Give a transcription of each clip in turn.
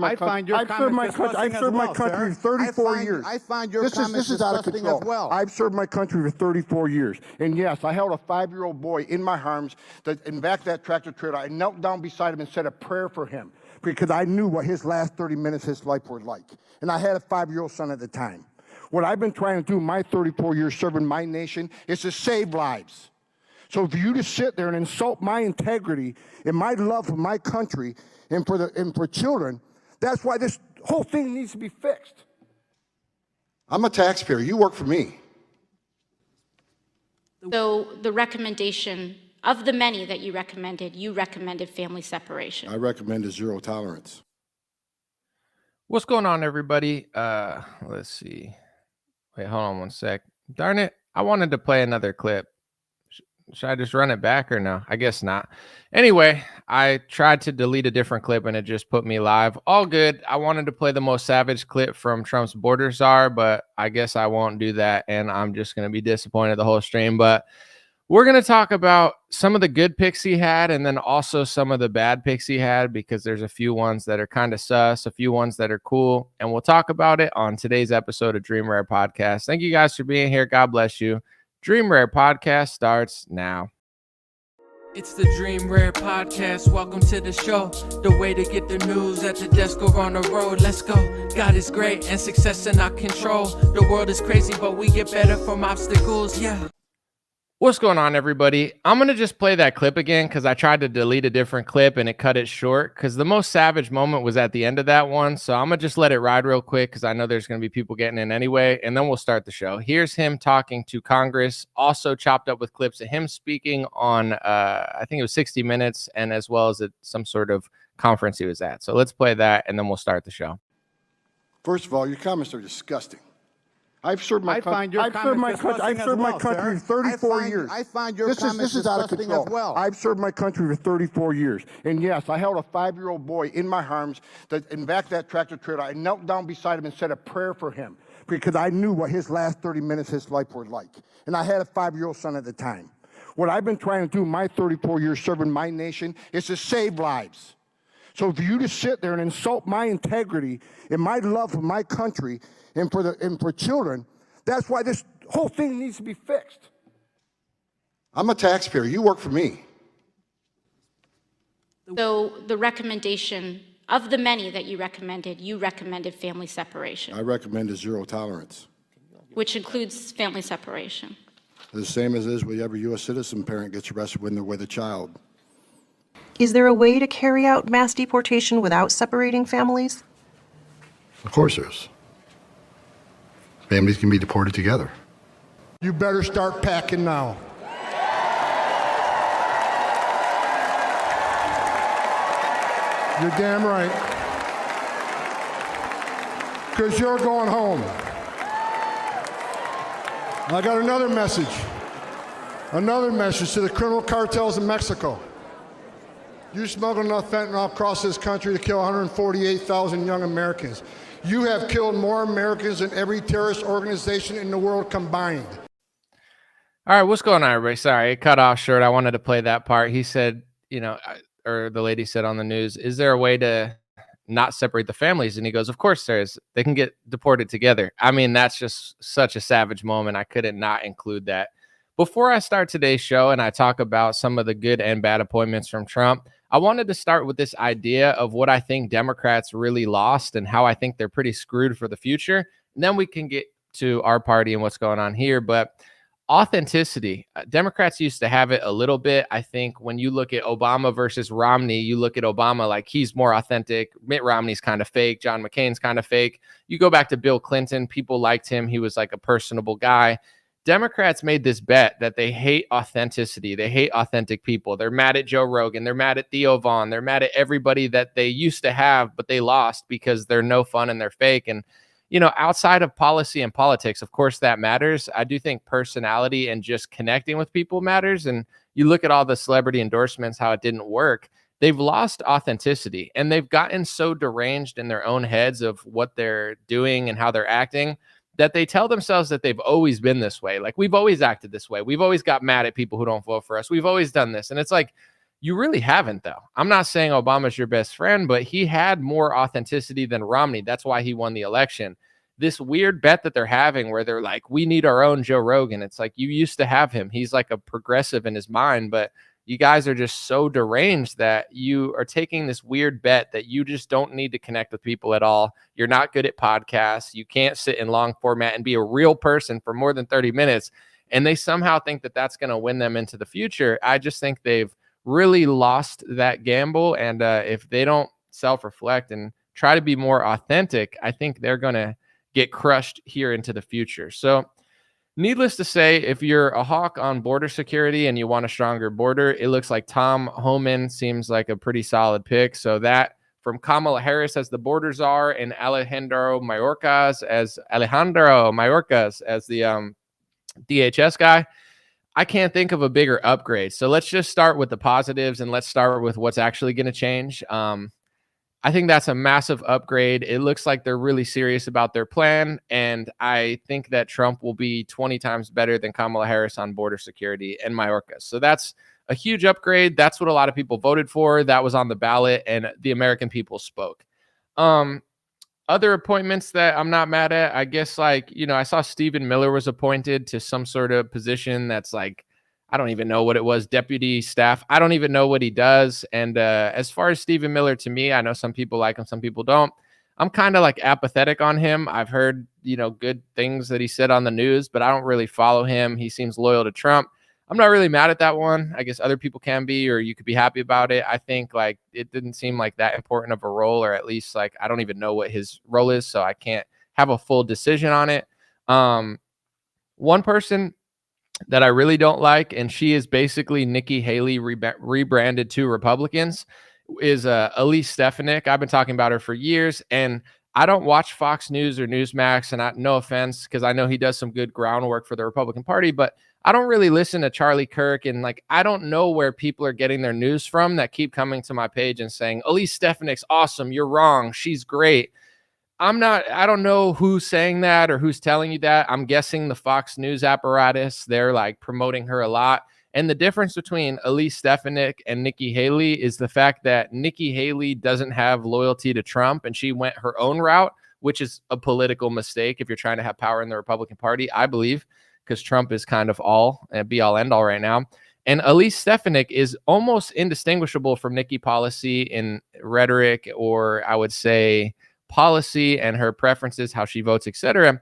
I've served my country for 34 years. I find your This comments is out of disgusting control. as well. I've served my country for 34 years. And yes, I held a 5-year-old boy in my arms in back of that tractor trailer. I knelt down beside him and said a prayer for him because I knew what his last 30 minutes of his life were like. And I had a 5-year-old son at the time. What I've been trying to do my 34 years serving my nation is to save lives. So for you to sit there and insult my integrity and my love for my country and for children, that's why this whole thing needs to be fixed. I'm a taxpayer. You work for me. So the recommendation of the many that you recommended family separation. I recommended zero tolerance. What's going on, everybody? Let's see. Wait, hold on one sec. Darn it. I wanted to play another clip. Should I just run it back or no? I guess not. Anyway, I tried to delete a different clip and it just put me live. All good. I wanted to play the most savage clip from Trump's border czar, but I guess I won't do that. And I'm just going to be disappointed the whole stream. But we're going to talk about some of the good picks he had and then also some of the bad picks he had, because there's a few ones that are kind of sus, a few ones that are cool. And we'll talk about it on today's episode of Dream Rare Podcast. Thank you guys for being here. God bless you. Dream Rare Podcast starts now. It's the Dream Rare Podcast. Welcome to the show. The way to get the news at the desk or on the road. Let's go. God is great and success in our control. The world is crazy, but we get better from obstacles. Yeah. What's going on, everybody? I'm going to just play that clip again because I tried to delete a different clip and it cut it short because the most savage moment was at the end of that one. So I'm going to just let it ride real quick because I know there's going to be people getting in anyway, and then we'll start the show. Here's him talking to Congress, also chopped up with clips of him speaking on, I think it was 60 Minutes, and as well as at some sort of conference he was at. So let's play that, and then we'll start the show. First of all, your comments are disgusting. I've served my country for 34 years. I find your comments this is out of disgusting control. as well. I've served my country for 34 years. And yes, I held a 5-year-old boy in my arms in back of that tractor trailer. I knelt down beside him and said a prayer for him because I knew what his last 30 minutes of his life were like. And I had a 5-year-old son at the time. What I've been trying to do my 34 years serving my nation is to save lives. So for you to sit there and insult my integrity and my love for my country and for children, that's why this whole thing needs to be fixed. I'm a taxpayer. You work for me. So the recommendation of the many that you recommended family separation. I recommended zero tolerance. Which includes family separation. The same as is with every U.S. citizen parent gets arrested when they're with a child. Is there a way to carry out mass deportation without separating families? Of course there is. Families can be deported together. You better start packing now. You're damn right. Because you're going home. I got another message to the criminal cartels in Mexico. You smuggled enough fentanyl across this country to kill 148,000 young Americans. You have killed more Americans than every terrorist organization in the world combined. All right, what's going on, everybody? Sorry, it cut off short. I wanted to play that part. He said, or the lady said on the news, is there a way to not separate the families? And he goes, of course there is. They can get deported together. I mean, that's just such a savage moment. I couldn't not include that. Before I start today's show and I talk about some of the good and bad appointments from Trump, I wanted to start with this idea of what I think Democrats really lost and how I think they're pretty screwed for the future. And then we can get to our party and what's going on here. But authenticity, Democrats used to have it a little bit. I think when you look at Obama versus Romney, you look at Obama like he's more authentic. Mitt Romney's kind of fake. John McCain's kind of fake. You go back to Bill Clinton, people liked him. He was like a personable guy. Democrats made this bet that they hate authenticity. They hate authentic people. They're mad at Joe Rogan. They're mad at Theo Vaughn. They're mad at everybody that they used to have, but they lost because they're no fun and they're fake. And, outside of policy and politics, of course, that matters. I do think personality and just connecting with people matters. And you look at all the celebrity endorsements, how it didn't work. They've lost authenticity and they've gotten so deranged in their own heads of what they're doing and how they're acting that they tell themselves that they've always been this way. Like, we've always acted this way. We've always got mad at people who don't vote for us. We've always done this. And it's like, You really haven't, though. I'm not saying Obama's your best friend, but he had more authenticity than Romney. That's why he won the election. This weird bet that they're having where they're like, we need our own Joe Rogan. It's like, you used to have him. He's like a progressive in his mind, but you guys are just so deranged that you are taking this weird bet that you just don't need to connect with people at all. You're not good at podcasts. You can't sit in long format and be a real person for more than 30 minutes. And they somehow think that that's going to win them into the future. I just think they've really lost that gamble. And if they don't self-reflect and try to be more authentic, I think they're going to get crushed here into the future. So needless to say, if you're a hawk on border security and you want a stronger border, it looks like Tom Homan seems like a pretty solid pick. So that from Kamala Harris as the border czar and Alejandro Mayorkas as the DHS guy, I can't think of a bigger upgrade. So let's just start with the positives and let's start with what's actually going to change. I think that's a massive upgrade. It looks like they're really serious about their plan. And I think that Trump will be 20 times better than Kamala Harris on border security and Mayorkas. So that's a huge upgrade. That's what a lot of people voted for. That was on the ballot and the American people spoke. Other appointments that I'm not mad at, I guess, like, I saw Stephen Miller was appointed to some sort of position that's like, I don't even know what it was, deputy staff. I don't even know what he does. And as far as Stephen Miller, to me, I know some people like him, some people don't. I'm kind of like apathetic on him. I've heard, good things that he said on the news, but I don't really follow him. He seems loyal to Trump. I'm not really mad at that one. I guess other people can be, or you could be happy about it. I think like it didn't seem like that important of a role, or at least like I don't even know what his role is, so I can't have a full decision on it. One person that I really don't like, and she is basically Nikki Haley rebranded to Republicans, is Elise Stefanik. I've been talking about her for years, and I don't watch Fox News or Newsmax, and no offense, because I know he does some good groundwork for the Republican Party, but I don't really listen to Charlie Kirk, and like I don't know where people are getting their news from that keep coming to my page and saying, Elise Stefanik's awesome, you're wrong, she's great. I don't know who's saying that or who's telling you that. I'm guessing the Fox News apparatus, they're like promoting her a lot. And the difference between Elise Stefanik and Nikki Haley is the fact that Nikki Haley doesn't have loyalty to Trump, and she went her own route, which is a political mistake if you're trying to have power in the Republican Party, I believe, because Trump is kind of be all end all right now. And Elise Stefanik is almost indistinguishable from Nikki policy in rhetoric, or I would say policy and her preferences, how she votes, etc.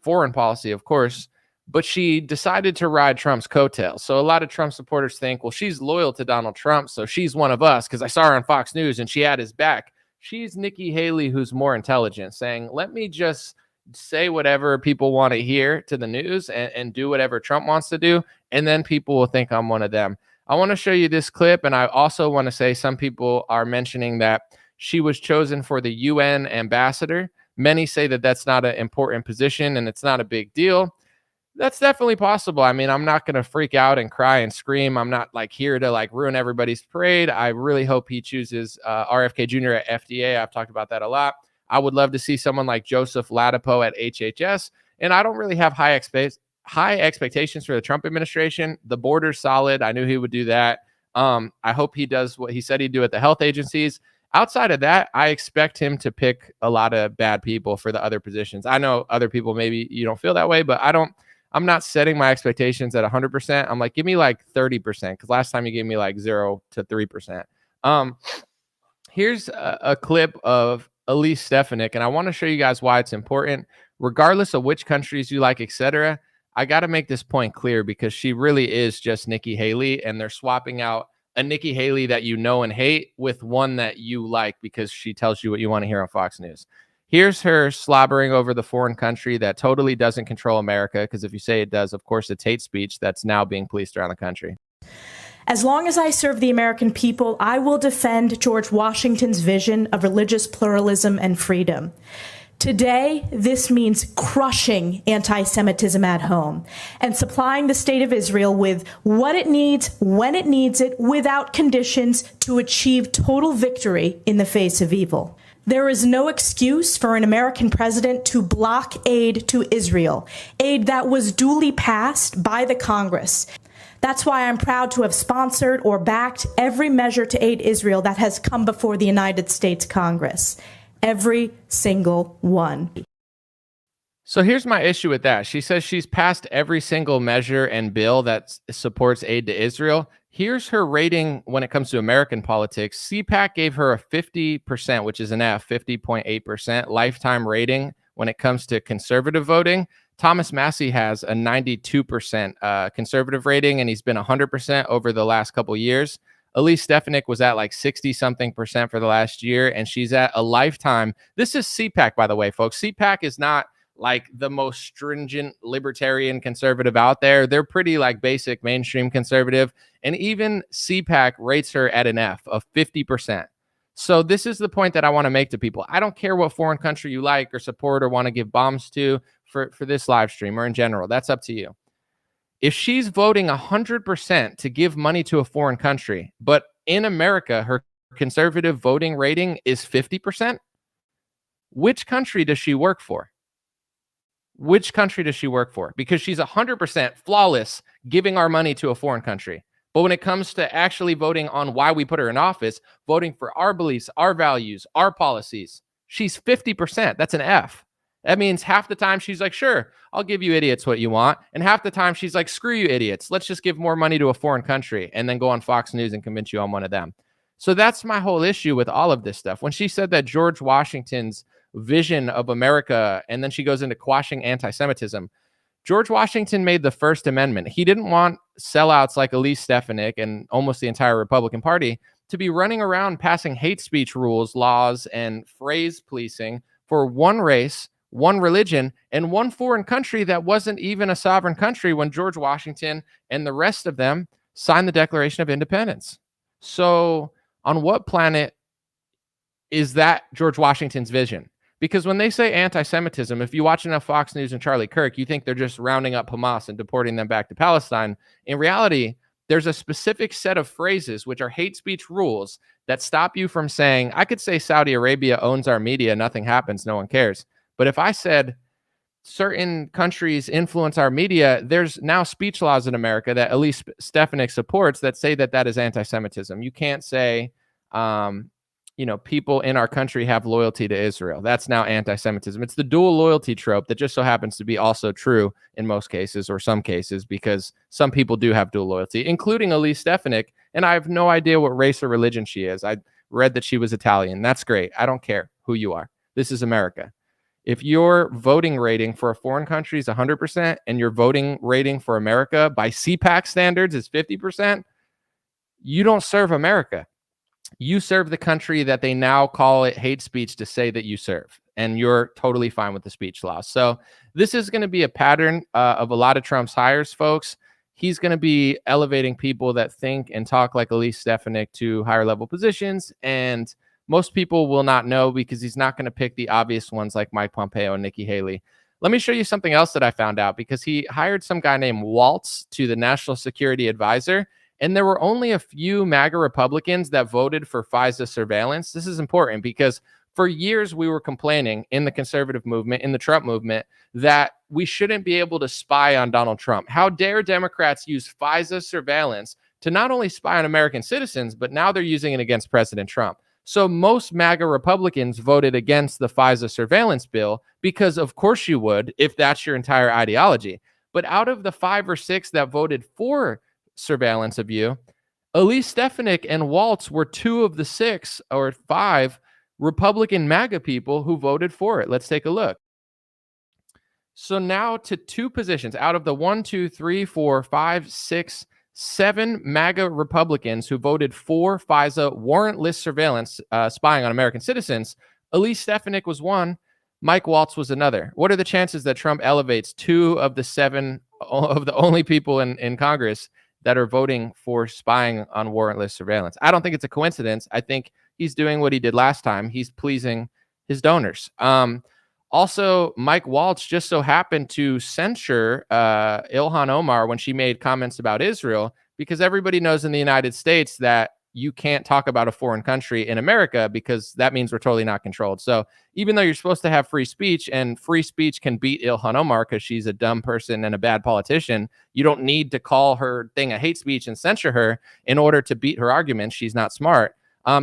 Foreign policy, of course. But she decided to ride Trump's coattails. So a lot of Trump supporters think, well, she's loyal to Donald Trump, so she's one of us because I saw her on Fox News and she had his back. She's Nikki Haley, who's more intelligent, saying, let me just say whatever people want to hear to the news and do whatever Trump wants to do, and then people will think I'm one of them. I want to show you this clip, and I also want to say some people are mentioning that she was chosen for the UN ambassador. Many say that that's not an important position and it's not a big deal. That's definitely possible. I mean, I'm not going to freak out and cry and scream. I'm not like here to like ruin everybody's parade. I really hope he chooses RFK Jr. at FDA. I've talked about that a lot. I would love to see someone like Joseph Ladapo at HHS. And I don't really have high expectations for the Trump administration. The border's solid. I knew he would do that. I hope he does what he said he'd do at the health agencies. Outside of that, I expect him to pick a lot of bad people for the other positions. I know other people, maybe you don't feel that way, but I'm not setting my expectations at 100%. I'm like, give me like 30%, because last time you gave me like 0 to 3%. Here's a clip of Elise Stefanik, and I want to show you guys why it's important. Regardless of which countries you like, etc., I got to make this point clear, because she really is just Nikki Haley, and they're swapping out a Nikki Haley that you know and hate with one that you like because she tells you what you want to hear on Fox News. Here's her slobbering over the foreign country that totally doesn't control America, because if you say it does, of course, it's hate speech that's now being policed around the country. As long as I serve the American people, I will defend George Washington's vision of religious pluralism and freedom. Today, this means crushing anti-Semitism at home and supplying the state of Israel with what it needs, when it needs it, without conditions to achieve total victory in the face of evil. There is no excuse for an American president to block aid to Israel, aid that was duly passed by the Congress. That's why I'm proud to have sponsored or backed every measure to aid Israel that has come before the United States Congress. Every single one. So here's my issue with that. She says she's passed every single measure and bill that supports aid to Israel. Here's her rating when it comes to American politics. CPAC gave her a 50%, which is an F, 50.8% lifetime rating when it comes to conservative voting. Thomas Massie has a 92% conservative rating, and he's been 100% over the last couple years. Elise Stefanik was at like 60-something% for the last year, and she's at a lifetime. This is CPAC, by the way, folks. CPAC is not like the most stringent libertarian conservative out there. They're pretty like basic mainstream conservative. And even CPAC rates her at an F of 50%. So this is the point that I want to make to people. I don't care what foreign country you like or support or want to give bombs to for this live stream or in general. That's up to you. If she's voting 100% to give money to a foreign country, but in America, her conservative voting rating is 50%, which country does she work for? Which country does she work for? Because she's 100% flawless giving our money to a foreign country. But when it comes to actually voting on why we put her in office, voting for our beliefs, our values, our policies, she's 50%. That's an F. That means half the time she's like, sure, I'll give you idiots what you want. And half the time she's like, screw you idiots. Let's just give more money to a foreign country and then go on Fox News and convince you I'm one of them. So that's my whole issue with all of this stuff. When she said that George Washington's vision of America, and then she goes into quashing anti-Semitism. George Washington made the First Amendment. He didn't want sellouts like Elise Stefanik and almost the entire Republican Party to be running around passing hate speech rules, laws, and phrase policing for one race, one religion, and one foreign country that wasn't even a sovereign country when George Washington and the rest of them signed the Declaration of Independence. So on what planet is that George Washington's vision? Because when they say anti-Semitism, if you watch enough Fox News and Charlie Kirk, you think they're just rounding up Hamas and deporting them back to Palestine. In reality, there's a specific set of phrases, which are hate speech rules, that stop you from saying, I could say Saudi Arabia owns our media, nothing happens, no one cares. But if I said certain countries influence our media, there's now speech laws in America that Elise Stefanik supports that say that that is anti-Semitism. You can't say, people in our country have loyalty to Israel. That's now anti-Semitism. It's the dual loyalty trope that just so happens to be also true in most cases or some cases, because some people do have dual loyalty, including Elise Stefanik. And I have no idea what race or religion she is. I read that she was Italian. That's great. I don't care who you are. This is America. If your voting rating for a foreign country is 100% and your voting rating for America by CPAC standards is 50%, you don't serve America. You serve the country that they now call it hate speech to say that you serve, and you're totally fine with the speech laws. So this is going to be a pattern of a lot of Trump's hires, folks. He's going to be elevating people that think and talk like Elise Stefanik to higher level positions, and most people will not know because he's not going to pick the obvious ones like Mike Pompeo and Nikki Haley. Let me show you something else that I found out, because he hired some guy named Waltz to the National Security Advisor. And there were only a few MAGA Republicans that voted for FISA surveillance. This is important because for years we were complaining in the conservative movement, in the Trump movement, that we shouldn't be able to spy on Donald Trump. How dare Democrats use FISA surveillance to not only spy on American citizens, but now they're using it against President Trump. So most MAGA Republicans voted against the FISA surveillance bill because of course you would if that's your entire ideology. But out of the 5 or 6 that voted for surveillance of you, Elise Stefanik and Waltz were 2 of the 6 or 5 Republican MAGA people who voted for it. Let's take a look. So now to 2 positions out of the 1, 2, 3, 4, 5, 6, 7 MAGA Republicans who voted for FISA warrantless surveillance spying on American citizens. Elise Stefanik was 1. Mike Waltz was another. What are the chances that Trump elevates 2 of the 7 of the only people in Congress that are voting for spying on warrantless surveillance? I don't think it's a coincidence. I think he's doing what he did last time. He's pleasing his donors. Also, Mike Waltz just so happened to censure Ilhan Omar when she made comments about Israel, because everybody knows in the United States that you can't talk about a foreign country in America because that means we're totally not controlled. So even though you're supposed to have free speech, and free speech can beat Ilhan Omar because she's a dumb person and a bad politician, you don't need to call her thing a hate speech and censure her in order to beat her argument. She's not smart.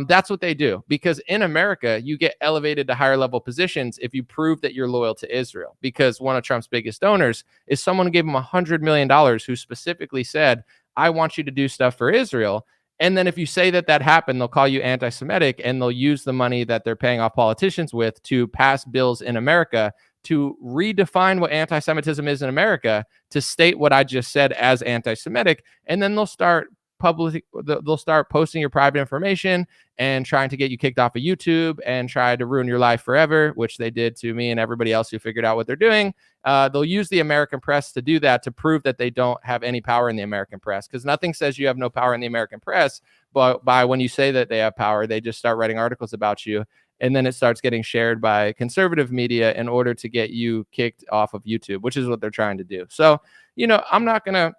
That's what they do, because in America, you get elevated to higher level positions if you prove that you're loyal to Israel, because one of Trump's biggest donors is someone who gave him $100 million who specifically said, I want you to do stuff for Israel. And then if you say that that happened, they'll call you anti-Semitic, and they'll use the money that they're paying off politicians with to pass bills in America to redefine what anti-Semitism is in America, to state what I just said as anti-Semitic. And then they'll start posting your private information and trying to get you kicked off of YouTube and try to ruin your life forever, which they did to me and everybody else who figured out what they're doing. They'll use the American press to do that, to prove that they don't have any power in the American press, because nothing says you have no power in the American press, but by when you say that they have power, they just start writing articles about you. And then it starts getting shared by conservative media in order to get you kicked off of YouTube, which is what they're trying to do. So, I'm not going to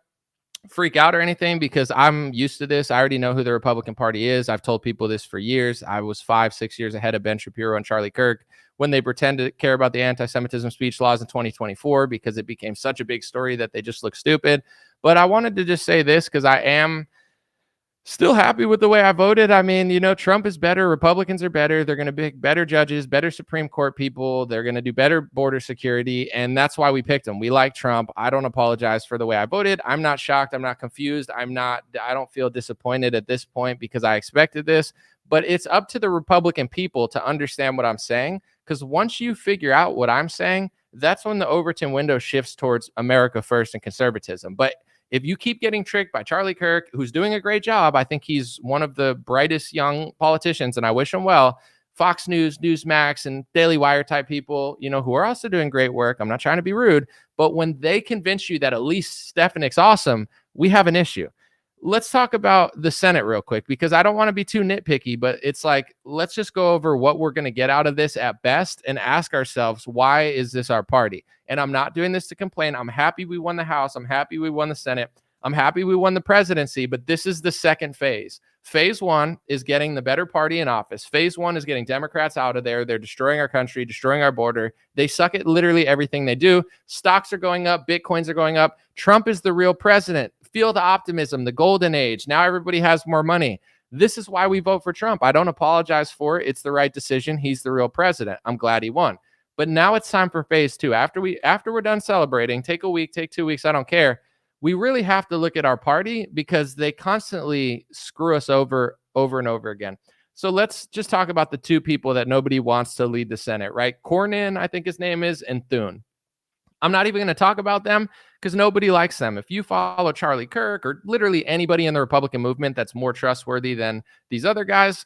freak out or anything, because I'm used to this. I already know who the Republican Party is. I've told people this for years. I was 5-6 years ahead of Ben Shapiro and Charlie Kirk when they pretend to care about the anti-Semitism speech laws in 2024, because it became such a big story that they just look stupid. But I wanted to just say this because I am still happy with the way I voted. I mean, Trump is better. Republicans are better. They're going to be better judges, better Supreme Court people. They're going to do better border security. And that's why we picked him. We like Trump. I don't apologize for the way I voted. I'm not shocked. I'm not confused. I don't feel disappointed at this point, because I expected this. But it's up to the Republican people to understand what I'm saying, because once you figure out what I'm saying, that's when the Overton window shifts towards America first and conservatism. But if you keep getting tricked by Charlie Kirk, who's doing a great job, I think he's one of the brightest young politicians, and I wish him well. Fox News, Newsmax, and Daily Wire type people, who are also doing great work. I'm not trying to be rude, but when they convince you that at least Stefanik's awesome, we have an issue. Let's talk about the Senate real quick, because I don't want to be too nitpicky, but it's like, let's just go over what we're going to get out of this at best and ask ourselves, why is this our party? And I'm not doing this to complain. I'm happy we won the House. I'm happy we won the Senate. I'm happy we won the presidency, but this is the second phase. Phase one is getting the better party in office. Phase one is getting Democrats out of there. They're destroying our country, destroying our border. They suck at literally everything they do. Stocks are going up. Bitcoins are going up. Trump is the real president. Feel the optimism, the golden age. Now everybody has more money. This is why we vote for Trump. I don't apologize for it. It's the right decision. He's the real president. I'm glad he won. But now it's time for phase two. After we're done celebrating, take a week, take 2 weeks, I don't care. We really have to look at our party, because they constantly screw us over and over again. So let's just talk about the two people that nobody wants to lead the Senate, right? Cornyn, I think his name is, and Thune. I'm not even going to talk about them because nobody likes them. If you follow Charlie Kirk or literally anybody in the Republican movement that's more trustworthy than these other guys,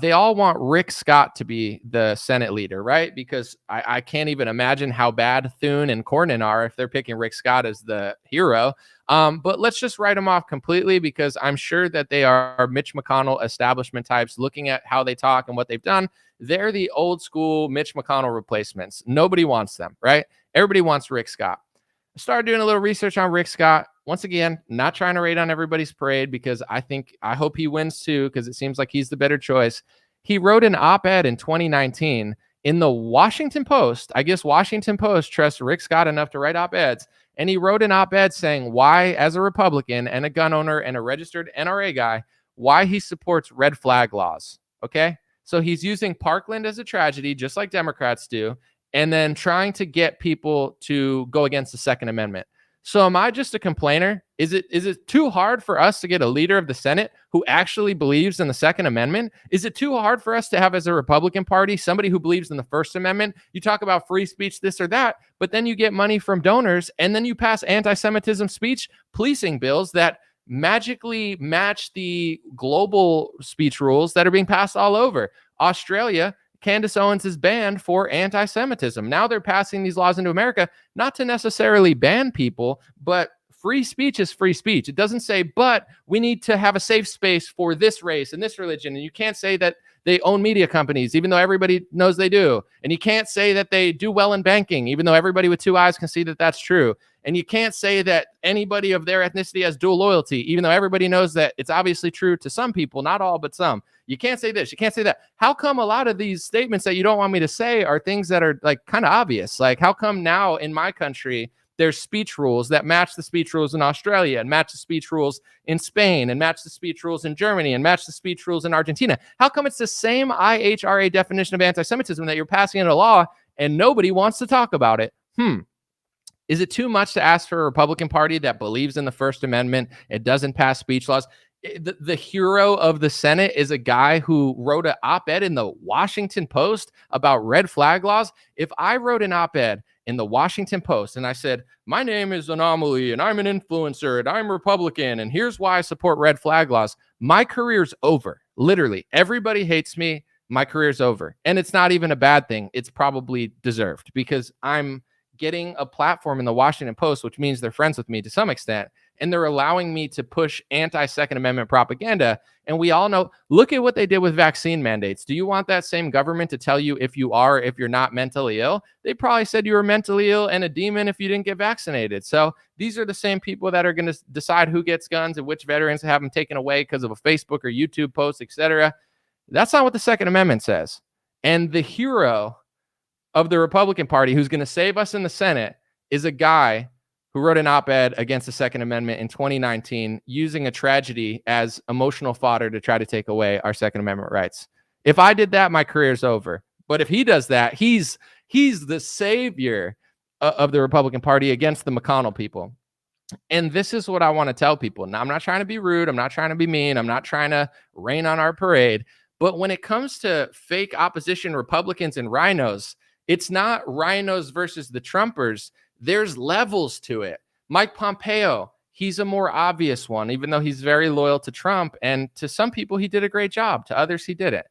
they all want Rick Scott to be the Senate leader, right? Because I can't even imagine how bad Thune and Cornyn are if they're picking Rick Scott as the hero. But let's just write them off completely, because I'm sure that they are Mitch McConnell establishment types. Looking at how they talk and what they've done, they're the old school Mitch McConnell replacements. Nobody wants them, right? Everybody wants Rick Scott. I started doing a little research on Rick Scott. Once again, not trying to raid on everybody's parade, because I hope he wins too, because it seems like he's the better choice. He wrote an op-ed in 2019 in the Washington Post. I guess Washington Post trusts Rick Scott enough to write op-eds. And he wrote an op-ed saying why, as a Republican and a gun owner and a registered NRA guy, why he supports red flag laws. Okay? So he's using Parkland as a tragedy, just like Democrats do, and then trying to get people to go against the Second Amendment. So am I just a complainer? Is it too hard for us to get a leader of the Senate who actually believes in the Second Amendment? Is it too hard for us to have, as a Republican Party, somebody who believes in the First Amendment? You talk about free speech, this or that, but then you get money from donors, and then you pass anti-Semitism speech policing bills that magically match the global speech rules that are being passed all over. Australia, Candace Owens is banned for anti-Semitism. Now they're passing these laws into America, not to necessarily ban people, but free speech is free speech. It doesn't say, but we need to have a safe space for this race and this religion. And you can't say that they own media companies, even though everybody knows they do. And you can't say that they do well in banking, even though everybody with two eyes can see that that's true. And you can't say that anybody of their ethnicity has dual loyalty, even though everybody knows that it's obviously true to some people, not all, but some. You can't say this, you can't say that. How come a lot of these statements that you don't want me to say are things that are like kind of obvious? Like, how come now in my country, there's speech rules that match the speech rules in Australia and match the speech rules in Spain and match the speech rules in Germany and match the speech rules in Argentina? How come it's the same IHRA definition of anti-Semitism that you're passing into law and nobody wants to talk about it? Is it too much to ask for a Republican Party that believes in the First Amendment? It doesn't pass speech laws. The hero of the Senate is a guy who wrote an op-ed in the Washington Post about red flag laws. If I wrote an op-ed in the Washington Post and I said, my name is Anomaly and I'm an influencer and I'm Republican and here's why I support red flag laws, my career's over. Literally, everybody hates me. My career's over. And it's not even a bad thing. It's probably deserved because I'm getting a platform in the Washington Post, which means they're friends with me to some extent, and they're allowing me to push anti-Second Amendment propaganda. And we all know, look at what they did with vaccine mandates. Do you want that same government to tell you if you are, if you're not mentally ill? They probably said you were mentally ill and a demon if you didn't get vaccinated. So these are the same people that are going to decide who gets guns and which veterans have them taken away because of a Facebook or YouTube post, etc. That's not what the Second Amendment says. And the hero of the Republican Party who's going to save us in the Senate is a guy who wrote an op-ed against the Second Amendment in 2019 using a tragedy as emotional fodder to try to take away our Second Amendment rights. If I did that, my career's over. But if he does that, he's the savior of the Republican Party against the McConnell people. And this is what I want to tell people. Now, I'm not trying to be rude. I'm not trying to be mean. I'm not trying to rain on our parade. But when it comes to fake opposition Republicans and rhinos, it's not rhinos versus the Trumpers. There's levels to it. Mike Pompeo, he's a more obvious one, even though he's very loyal to Trump. And to some people, he did a great job. To others, he didn't.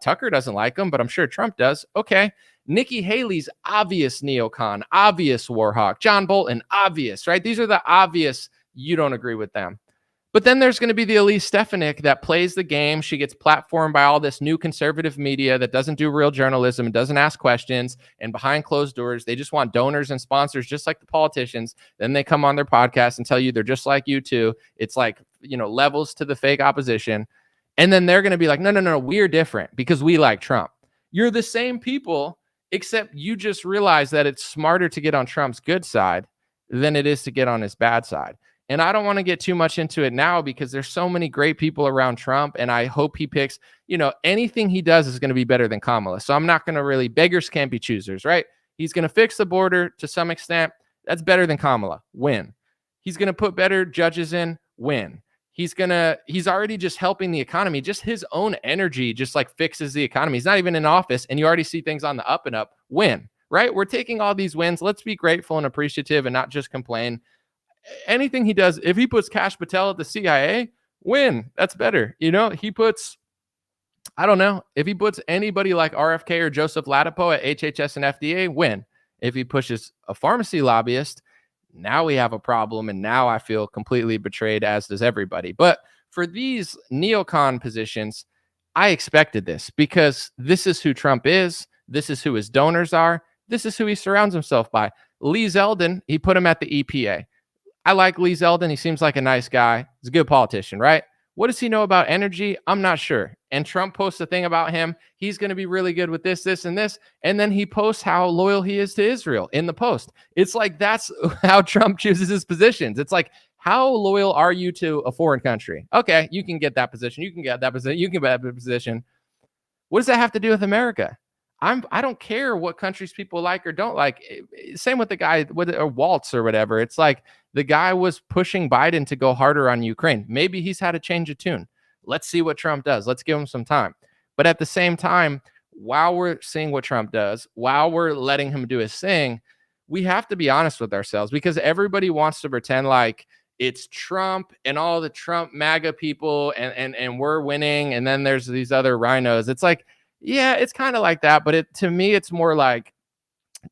Tucker doesn't like him, but I'm sure Trump does. Okay. Nikki Haley's obvious neocon, obvious war hawk. John Bolton, obvious, right? These are the obvious. You don't agree with them. But then there's going to be the Elise Stefanik that plays the game. She gets platformed by all this new conservative media that doesn't do real journalism and doesn't ask questions. And behind closed doors, they just want donors and sponsors, just like the politicians. Then they come on their podcast and tell you they're just like you too. It's like, levels to the fake opposition. And then they're going to be like, no, we're different because we like Trump. You're the same people, except you just realize that it's smarter to get on Trump's good side than it is to get on his bad side. And I don't want to get too much into it now because there's so many great people around Trump. And I hope he picks, anything he does is going to be better than Kamala. So I'm not going to really, beggars can't be choosers, right? He's going to fix the border to some extent. That's better than Kamala. Win. He's going to put better judges in. Win. He's already just helping the economy. Just his own energy just like fixes the economy. He's not even in office and you already see things on the up and up. Win, right? We're taking all these wins. Let's be grateful and appreciative and not just complain. Anything he does, if he puts Kash Patel at the CIA, win. That's better. He puts, I don't know, if he puts anybody like RFK or Joseph Ladapo at HHS and FDA, win. If he pushes a pharmacy lobbyist, now we have a problem. And now I feel completely betrayed, as does everybody. But for these neocon positions, I expected this because this is who Trump is. This is who his donors are. This is who he surrounds himself by. Lee Zeldin, he put him at the EPA. I like Lee Zeldin. He seems like a nice guy. He's a good politician, right? What does he know about energy? I'm not sure. And Trump posts a thing about him. He's going to be really good with this, this, and this. And then he posts how loyal he is to Israel in the post. It's like that's how Trump chooses his positions. It's like, how loyal are you to a foreign country? Okay, you can get that position. You can get that position. You can get that position. What does that have to do with America? I don't care what countries people like or don't like. Same with the guy with or Waltz or whatever. It's like the guy was pushing Biden to go harder on Ukraine. Maybe he's had a change of tune. Let's see what Trump does. Let's give him some time. But at the same time, while we're seeing what Trump does, while we're letting him do his thing, we have to be honest with ourselves because everybody wants to pretend like it's Trump and all the Trump MAGA people and we're winning. And then there's these other rhinos. It's like, yeah, it's kind of like that. But to me, it's more like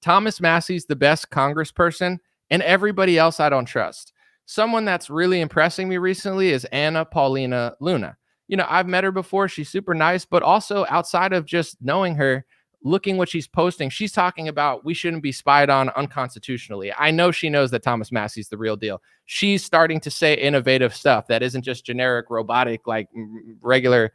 Thomas Massie's the best congressperson and everybody else I don't trust. Someone that's really impressing me recently is Anna Paulina Luna. I've met her before. She's super nice, but also outside of just knowing her, looking what she's posting, she's talking about we shouldn't be spied on unconstitutionally. I know she knows that Thomas Massie's the real deal. She's starting to say innovative stuff that isn't just generic, robotic, like regular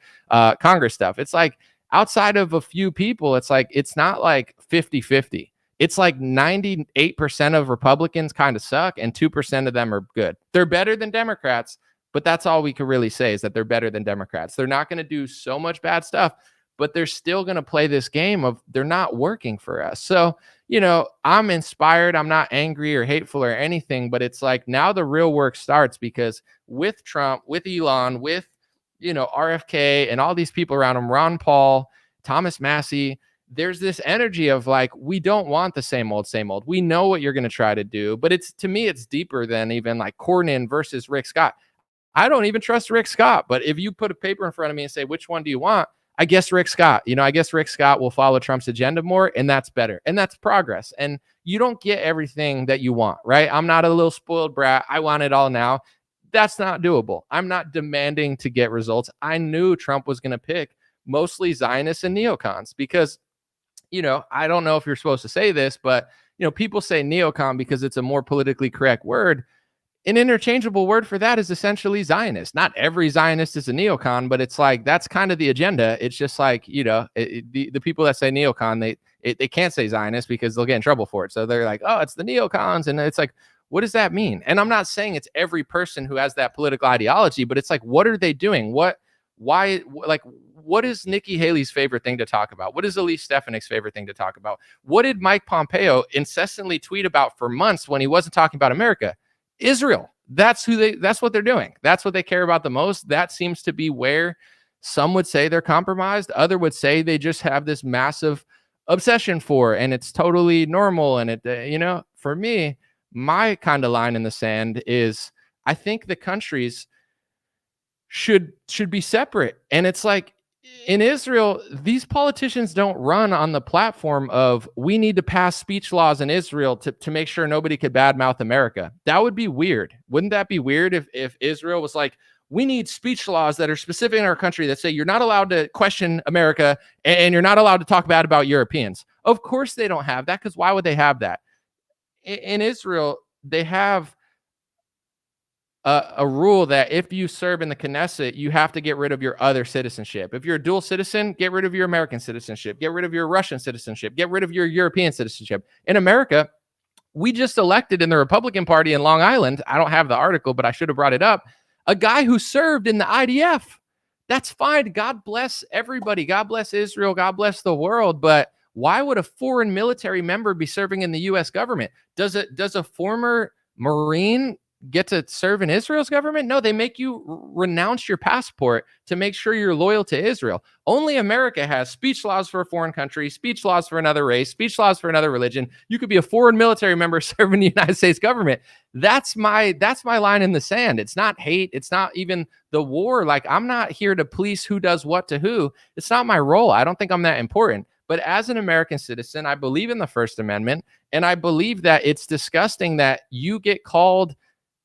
Congress stuff. It's like outside of a few people, it's like it's not like 50-50. It's like 98% of Republicans kind of suck and 2% of them are good. They're better than Democrats, but that's all we can really say is that they're better than Democrats. They're not going to do so much bad stuff, but they're still going to play this game of they're not working for us. So, you know, I'm inspired. I'm not angry or hateful or anything, but it's like now the real work starts because with Trump, with Elon, with, you know, RFK and all these people around him, Ron Paul, Thomas Massie, there's this energy of like, we don't want the same old, same old. We know what you're going to try to do, but it's, to me, it's deeper than even like Cornyn versus Rick Scott. I don't even trust Rick Scott, but if you put a paper in front of me and say, which one do you want? I guess Rick Scott, you know, I guess Rick Scott will follow Trump's agenda more, and that's better. And that's progress. And you don't get everything that you want, right? I'm not a little spoiled brat. I want it all now. That's not doable. I'm not demanding to get results. I knew Trump was going to pick mostly Zionists and neocons because, you know, I don't know if you're supposed to say this, but, you know, people say neocon because it's a more politically correct word. An interchangeable word for that is essentially Zionist. Not every Zionist is a neocon, but it's like that's kind of the agenda. It's just like, you know, the people that say neocon, they can't say Zionist because they'll get in trouble for it. So they're like, oh, it's the neocons. And it's like, what does that mean? And I'm not saying it's every person who has that political ideology, but it's like, what are they doing? What is Nikki Haley's favorite thing to talk about? What is Elise Stefanik's favorite thing to talk about? What did Mike Pompeo incessantly tweet about for months when he wasn't talking about America? Israel. That's what they're doing. That's what they care about the most. That seems to be where some would say they're compromised. Other would say they just have this massive obsession for, and it's totally normal. And it, you know, for me, my kind of line in the sand is I think the countries should be separate. And it's like in Israel, these politicians don't run on the platform of we need to pass speech laws in Israel to make sure nobody could badmouth America. That would be weird. Wouldn't that be weird if Israel was like, we need speech laws that are specific in our country that say you're not allowed to question America and you're not allowed to talk bad about Europeans? Of course they don't have that, because why would they have that? In Israel, they have a rule that if you serve in the Knesset, you have to get rid of your other citizenship. If you're a dual citizen, get rid of your American citizenship, get rid of your Russian citizenship, get rid of your European citizenship. In America, we just elected in the Republican Party in Long Island, I don't have the article, but I should have brought it up, a guy who served in the IDF. That's fine. God bless everybody. God bless Israel. God bless the world. But why would a foreign military member be serving in the U.S. government? Does a former Marine get to serve in Israel's government? No, they make you renounce your passport to make sure you're loyal to Israel. Only America has speech laws for a foreign country, speech laws for another race, speech laws for another religion. You could be a foreign military member serving the United States government. That's my line in the sand. It's not hate. It's not even the war. Like, I'm not here to police who does what to who. It's not my role. I don't think I'm that important. But as an American citizen, I believe in the First Amendment, and I believe that it's disgusting that you get called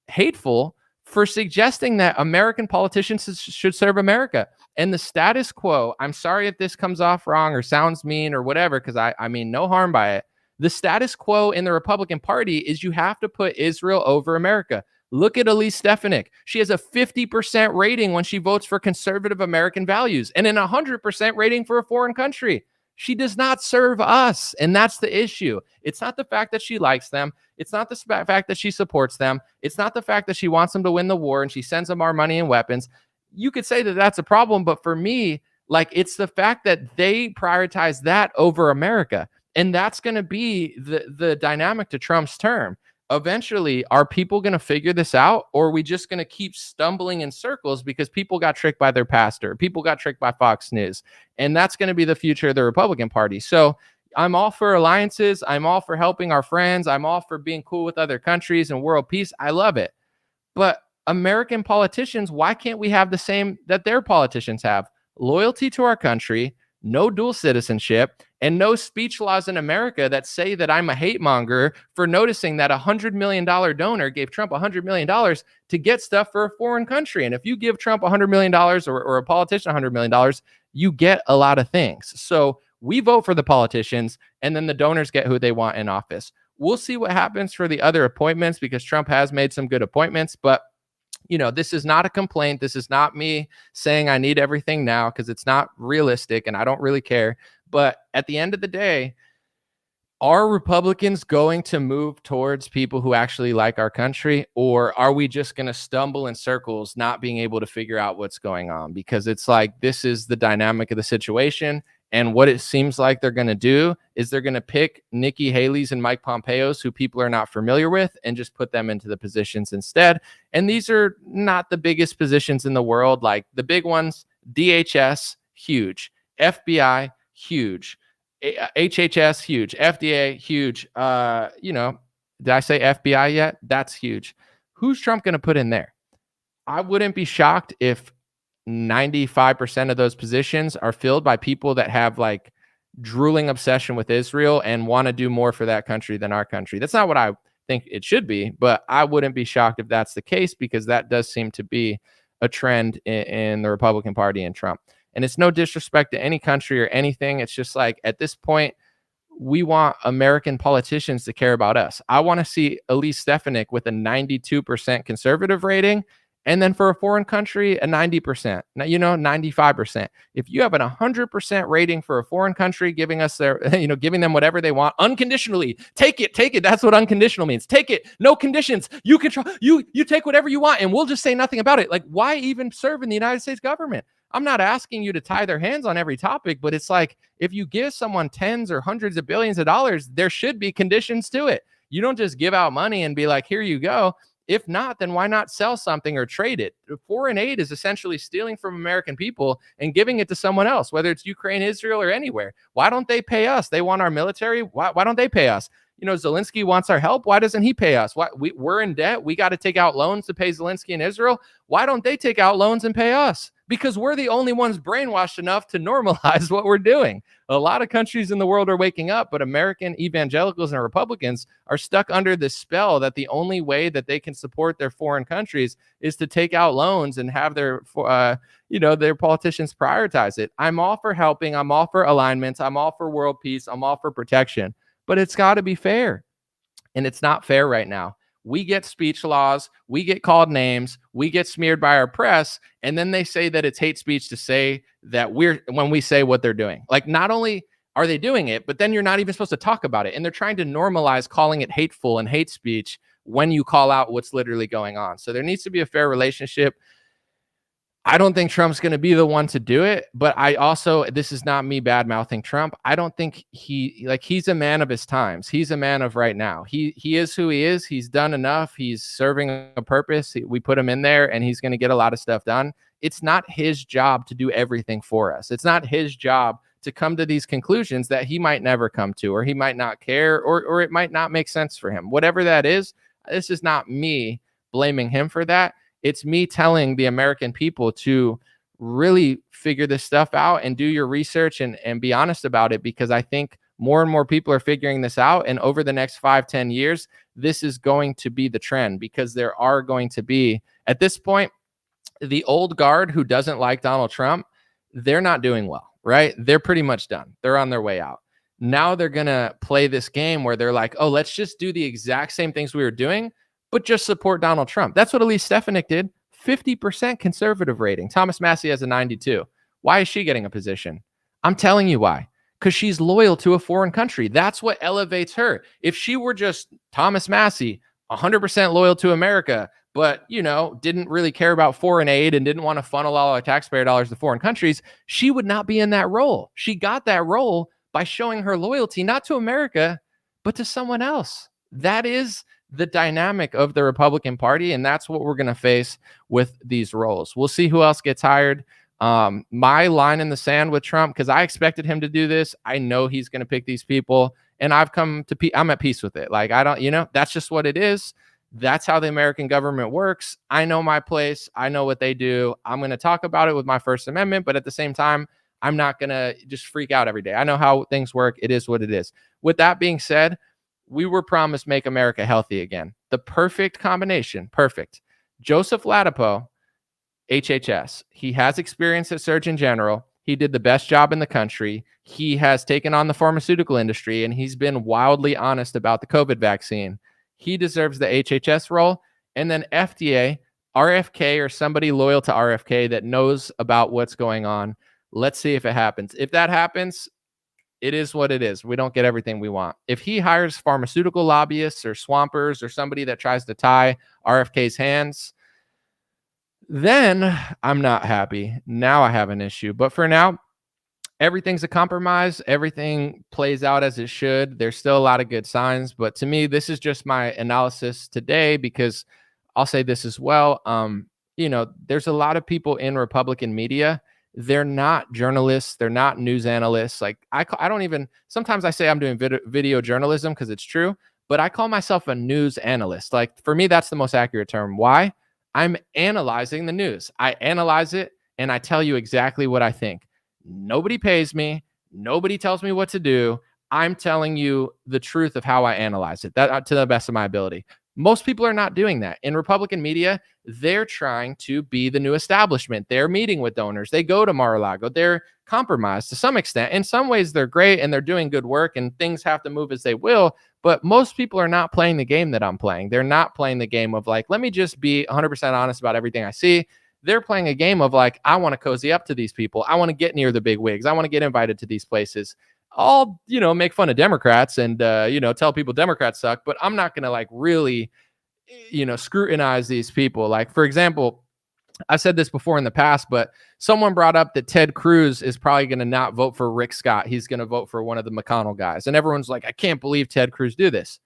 hateful for suggesting that American politicians should serve America. And the status quo, I'm sorry if this comes off wrong or sounds mean or whatever, because I mean no harm by it. The status quo in the Republican Party is you have to put Israel over America. Look at Elise Stefanik. She has a 50% rating when she votes for conservative American values and an 100% rating for a foreign country. She does not serve us, and that's the issue. It's not the fact that she likes them. It's not the fact that she supports them. It's not the fact that she wants them to win the war and she sends them our money and weapons. You could say that that's a problem, but for me, like, it's the fact that they prioritize that over America, and that's going to be the dynamic to Trump's term. Eventually, are people going to figure this out, or are we just going to keep stumbling in circles because people got tricked by their pastor, people got tricked by Fox News, and that's going to be the future of the Republican Party. So I'm all for alliances. I'm all for helping our friends. I'm all for being cool with other countries and world peace. I love it. But American politicians, why can't we have the same that their politicians have? Loyalty to our country, no dual citizenship, and no speech laws in America that say that I'm a hate monger for noticing that $100 million donor gave Trump $100 million to get stuff for a foreign country. And if you give Trump $100 million or a politician $100 million, you get a lot of things. So We vote for the politicians, and then the donors get who they want in office. We'll see what happens for the other appointments, because Trump has made some good appointments, but this is not a complaint. This is not me saying I need everything now, because it's not realistic and I don't really care. But at the end of the day, are Republicans going to move towards people who actually like our country, or are we just going to stumble in circles, not being able to figure out what's going on? Because it's like, this is the dynamic of the situation. And what it seems like they're going to do is they're going to pick Nikki Haley's and Mike Pompeo's, who people are not familiar with, and just put them into the positions instead. And these are not the biggest positions in the world. Like the big ones, DHS, huge. FBI, huge. HHS, huge. FDA, huge. Did I say FBI yet? That's huge. Who's Trump going to put in there? I wouldn't be shocked if 95% of those positions are filled by people that have like drooling obsession with Israel and want to do more for that country than our country. That's not what I think it should be, but I wouldn't be shocked if that's the case, because that does seem to be a trend in the Republican Party and Trump. And it's no disrespect to any country or anything. It's just like, at this point, we want American politicians to care about us. I want to see Elise Stefanik with a 92% conservative rating, and then for a foreign country, a 90%, 95%. If you have an 100% rating for a foreign country, giving us their, giving them whatever they want unconditionally, take it. That's what unconditional means. Take it, no conditions. You control, you take whatever you want, and we'll just say nothing about it. Like, why even serve in the United States government? I'm not asking you to tie their hands on every topic, but it's like, if you give someone tens or hundreds of billions of dollars, there should be conditions to it. You don't just give out money and be like, here you go. If not, then why not sell something or trade it? Foreign aid is essentially stealing from American people and giving it to someone else, whether it's Ukraine, Israel, or anywhere. Why don't they pay us? They want our military. Why don't they pay us? Zelensky wants our help. Why doesn't he pay us? We're in debt. We got to take out loans to pay Zelensky and Israel. Why don't they take out loans and pay us? Because we're the only ones brainwashed enough to normalize what we're doing. A lot of countries in the world are waking up, but American evangelicals and Republicans are stuck under this spell that the only way that they can support their foreign countries is to take out loans and have their politicians prioritize it. I'm all for helping. I'm all for alignments. I'm all for world peace. I'm all for protection. But it's got to be fair. And it's not fair right now. We get speech laws, we get called names, we get smeared by our press, and then they say that it's hate speech to say that when we say what they're doing. Like, not only are they doing it, but then you're not even supposed to talk about it. And they're trying to normalize calling it hateful and hate speech when you call out what's literally going on. So there needs to be a fair relationship. I don't think Trump's going to be the one to do it, but this is not me bad mouthing Trump. I don't think he's a man of his times. He's a man of right now. He is who he is. He's done enough. He's serving a purpose. We put him in there and he's going to get a lot of stuff done. It's not his job to do everything for us. It's not his job to come to these conclusions that he might never come to, or he might not care, or it might not make sense for him. Whatever that is, this is not me blaming him for that. It's me telling the American people to really figure this stuff out and do your research and be honest about it, because I think more and more people are figuring this out. And over the next 5-10 years, this is going to be the trend, because there are going to be, at this point, the old guard who doesn't like Donald Trump, they're not doing well, right? They're pretty much done. They're on their way out. Now they're going to play this game where they're like, oh, let's just do the exact same things we were doing, but just support Donald Trump. That's what Elise Stefanik did. 50% conservative rating. Thomas Massie has a 92. Why is she getting a position? I'm telling you why. Because she's loyal to a foreign country. That's what elevates her. If she were just Thomas Massie, 100% loyal to America, but, didn't really care about foreign aid and didn't want to funnel all our taxpayer dollars to foreign countries, she would not be in that role. She got that role by showing her loyalty, not to America, but to someone else. That is the dynamic of the Republican Party, and that's what we're going to face with these roles. We'll see who else gets hired. My line in the sand with Trump, because I expected him to do this. I know he's going to pick these people, and I'm at peace with it. Like, I don't, that's just what it is. That's how the American government works. I know my place. I know what they do. I'm going to talk about it with my First Amendment, but at the same time, I'm not going to just freak out every day. I know how things work. It is what it is. With that being said, we were promised Make America Healthy Again. The perfect combination. Perfect. Joseph Ladapo, HHS. He has experience at Surgeon General. He did the best job in the country. He has taken on the pharmaceutical industry, and he's been wildly honest about the COVID vaccine. He deserves the HHS role. And then FDA, RFK, or somebody loyal to RFK that knows about what's going on. Let's see if it happens. If that happens, it is what it is. We don't get everything we want. If he hires pharmaceutical lobbyists or swampers or somebody that tries to tie RFK's hands, then I'm not happy. Now I have an issue. But for now, everything's a compromise. Everything plays out as it should. There's still a lot of good signs. But to me, this is just my analysis today, because I'll say this as well. There's a lot of people in Republican media. They're not journalists. They're not news analysts. Like I don't even, sometimes I say I'm doing video journalism because it's true, but I call myself a news analyst. Like for me, that's the most accurate term. Why? I'm analyzing the news. I analyze it and I tell you exactly what I think. Nobody pays me. Nobody tells me what to do. I'm telling you the truth of how I analyze it, that to the best of my ability. Most people are not doing that. In Republican media, they're trying to be the new establishment. They're meeting with donors. They go to Mar-a-Lago. They're compromised to some extent. In some ways, they're great and they're doing good work and things have to move as they will. But most people are not playing the game that I'm playing. They're not playing the game of like, let me just be 100% honest about everything I see. They're playing a game of like, I want to cozy up to these people. I want to get near the big wigs. I want to get invited to these places. I'll, make fun of Democrats and, tell people Democrats suck, but I'm not going to like really, scrutinize these people. Like, for example, I've said this before in the past, but someone brought up that Ted Cruz is probably going to not vote for Rick Scott. He's going to vote for one of the McConnell guys. And everyone's like, I can't believe Ted Cruz do this.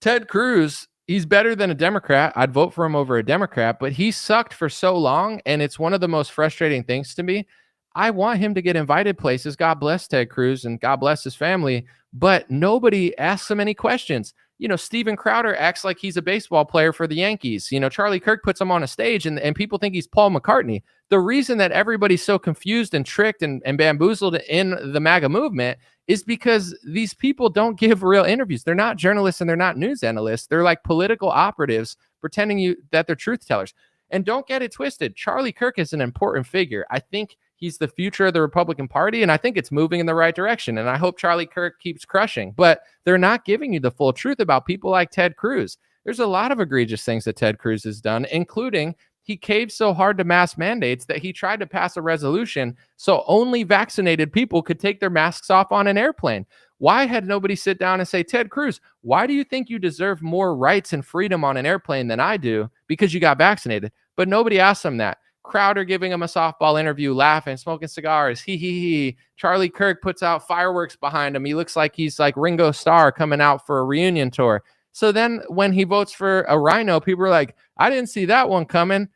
Ted Cruz, he's better than a Democrat. I'd vote for him over a Democrat, but he sucked for so long. And it's one of the most frustrating things to me. I want him to get invited places. God bless Ted Cruz and God bless his family, but nobody asks him any questions. Steven Crowder acts like he's a baseball player for the Yankees. Charlie Kirk puts him on a stage and people think he's Paul McCartney. The reason that everybody's so confused and tricked and bamboozled in the MAGA movement is because these people don't give real interviews. They're not journalists and they're not news analysts. They're like political operatives pretending that they're truth tellers. And don't get it twisted. Charlie Kirk is an important figure. I think he's the future of the Republican Party, and I think it's moving in the right direction. And I hope Charlie Kirk keeps crushing. But they're not giving you the full truth about people like Ted Cruz. There's a lot of egregious things that Ted Cruz has done, including he caved so hard to mask mandates that he tried to pass a resolution so only vaccinated people could take their masks off on an airplane. Why had nobody sit down and say, Ted Cruz, why do you think you deserve more rights and freedom on an airplane than I do because you got vaccinated? But nobody asked him that. Crowder giving him a softball interview, laughing, smoking cigars. He. Charlie Kirk puts out fireworks behind him. He looks like he's like Ringo Starr coming out for a reunion tour. So then when he votes for a rhino, people are like, I didn't see that one coming.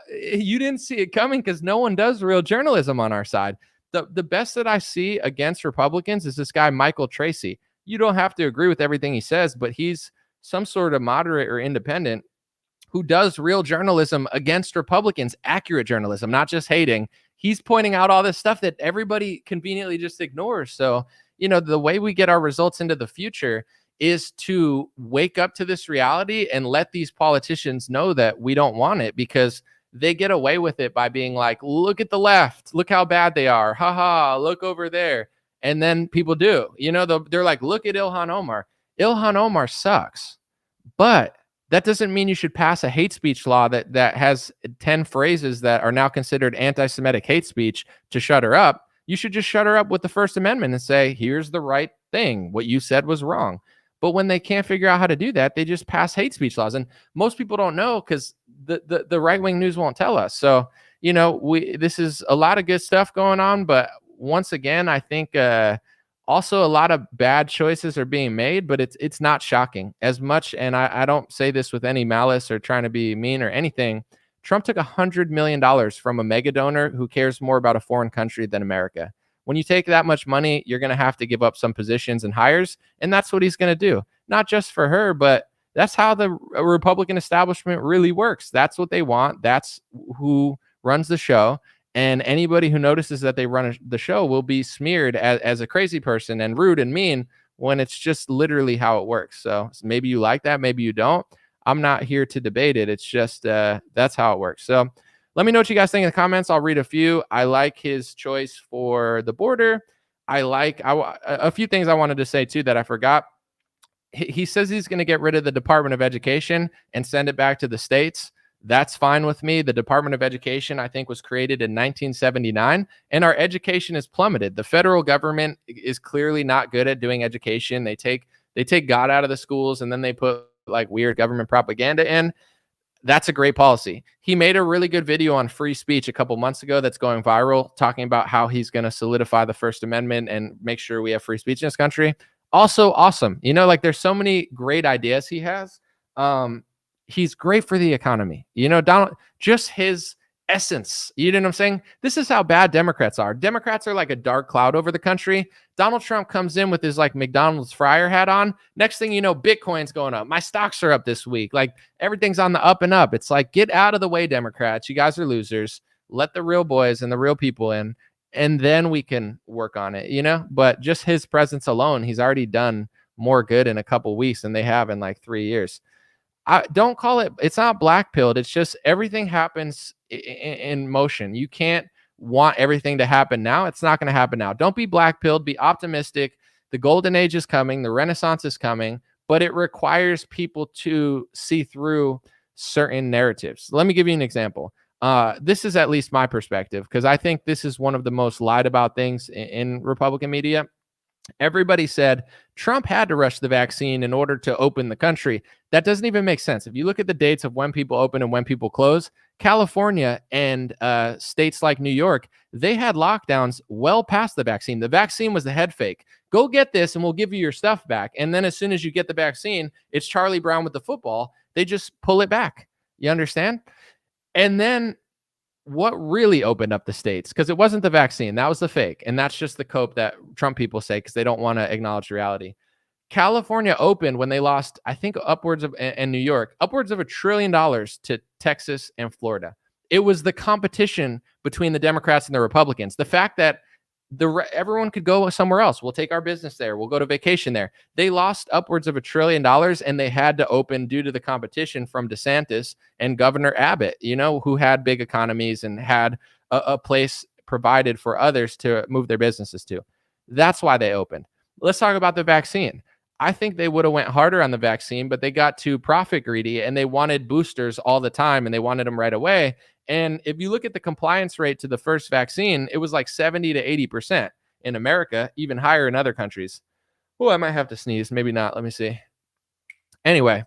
You didn't see it coming because no one does real journalism on our side. The best that I see against Republicans is this guy, Michael Tracy. You don't have to agree with everything he says, but he's some sort of moderate or independent who does real journalism against Republicans, accurate journalism, not just hating. He's pointing out all this stuff that everybody conveniently just ignores. So, the way we get our results into the future is to wake up to this reality and let these politicians know that we don't want it, because they get away with it by being like, look at the left, look how bad they are. Ha, look over there. And then people do, they're like, look at Ilhan Omar. Ilhan Omar sucks, but that doesn't mean you should pass a hate speech law that has 10 phrases that are now considered anti-Semitic hate speech to shut her up. You should just shut her up with the First Amendment and say, here's the right thing. What you said was wrong. But when they can't figure out how to do that, they just pass hate speech laws. And most people don't know because the right-wing news won't tell us. So, this is a lot of good stuff going on. But once again, I think also a lot of bad choices are being made, but it's not shocking as much. And I don't say this with any malice or trying to be mean or anything. Trump took $100 million from a mega donor who cares more about a foreign country than America. When you take that much money, you're going to have to give up some positions and hires. And that's what he's going to do. Not just for her, but that's how the Republican establishment really works. That's what they want. That's who runs the show. And anybody who notices that they run the show will be smeared as a crazy person and rude and mean when it's just literally how it works. So maybe you like that, maybe you don't. I'm not here to debate it. It's just that's how it works. So Let me know what you guys think in the comments. I'll read a few. I like his choice for the border. A few things I wanted to say too that I forgot. He says he's going to get rid of the Department of Education and send it back to the states. That's fine with me. The Department of Education, I think, was created in 1979, and our education has plummeted. The federal government is clearly not good at doing education. They take God out of the schools, and then they put like weird government propaganda in. That's a great policy. He made a really good video on free speech a couple months ago that's going viral, talking about how he's going to solidify the First Amendment and make sure we have free speech in this country. Also awesome. Like there's so many great ideas he has. He's great for the economy. Donald, just his essence. You know what I'm saying? This is how bad Democrats are. Democrats are like a dark cloud over the country. Donald Trump comes in with his like McDonald's fryer hat on. Next thing you know, Bitcoin's going up. My stocks are up this week. Like everything's on the up and up. It's like, get out of the way, Democrats. You guys are losers. Let the real boys and the real people in, and then we can work on it, But just his presence alone, he's already done more good in a couple weeks than they have in like 3 years. I don't call it, it's not black pilled. It's just everything happens in motion. You can't want everything to happen now. It's not going to happen now. Don't be black pilled, be optimistic. The golden age is coming. The Renaissance is coming, but it requires people to see through certain narratives. Let me give you an example. This is at least my perspective, because I think this is one of the most lied about things in Republican media. Everybody said Trump had to rush the vaccine in order to open the country. That doesn't even make sense. If you look at the dates of when people open and when people close, California and states like New York, they had lockdowns well past the vaccine. The vaccine was the head fake. Go get this and we'll give you your stuff back. And then as soon as you get the vaccine, it's Charlie Brown with the football. They just pull it back. You understand? And then what really opened up the states, because it wasn't the vaccine, that was the fake, and that's just the cope that Trump people say because they don't want to acknowledge reality. California opened when they lost, I think, and New York, upwards of $1 trillion to Texas and Florida. It was the competition between the Democrats and the Republicans. The fact that everyone could go somewhere else. We'll take our business there. We'll go to vacation there. They lost upwards of $1 trillion, and they had to open due to the competition from DeSantis and Governor Abbott, who had big economies and had a place provided for others to move their businesses to. That's why they opened. Let's talk about the vaccine. I think they would have went harder on the vaccine, but they got too profit greedy and they wanted boosters all the time and they wanted them right away. And if you look at the compliance rate to the first vaccine, it was like 70 to 80% in America, even higher in other countries. Oh, I might have to sneeze. Maybe not. Let me see. Anyway,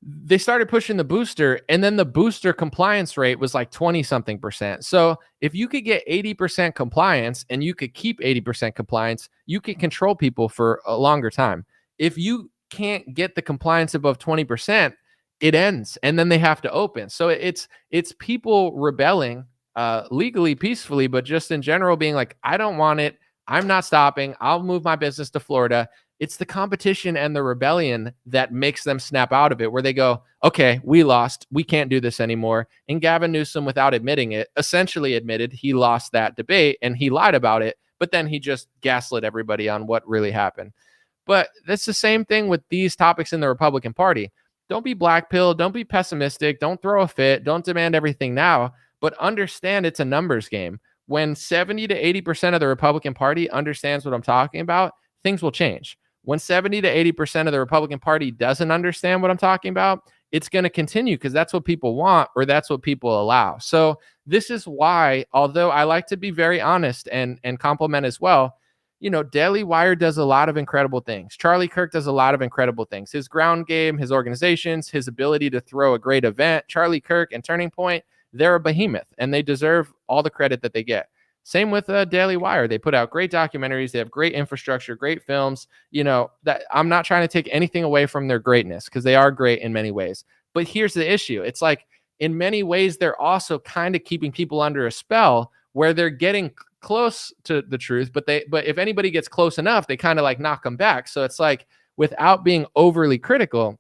they started pushing the booster, and then the booster compliance rate was like 20 something percent. So if you could get 80% compliance and you could keep 80% compliance, you could control people for a longer time. If you can't get the compliance above 20%, it ends, and then they have to open. So it's people rebelling legally, peacefully, but just in general being like, I don't want it. I'm not stopping. I'll move my business to Florida. It's the competition and the rebellion that makes them snap out of it, where they go, okay, we lost. We can't do this anymore. And Gavin Newsom, without admitting it, essentially admitted he lost that debate and he lied about it, but then he just gaslit everybody on what really happened. But that's the same thing with these topics in the Republican Party. Don't be black pilled. Don't be pessimistic. Don't throw a fit. Don't demand everything now, but understand it's a numbers game. When 70 to 80% of the Republican Party understands what I'm talking about, things will change. When 70 to 80% of the Republican Party doesn't understand what I'm talking about, it's going to continue because that's what people want, or that's what people allow. So this is why, although I like to be very honest and compliment as well, Daily Wire does a lot of incredible things. Charlie Kirk does a lot of incredible things. His ground game, his organizations, his ability to throw a great event. Charlie Kirk and Turning Point, they're a behemoth, and they deserve all the credit that they get. Same with Daily Wire. They put out great documentaries. They have great infrastructure, great films. That I'm not trying to take anything away from their greatness, because they are great in many ways. But here's the issue. It's like, in many ways, they're also kind of keeping people under a spell where they're getting close to the truth, but if anybody gets close enough, they kind of like knock them back. So it's like, without being overly critical,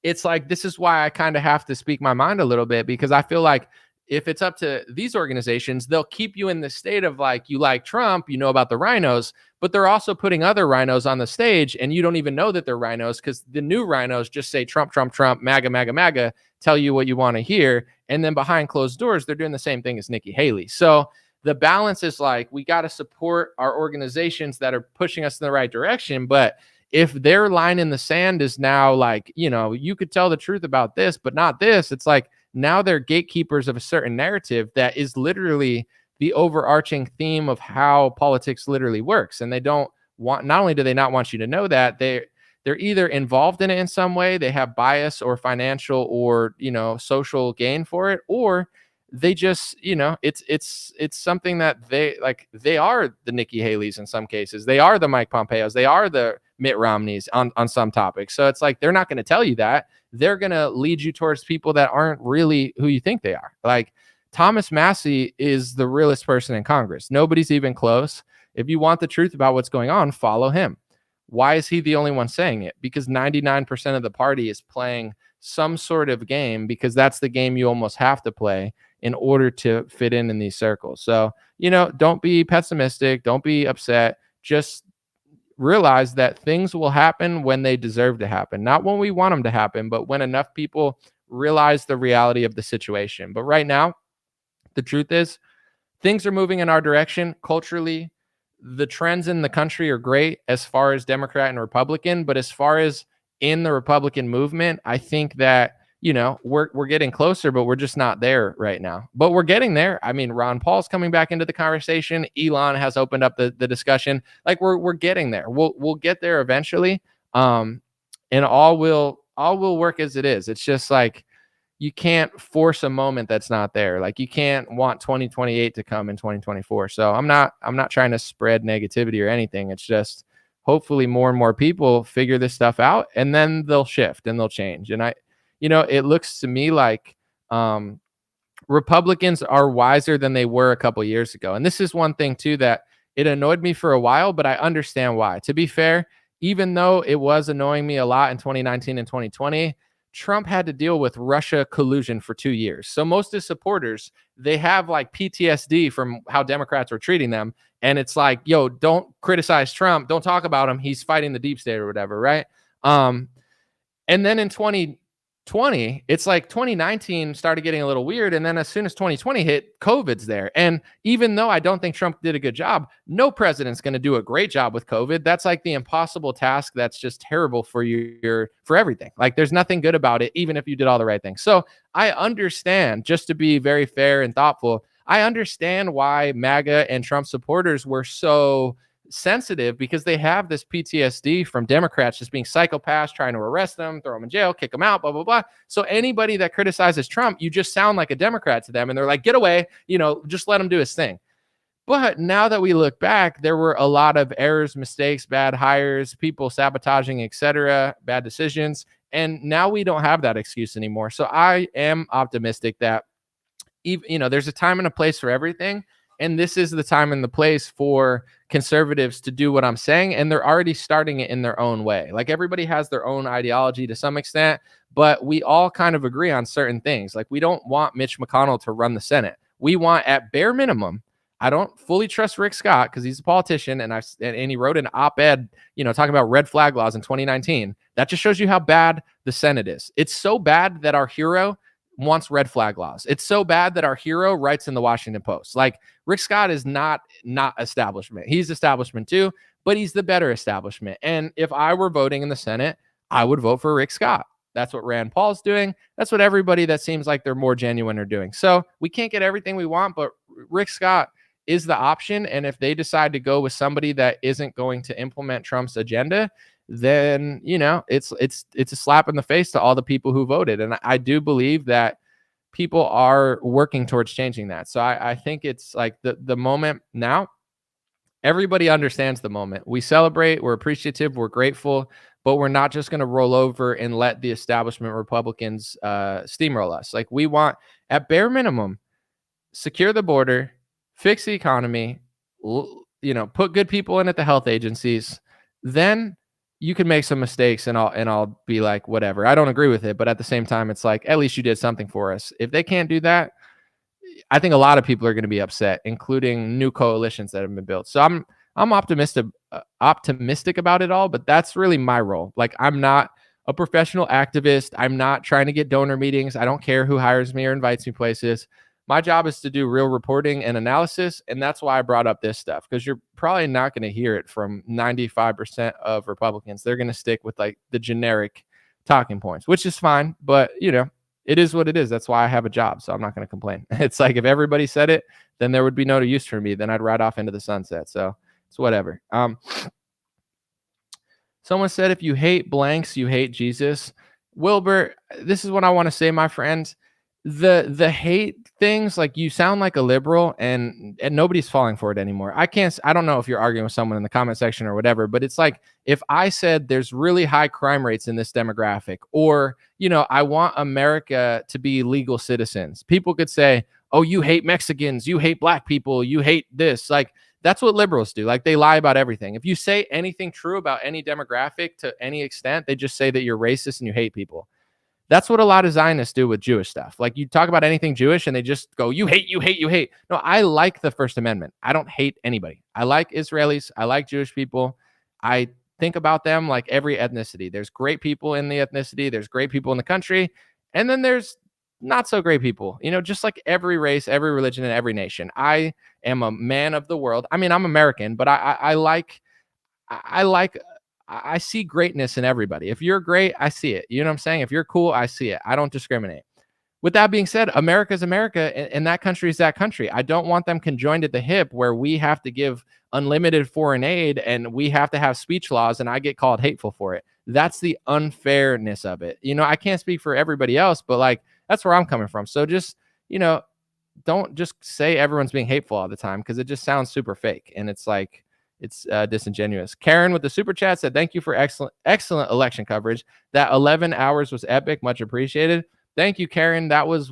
it's like, this is why I kind of have to speak my mind a little bit, because I feel like if it's up to these organizations, they'll keep you in the state of like, you like Trump, you know about the rhinos, but they're also putting other rhinos on the stage and you don't even know that they're rhinos because the new rhinos just say Trump, Trump, Trump, MAGA, MAGA, MAGA, tell you what you want to hear. And then behind closed doors, they're doing the same thing as Nikki Haley. So the balance is like, we got to support our organizations that are pushing us in the right direction. But if their line in the sand is now like, you know, you could tell the truth about this, but not this, it's like, now they're gatekeepers of a certain narrative that is literally the overarching theme of how politics literally works. And they don't want, not only do they not want you to know that, they're either involved in it in some way, they have bias or financial or, you know, social gain for it, or they just, you know, it's something that they are the Nikki Haley's in some cases. They are the Mike Pompeos. They are the Mitt Romneys on some topics. So it's like, they're not going to tell you that. They're going to lead you towards people that aren't really who you think they are. Like Thomas Massie is the realest person in Congress. Nobody's even close. If you want the truth about what's going on, follow him. Why is he the only one saying it? Because 99% of the party is playing some sort of game, because that's the game you almost have to play in order to fit in these circles. So, you know, don't be pessimistic. Don't be upset. Just realize that things will happen when they deserve to happen, not when we want them to happen, but when enough people realize the reality of the situation. But right now, the truth is things are moving in our direction culturally. The trends in the country are great as far as Democrat and Republican, but as far as in the Republican movement, I think that, you know, we're getting closer, but we're just not there right now. But we're getting there. I mean, Ron Paul's coming back into the conversation. Elon has opened up the discussion. Like we're getting there. We'll get there eventually. And all will work as it is. It's just like you can't force a moment that's not there. Like you can't want 2028 to come in 2024. So I'm not trying to spread negativity or anything. It's just hopefully more and more people figure this stuff out, and then they'll shift and they'll change. And you know, it looks to me like Republicans are wiser than they were a couple years ago. And this is one thing, too, that it annoyed me for a while, but I understand why. To be fair, even though it was annoying me a lot in 2019 and 2020, Trump had to deal with Russia collusion for 2 years. So most of his supporters, they have like PTSD from how Democrats were treating them. And it's like, yo, don't criticize Trump. Don't talk about him. He's fighting the deep state or whatever, right? And then in 2020, it's like 2019 started getting a little weird. And then as soon as 2020 hit, COVID's there. And even though I don't think Trump did a good job, no president's going to do a great job with COVID. That's like the impossible task. That's just terrible for for everything. Like there's nothing good about it, even if you did all the right things. So I understand, just to be very fair and thoughtful, I understand why MAGA and Trump supporters were so sensitive, because they have this PTSD from Democrats just being psychopaths, trying to arrest them, throw them in jail, kick them out, blah, blah, blah. So anybody that criticizes Trump, you just sound like a Democrat to them. And they're like, get away, you know, just let him do his thing. But now that we look back, there were a lot of errors, mistakes, bad hires, people sabotaging, etc., bad decisions. And now we don't have that excuse anymore. So I am optimistic that, you know, there's a time and a place for everything. And this is the time and the place for conservatives to do what I'm saying. And they're already starting it in their own way. Like everybody has their own ideology to some extent, but we all kind of agree on certain things. Like we don't want Mitch McConnell to run the Senate. We want, at bare minimum, I don't fully trust Rick Scott because he's a politician and he wrote an op-ed, you know, talking about red flag laws in 2019. That just shows you how bad the Senate is. It's so bad that our hero wants red flag laws. It's so bad that our hero writes in the Washington Post. Like Rick Scott is not establishment. He's establishment too, but he's the better establishment. And if I were voting in the Senate, I would vote for Rick Scott. That's what Rand Paul's doing. That's what everybody that seems like they're more genuine are doing. So we can't get everything we want, but Rick Scott is the option. And if they decide to go with somebody that isn't going to implement Trump's agenda, then, you know, it's a slap in the face to all the people who voted. And I do believe that people are working towards changing that. So I think it's like the moment now, everybody understands the moment. We celebrate, we're appreciative, we're grateful, but we're not just going to roll over and let the establishment Republicans steamroll us. Like we want, at bare minimum, secure the border, fix the economy, you know, put good people in at the health agencies. Then you can make some mistakes and I'll be like, whatever. I don't agree with it, but at the same time, it's like, at least you did something for us. If they can't do that, I think a lot of people are going to be upset, including new coalitions that have been built. So I'm optimistic about it all, but that's really my role. Like, I'm not a professional activist. I'm not trying to get donor meetings. I don't care who hires me or invites me places. My job is to do real reporting and analysis, and that's why I brought up this stuff, because you're probably not going to hear it from 95% of Republicans. They're going to stick with like the generic talking points, which is fine, but you know, it is what it is. That's why I have a job, so I'm not going to complain. It's like if everybody said it, then there would be no use for me. Then I'd ride off into the sunset. So it's whatever. Someone said, if you hate blanks, you hate Jesus. Wilbur, this is what I want to say, my friend. The hate things, like, you sound like a liberal, and nobody's falling for it anymore. I don't know if you're arguing with someone in the comment section or whatever, but it's like, if I said there's really high crime rates in this demographic, or, you know, I want America to be legal citizens, people could say, oh, you hate Mexicans, you hate black people, you hate this. Like, that's what liberals do. Like, they lie about everything. If you say anything true about any demographic to any extent, they just say that you're racist and you hate people. That's what a lot of Zionists do with Jewish stuff. Like, you talk about anything Jewish and they just go, you hate, you hate, you hate. No, I like the First Amendment. I don't hate anybody. I like Israelis. I like Jewish people. I think about them like every ethnicity. There's great people in the ethnicity. There's great people in the country. And then there's not so great people, you know, just like every race, every religion, and every nation. I am a man of the world. I mean, I'm American, but I see greatness in everybody. If you're great, I see it. You know what I'm saying? If you're cool, I see it. I don't discriminate. With that being said, America's America, and that country is that country. I don't want them conjoined at the hip where we have to give unlimited foreign aid and we have to have speech laws and I get called hateful for it. That's the unfairness of it. You know, I can't speak for everybody else, but like, that's where I'm coming from. So just, you know, don't just say everyone's being hateful all the time, because it just sounds super fake. And it's like, it's disingenuous. Karen with the super chat said, thank you for excellent election coverage. That 11 hours was epic. Much appreciated. Thank you, Karen. That was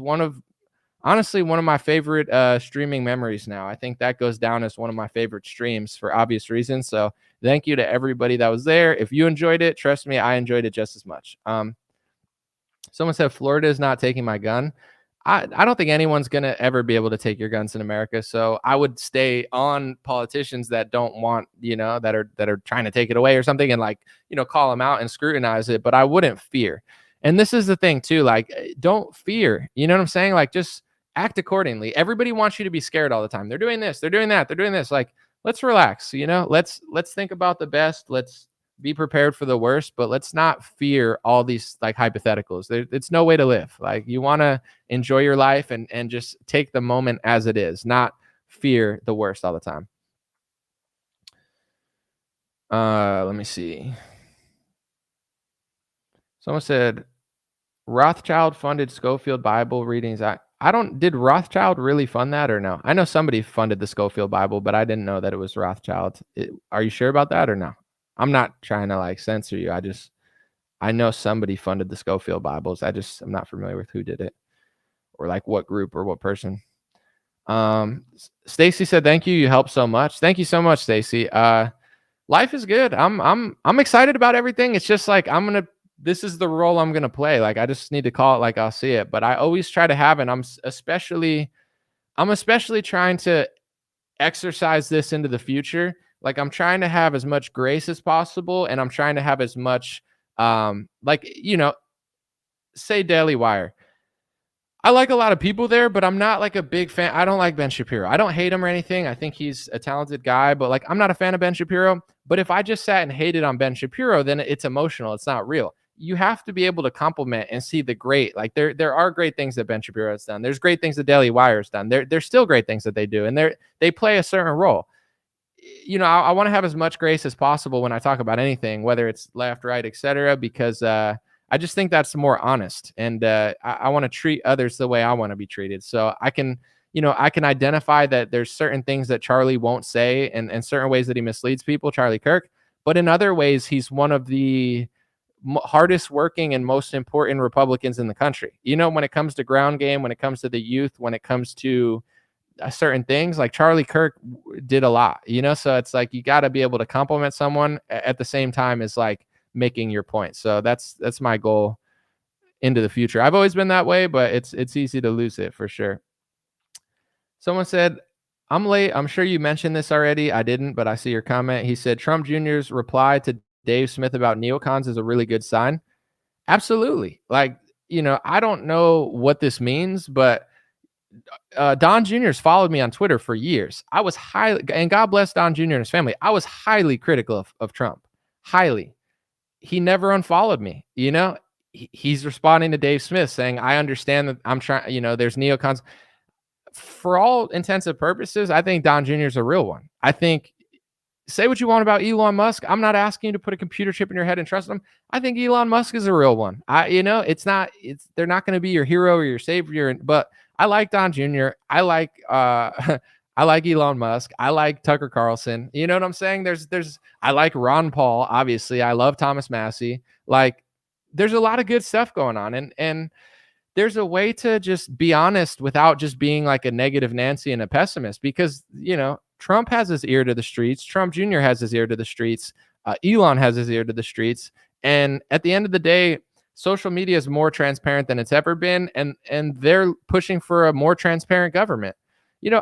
honestly one of my favorite streaming memories now. I think that goes down as one of my favorite streams for obvious reasons. So thank you to everybody that was there. If you enjoyed it, trust me, I enjoyed it just as much. Someone said, Florida is not taking my gun. I don't think anyone's going to ever be able to take your guns in America. So I would stay on politicians that don't want, you know, that are trying to take it away or something, and like, you know, call them out and scrutinize it. But I wouldn't fear. And this is the thing too, like, don't fear, you know what I'm saying? Like, just act accordingly. Everybody wants you to be scared all the time. They're doing this, they're doing that, they're doing this. Like, let's relax, you know, let's think about the best. Let's be prepared for the worst, but let's not fear all these like hypotheticals. It's no way to live. Like, you want to enjoy your life and just take the moment as it is, not fear the worst all the time. Let me see. Someone said Rothschild funded Schofield Bible readings. Did Rothschild really fund that or no? I know somebody funded the Schofield Bible, but I didn't know that it was Rothschild. Are you sure about that or no? I'm not trying to like censor you. I know somebody funded the Schofield Bibles. I'm not familiar with who did it or like what group or what person. Stacy said, thank you. You helped so much. Thank you so much, Stacy. Life is good. I'm excited about everything. It's just like, this is the role I'm going to play. Like, I just need to call it like I'll see it, but I always try to have, and I'm especially trying to exercise this into the future. Like, I'm trying to have as much grace as possible, and I'm trying to have as much, like, you know, say Daily Wire. I like a lot of people there, but I'm not like a big fan. I don't like Ben Shapiro. I don't hate him or anything. I think he's a talented guy, but like, I'm not a fan of Ben Shapiro. But if I just sat and hated on Ben Shapiro, then it's emotional. It's not real. You have to be able to compliment and see the great. Like, there are great things that Ben Shapiro has done. There's great things that Daily Wire has done. There's still great things that they do, and they play a certain role. You know, I want to have as much grace as possible when I talk about anything, whether it's left, right, etc., because I just think that's more honest, and I want to treat others the way I want to be treated. So I can identify that there's certain things that Charlie won't say, and certain ways that he misleads people, Charlie Kirk, but in other ways, he's one of the hardest working and most important Republicans in the country. You know, when it comes to ground game, when it comes to the youth, when it comes to certain things, like Charlie Kirk did a lot, you know? So it's like, you got to be able to compliment someone at the same time as like making your point. So that's my goal into the future. I've always been that way, but it's easy to lose it for sure. Someone said, I'm late. I'm sure you mentioned this already. I didn't, but I see your comment. He said, Trump Jr.'s reply to Dave Smith about neocons is a really good sign. Absolutely. Like, I don't know what this means, but Don Jr.'s followed me on Twitter for years. I was and God bless Don Jr. and his family. I was highly critical of Trump. Highly. He never unfollowed me. He's responding to Dave Smith saying, I understand that I'm trying, there's neocons. For all intents and purposes, I think Don Jr. is a real one. I think, say what you want about Elon Musk. I'm not asking you to put a computer chip in your head and trust him. I think Elon Musk is a real one. They're not going to be your hero or your savior, but I like Don Jr. I like, I like Elon Musk. I like Tucker Carlson. You know what I'm saying? I like Ron Paul. Obviously, I love Thomas Massie. Like, there's a lot of good stuff going on, and there's a way to just be honest without just being like a negative Nancy and a pessimist, because, Trump has his ear to the streets. Trump Jr. has his ear to the streets. Elon has his ear to the streets. And at the end of the day, social media is more transparent than it's ever been. And they're pushing for a more transparent government.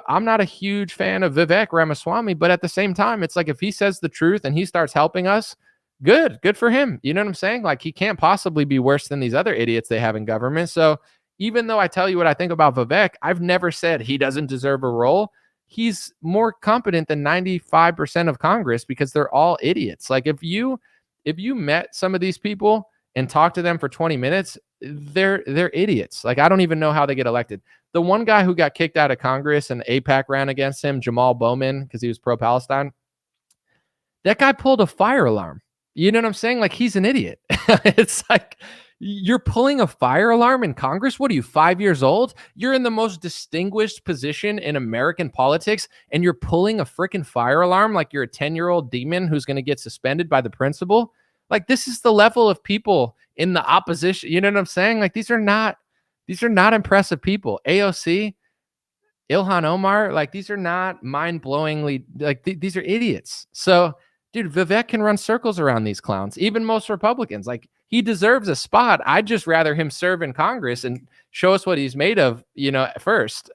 I'm not a huge fan of Vivek Ramaswamy, but at the same time, it's like, if he says the truth and he starts helping us, good for him. You know what I'm saying? Like, he can't possibly be worse than these other idiots they have in government. So even though I tell you what I think about Vivek, I've never said he doesn't deserve a role. He's more competent than 95% of Congress, because they're all idiots. Like, if you met some of these people and talked to them for 20 minutes, they're idiots. Like, I don't even know how they get elected. The one guy who got kicked out of Congress and APAC ran against him, Jamal Bowman, because he was pro-Palestine, that guy pulled a fire alarm. You know what I'm saying? Like, he's an idiot. It's like, you're pulling a fire alarm in Congress? What are you, 5 years old? You're in the most distinguished position in American politics, and you're pulling a freaking fire alarm like you're a 10-year-old demon who's going to get suspended by the principal? Like, this is the level of people in the opposition. You know what I'm saying? Like, these are not impressive people. AOC, Ilhan Omar, like, these are not mind-blowingly, like, these are idiots. So, dude, Vivek can run circles around these clowns, even most Republicans. Like, he deserves a spot. I'd just rather him serve in Congress and show us what he's made of, first.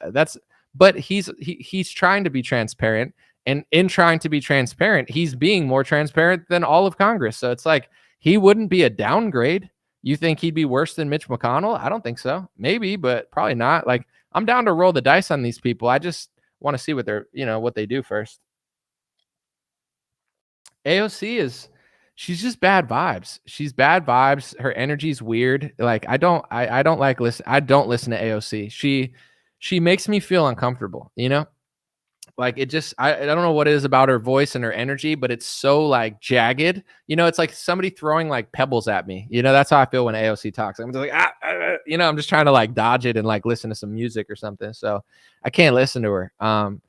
But he's trying to be transparent, and in trying to be transparent, he's being more transparent than all of Congress. So it's like, he wouldn't be a downgrade. You think he'd be worse than Mitch McConnell? I don't think so. Maybe, but probably not. Like, I'm down to roll the dice on these people. I just want to see what what they do first. AOC she's just bad vibes. She's bad vibes. Her energy's weird. Like, I don't listen to AOC. She makes me feel uncomfortable, Like, it just, I don't know what it is about her voice and her energy, but it's so like jagged. It's like somebody throwing like pebbles at me. That's how I feel when AOC talks. I'm just like, I'm just trying to like dodge it and like listen to some music or something. So I can't listen to her.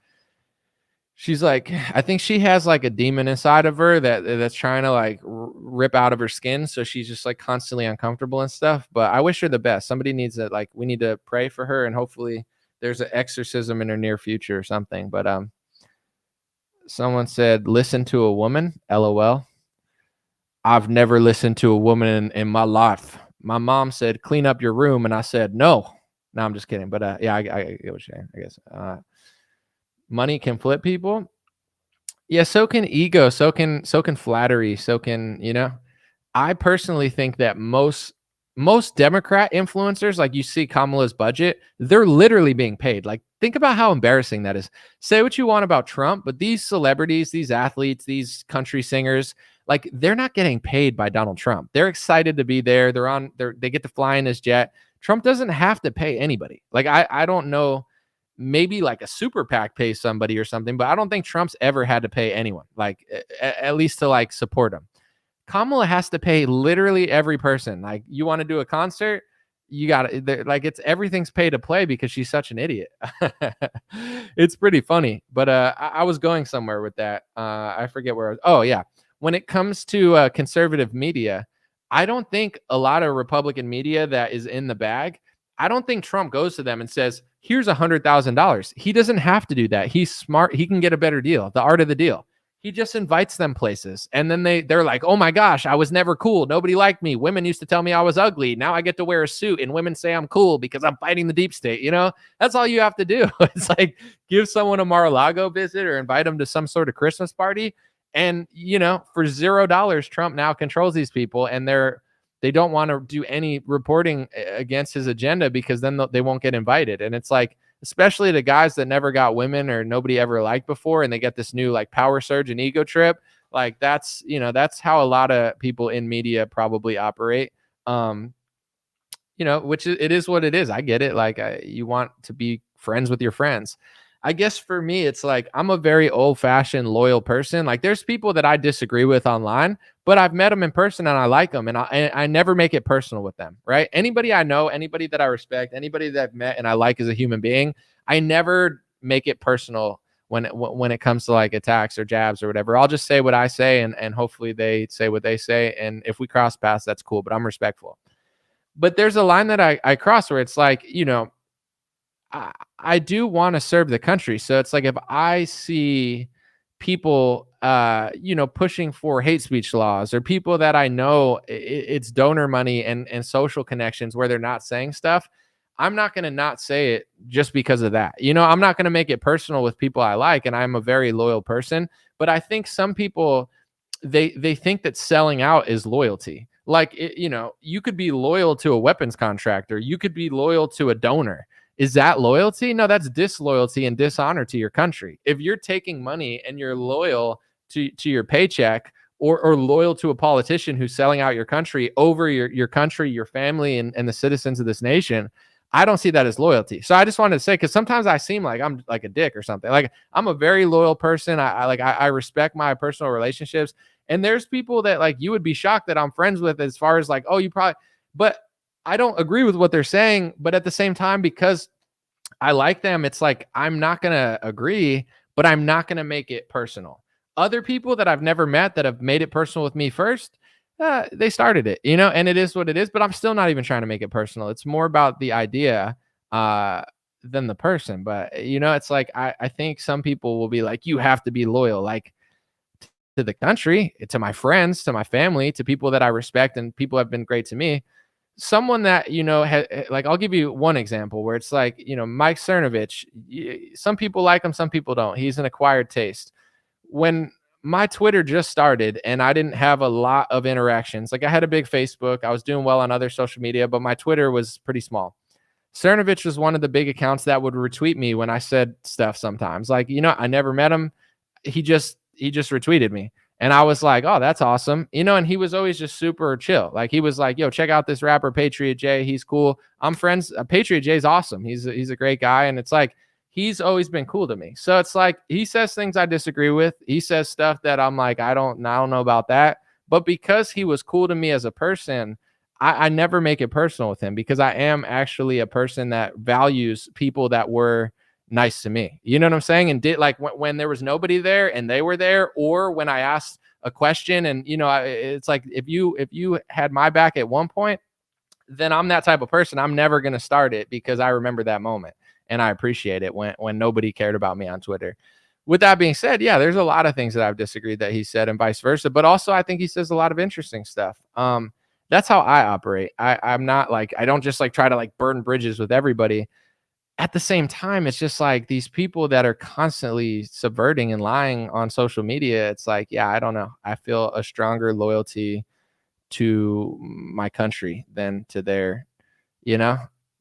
She's like, I think she has like a demon inside of her that's trying to like rip out of her skin. So she's just like constantly uncomfortable and stuff. But I wish her the best. Somebody needs to, like, we need to pray for her, and hopefully there's an exorcism in her near future or something. But someone said, listen to a woman. LOL. I've never listened to a woman in my life. My mom said, clean up your room. And I said, no. No, I'm just kidding. But yeah, I get what you're saying, I guess. Money can flip people. Yeah, so can ego, so can flattery, so can, I personally think that most Democrat influencers, like you see Kamala's budget, they're literally being paid. Like, think about how embarrassing that is. Say what you want about Trump, but these celebrities, these athletes, these country singers, like, they're not getting paid by Donald Trump. They're excited to be there. They get to fly in his jet. Trump doesn't have to pay anybody. Like, I don't know. Maybe like a super PAC pays somebody or something, but I don't think Trump's ever had to pay anyone, like at least to like support him. Kamala has to pay literally every person. Like, you want to do a concert, you got to, like, everything's pay to play because she's such an idiot. It's pretty funny, but I was going somewhere with that. I forget where I was. Oh yeah. When it comes to conservative media, I don't think a lot of Republican media that is in the bag, I don't think Trump goes to them and says, here's $100,000. He doesn't have to do that. He's smart. He can get a better deal. The art of the deal. he just invites them places. And then they're like, oh my gosh, I was never cool. Nobody liked me. Women used to tell me I was ugly. Now I get to wear a suit and women say I'm cool because I'm fighting the deep state. You know, that's all you have to do. It's like give someone a Mar-a-Lago visit or invite them to some sort of Christmas party. And, you know, for $0, Trump now controls these people, and they don't want to do any reporting against his agenda because then they won't get invited. And it's like, especially the guys that never got women or nobody ever liked before, and they get this new like power surge and ego trip. Like that's, you know, that's how a lot of people in media probably operate. You know, which it is what it is. I get it. Like you want to be friends with your friends. I guess for me, it's like I'm a very old fashioned loyal person. Like there's people that I disagree with online, but I've met them in person and I like them, and I never make it personal with them, right? Anybody I know, anybody that I respect, anybody that I've met and I like as a human being, I never make it personal when it comes to like attacks or jabs or whatever. I'll just say what I say, and hopefully they say what they say. And if we cross paths, that's cool, but I'm respectful. But there's a line that I cross where it's like, you know, I do want to serve the country. So it's like if I see people, you know, pushing for hate speech laws, or people that I know it's donor money and social connections where they're not saying stuff, I'm not going to not say it just because of that. You know, I'm not going to make it personal with people I like, and I'm a very loyal person. But I think some people, they think that selling out is loyalty. Like, you know, you could be loyal to a weapons contractor. You could be loyal to a donor. Is that loyalty? No, that's disloyalty and dishonor to your country. If you're taking money and you're loyal to your paycheck, or loyal to a politician who's selling out your country over your country, your family, and the citizens of this nation, I don't see that as loyalty. So I just wanted to say, because sometimes I seem like I'm like a dick or something. Like I'm a very loyal person. I respect my personal relationships. And there's people that like you would be shocked that I'm friends with, as far as like, oh, you probably, but I don't agree with what they're saying. But at the same time, because I like them, it's like I'm not going to agree, but I'm not going to make it personal. Other people that I've never met that have made it personal with me first, they started it, you know, and it is what it is. But I'm still not even trying to make it personal. It's more about the idea than the person. But, you know, it's like I think some people will be like, you have to be loyal, like to the country, to my friends, to my family, to people that I respect, and people have been great to me. Someone that, you know, like, I'll give you one example where it's like, you know, Mike Cernovich, some people like him, some people don't. He's an acquired taste. When my Twitter just started and I didn't have a lot of interactions, like I had a big Facebook, I was doing well on other social media, but my Twitter was pretty small. Cernovich was one of the big accounts that would retweet me when I said stuff sometimes. Like, you know, I never met him. He just retweeted me. And I was like, oh, that's awesome. You know, and he was always just super chill. Like he was like, yo, check out this rapper, Patriot J. He's cool. I'm friends. Patriot J's awesome. He's a great guy. And it's like, he's always been cool to me. So it's like, he says things I disagree with. He says stuff that I'm like, I don't know about that. But because he was cool to me as a person, I never make it personal with him, because I am actually a person that values people that were nice to me. You know what I'm saying? And did like when there was nobody there and they were there, or when I asked a question and, you know, it's like, if you had my back at one point, then I'm that type of person. I'm never going to start it, because I remember that moment and I appreciate it when nobody cared about me on Twitter. With that being said, yeah, there's a lot of things that I've disagreed that he said, and vice versa. But also I think he says a lot of interesting stuff. That's how I operate. I'm not like, I don't just like try to like burn bridges with everybody. At the same time, it's just like these people that are constantly subverting and lying on social media. It's like, yeah, I don't know. I feel a stronger loyalty to my country than to their, you know,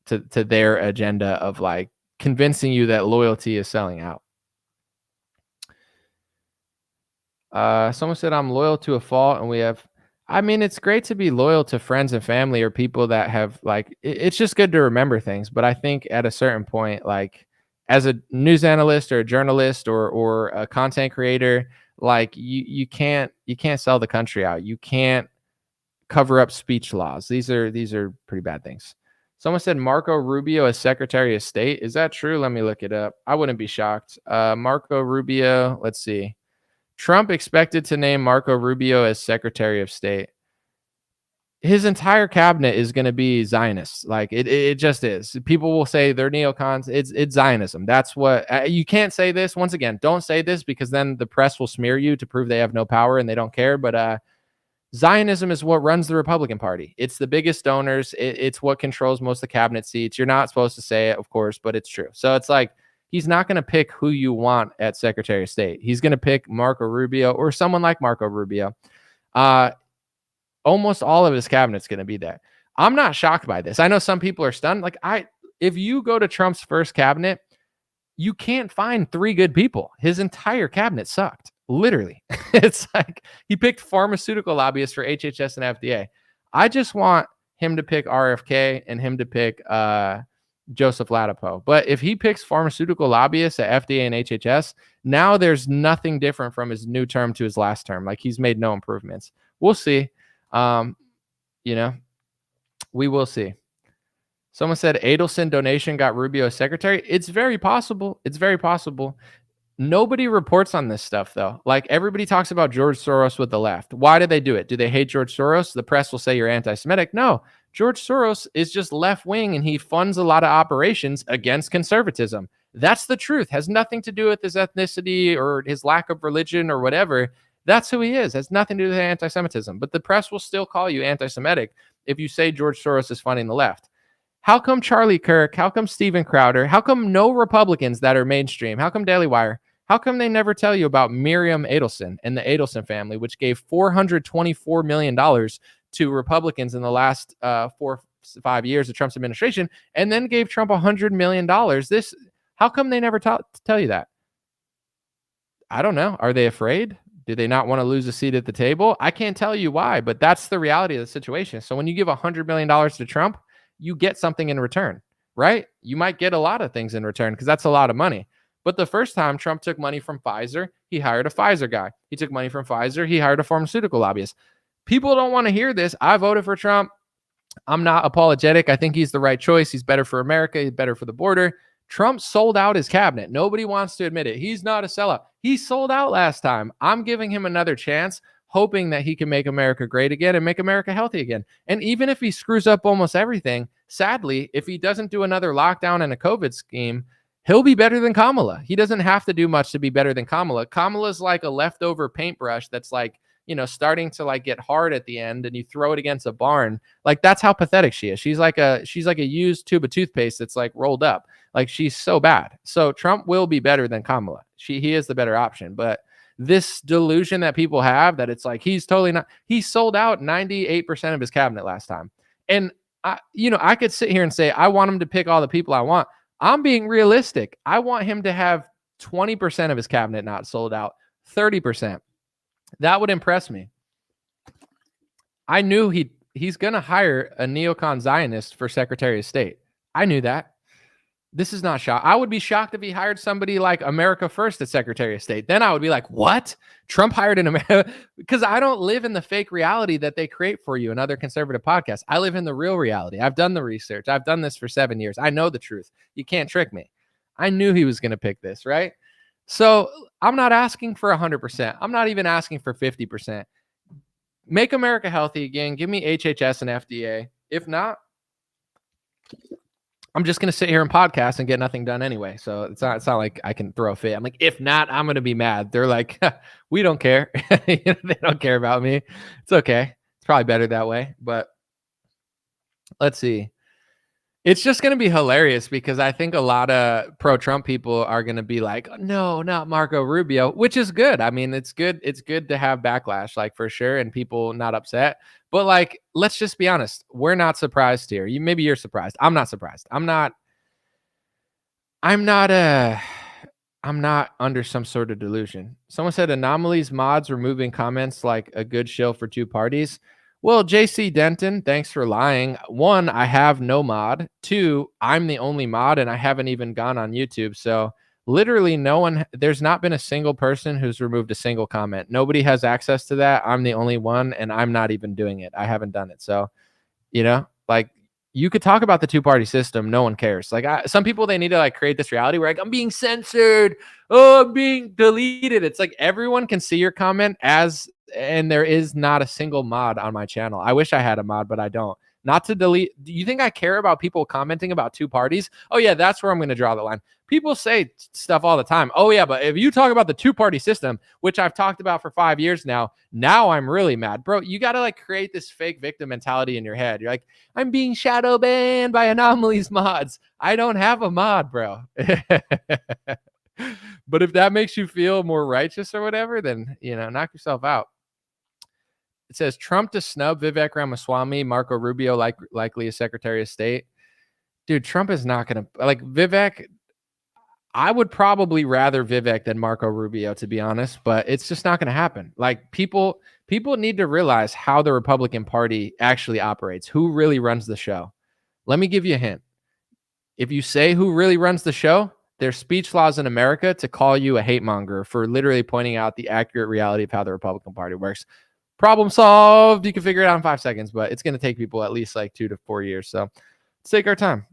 to their agenda of like convincing you that loyalty is selling out. Someone said I'm loyal to a fault, and we have, I mean, it's great to be loyal to friends and family or people that have like, it's just good to remember things. But I think at a certain point, like as a news analyst or a journalist or a content creator, like you can't sell the country out. You can't cover up speech laws. These are pretty bad things. Someone said Marco Rubio as Secretary of State. Is that true? Let me look it up. I wouldn't be shocked. Marco Rubio, let's see. Trump expected to name Marco Rubio as Secretary of State. his entire cabinet is going to be Zionists. Like it just is. People will say they're neocons. It's Zionism. That's what you can't say this. Once again, don't say this because then the press will smear you to prove they have no power and they don't care. But Zionism is what runs the Republican Party. It's the biggest donors. It's what controls most of the cabinet seats. You're not supposed to say it, of course, but it's true. So it's like he's not going to pick who you want at Secretary of State. He's going to pick Marco Rubio or someone like Marco Rubio. Almost all of his cabinet's going to be that. I'm not shocked by this. I know some people are stunned. Like if you go to Trump's first cabinet, you can't find 3 good people. His entire cabinet sucked. Literally. It's like he picked pharmaceutical lobbyists for HHS and FDA. I just want him to pick RFK and him to pick Joseph Ladapo. But if he picks pharmaceutical lobbyists at FDA and HHS, now there's nothing different from his new term to his last term. Like he's made no improvements. We'll see. We will see. Someone said Adelson donation got Rubio as secretary. It's very possible. It's very possible. Nobody reports on this stuff though. Like everybody talks about George Soros with the left. Why do they do it? Do they hate George Soros? The press will say you're anti-Semitic. No, George Soros is just left wing and he funds a lot of operations against conservatism. That's the truth. Has nothing to do with his ethnicity or his lack of religion or whatever. That's who he is. Has nothing to do with anti-Semitism. But the press will still call you anti-Semitic if you say George Soros is funding the left. How come Charlie Kirk? How come Steven Crowder? How come no Republicans that are mainstream? How come Daily Wire? How come they never tell you about Miriam Adelson and the Adelson family, which gave $424 million to Republicans in the last 4 or 5 years of Trump's administration, and then gave Trump $100 million? How come they never tell you that? I don't know. Are they afraid? Do they not want to lose a seat at the table? I can't tell you why, but that's the reality of the situation. So when you give $100 million to Trump, you get something in return, right? You might get a lot of things in return because that's a lot of money. But the first time Trump took money from Pfizer, he hired a Pfizer guy. He took money from Pfizer, he hired a pharmaceutical lobbyist. People don't want to hear this. I voted for Trump. I'm not apologetic. I think he's the right choice. He's better for America. He's better for the border. Trump sold out his cabinet. Nobody wants to admit it. He's not a sellout. He sold out last time. I'm giving him another chance, hoping that he can make America great again and make America healthy again. And even if he screws up almost everything, sadly, if he doesn't do another lockdown and a COVID scheme, he'll be better than Kamala. He doesn't have to do much to be better than Kamala. Kamala's like a leftover paintbrush that's like, starting to like get hard at the end, and you throw it against a barn. Like that's how pathetic she is. She's like a used tube of toothpaste that's like rolled up. Like she's so bad. So Trump will be better than Kamala. He is the better option. But this delusion that people have that it's like he's totally not. He sold out 98% of his cabinet last time. And I could sit here and say I want him to pick all the people I want. I'm being realistic. I want him to have 20% of his cabinet not sold out, 30%. That would impress me. I knew he's going to hire a neocon Zionist for Secretary of State. I knew that. This is not shock. I would be shocked if he hired somebody like America First as Secretary of State. Then I would be like, what? Trump hired an America? Because I don't live in the fake reality that they create for you in other conservative podcasts. I live in the real reality. I've done the research. I've done this for 7 years. I know the truth. You can't trick me. I knew he was going to pick this, right? So I'm not asking for 100%. I'm not even asking for 50%. Make America healthy again. Give me HHS and FDA. If not, I'm just going to sit here and podcast and get nothing done anyway. So it's not like I can throw a fit. I'm like, if not, I'm going to be mad. They're like, we don't care. They don't care about me. It's okay. It's probably better that way. But let's see. It's just going to be hilarious because I think a lot of pro-Trump people are going to be like, no, not Marco Rubio, which is good. I mean, it's good. It's good to have backlash, like for sure, and people not upset. But like, let's just be honest. We're not surprised here. Maybe you're surprised. I'm not surprised. I'm not under some sort of delusion. Someone said anomalies mods removing comments like a good shill for two parties. Well, JC Denton, thanks for lying. 1, I have no mod. 2, I'm the only mod and I haven't even gone on YouTube. So literally there's not been a single person who's removed a single comment. Nobody has access to that. I'm the only one and I'm not even doing it. I haven't done it. So, like you could talk about the two-party system. No one cares. Like some people, they need to like create this reality where like, I'm being censored. Oh, I'm being deleted. It's like everyone can see your comment as and there is not a single mod on my channel. I wish I had a mod, but I don't. Not to delete. Do you think I care about people commenting about two parties? Oh yeah, that's where I'm going to draw the line. People say stuff all the time. Oh yeah, but if you talk about the two-party system, which I've talked about for 5 years now I'm really mad. Bro, you got to like create this fake victim mentality in your head. You're like, I'm being shadow banned by Anomalies mods. I don't have a mod, bro. But if that makes you feel more righteous or whatever, then, knock yourself out. It says Trump to snub Vivek Ramaswamy, Marco Rubio likely as Secretary of State. Dude, Trump is not going to like Vivek. I would probably rather Vivek than Marco Rubio, to be honest, but it's just not going to happen. Like people need to realize how the Republican Party actually operates, who really runs the show. Let me give you a hint. If you say who really runs the show, there's speech laws in America to call you a hate monger for literally pointing out the accurate reality of how the Republican Party works. Problem solved. You can figure it out in 5 seconds, but it's going to take people at least like 2 to 4 years. So let's take our time.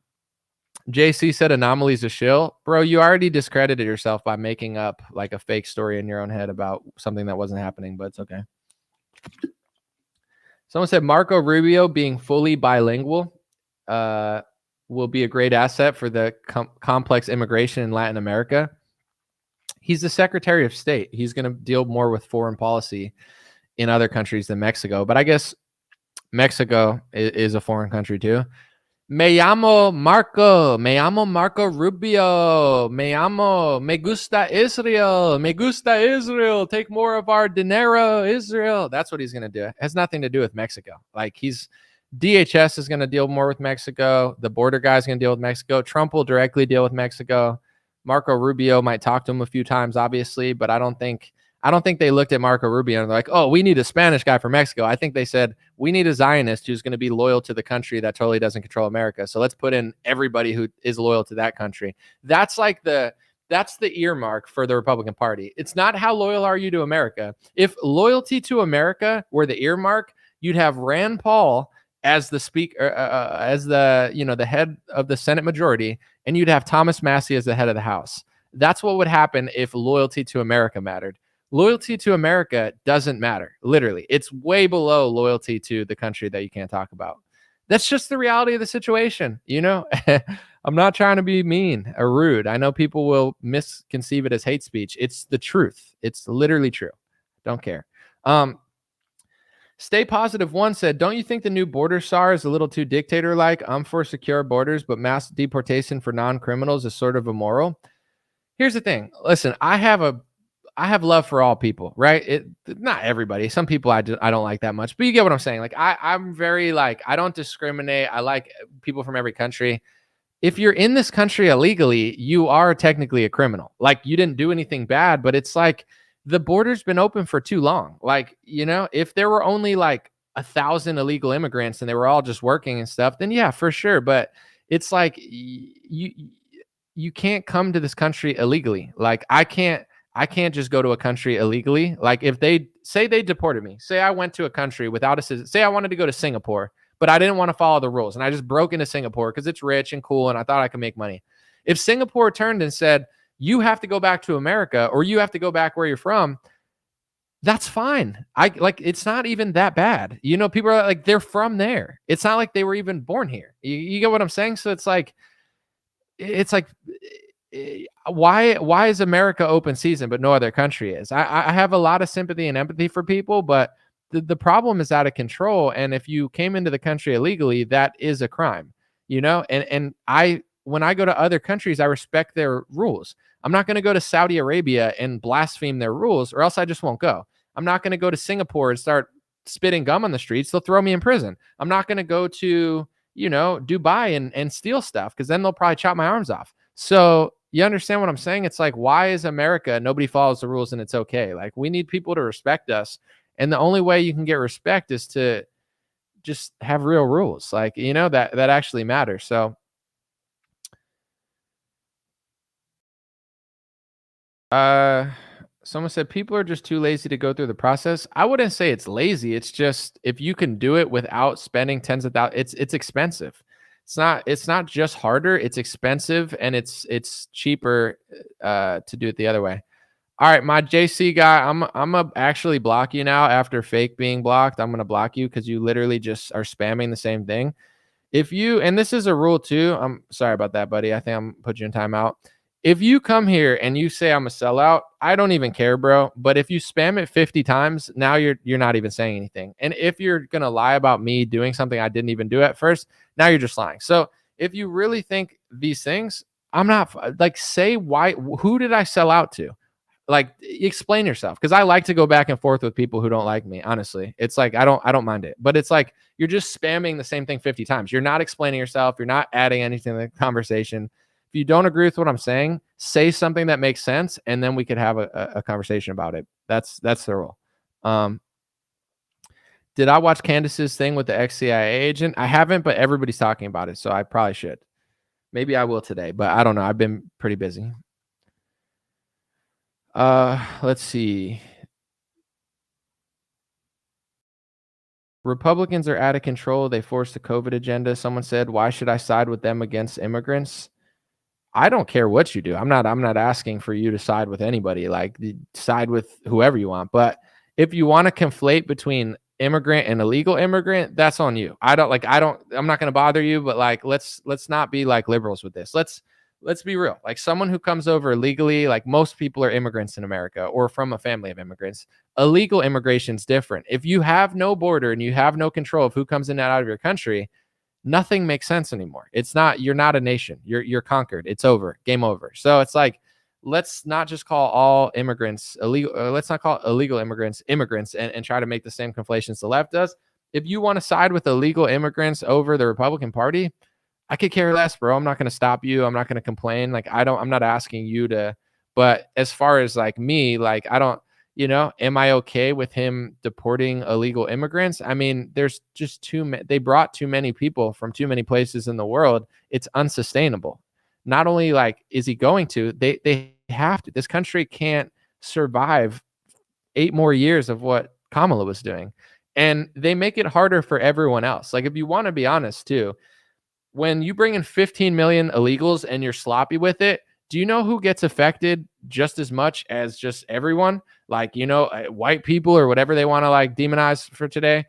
JC said Anomalies a shill. Bro, you already discredited yourself by making up like a fake story in your own head about something that wasn't happening, but it's okay. Someone said Marco Rubio being fully bilingual will be a great asset for the complex immigration in Latin America. He's the Secretary of State. He's going to deal more with foreign policy in other countries than Mexico. But I guess Mexico is a foreign country too. Me llamo Marco Rubio. Me gusta Israel. Take more of our dinero, Israel. That's what he's going to do. It has nothing to do with Mexico. Like DHS is going to deal more with Mexico. The border guy is going to deal with Mexico. Trump will directly deal with Mexico. Marco Rubio might talk to him a few times, obviously, but I don't think they looked at Marco Rubio and they're like, oh, we need a Spanish guy for Mexico. I think they said, we need a Zionist who's going to be loyal to the country that totally doesn't control America. So let's put in everybody who is loyal to that country. That's the earmark for the Republican Party. It's not how loyal are you to America. If loyalty to America were the earmark, you'd have Rand Paul as the speaker, as the head of the Senate majority, and you'd have Thomas Massie as the head of the House. That's what would happen if loyalty to America mattered. Loyalty to America doesn't matter. Literally, it's way below loyalty to the country that you can't talk about. That's just the reality of the situation. I'm not trying to be mean or rude. I know people will misconceive it as hate speech. It's the truth. It's literally true. Don't care. Stay Positive One said, don't you think the new border czar is a little too dictator-like? I'm for secure borders, but mass deportation for non-criminals is sort of immoral. Here's the thing. Listen, I have love for all people, right? Not everybody. Some people I don't like that much, but you get what I'm saying. Like I'm very like, I don't discriminate. I like people from every country. If you're in this country illegally, you are technically a criminal. Like you didn't do anything bad, but it's like the border's been open for too long. Like, if there were only like 1,000 illegal immigrants and they were all just working and stuff, then yeah, for sure. But it's like you can't come to this country illegally. Like I can't just go to a country illegally. Like if they say they deported me, say I went to a country without say I wanted to go to Singapore, but I didn't want to follow the rules and I just broke into Singapore because it's rich and cool and I thought I could make money. If Singapore turned and said, you have to go back to America or you have to go back where you're from, that's fine. It's not even that bad. People are like, they're from there. It's not like they were even born here. You get what I'm saying? So it's like, why is America open season, but no other country is? I have a lot of sympathy and empathy for people, but the problem is out of control. And if you came into the country illegally, that is a crime, and when I go to other countries, I respect their rules. I'm not going to go to Saudi Arabia and blaspheme their rules, or else I just won't go. I'm not going to go to Singapore and start spitting gum on the streets. They'll throw me in prison. I'm not going to go to, Dubai and steal stuff because then they'll probably chop my arms off. So you understand what I'm saying? It's like, why is America, nobody follows the rules and it's okay? Like we need people to respect us. And the only way you can get respect is to just have real rules. Like, that actually matters. So someone said people are just too lazy to go through the process. I wouldn't say it's lazy. It's just if you can do it without spending tens of thousands, it's expensive. It's not just harder, it's expensive and it's cheaper to do it the other way. All right, my JC guy, I'm gonna actually block you now after fake being blocked. I'm gonna block you because you literally just are spamming the same thing. If you, and this is a rule too, I'm sorry about that, buddy. I think I'm put you in timeout. If you come here and you say I'm a sellout, I don't even care, bro. But if you spam it 50 times, now you're not even saying anything. And if you're gonna lie about me doing something I didn't even do at first, now you're just lying. So if you really think these things, I'm not like, say why, who did I sell out to? Like, explain yourself, because I like to go back and forth with people who don't like me. Honestly, it's like I don't mind it, but it's like you're just spamming the same thing 50 times. You're not explaining yourself. You're not adding anything to the conversation. If you don't agree with what I'm saying, say something that makes sense, and then we could have a conversation about it. That's the rule. Did I watch Candace's thing with the ex-CIA agent? I haven't, but everybody's talking about it, so I probably should. Maybe I will today, but I don't know. I've been pretty busy. Let's see. Republicans are out of control. They forced the COVID agenda. Someone said, why should I side with them against immigrants? I don't care what you do. I'm not asking for you to side with anybody, like side with whoever you want. But if you want to conflate between immigrant and illegal immigrant, that's on you. I'm not going to bother you, but like, let's not be like liberals with this. Let's be real. Like, someone who comes over illegally, like most people are immigrants in America or from a family of immigrants. Illegal immigration is different. If you have no border and you have no control of who comes in and out of your country, nothing makes sense anymore. It's not, you're not a nation. You're conquered. It's over. Game over. So it's like, let's not just call all immigrants illegal. Let's not call illegal immigrants and try to make the same conflations the left does. If you want to side with illegal immigrants over the Republican Party, I could care less, bro. I'm not going to stop you. I'm not going to complain. Like, I'm not asking you to, but as far as like me, like, I don't, am I okay with him deporting illegal immigrants? I mean, there's just they brought too many people from too many places in the world. It's unsustainable. Not only like, is he going to, they have to, this country can't survive 8 more years of what Kamala was doing. And they make it harder for everyone else. Like, if you want to be honest too, when you bring in 15 million illegals and you're sloppy with it, do you know who gets affected just as much as just everyone? Like, white people or whatever they want to like demonize for today.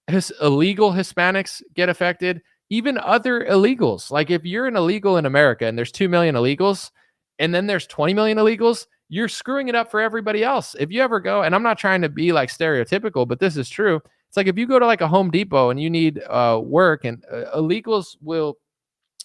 Illegal Hispanics get affected. Even other illegals. Like, if you're an illegal in America and there's 2 million illegals and then there's 20 million illegals, you're screwing it up for everybody else. If you ever go, and I'm not trying to be like stereotypical, but this is true. It's like, if you go to like a Home Depot and you need work, and illegals will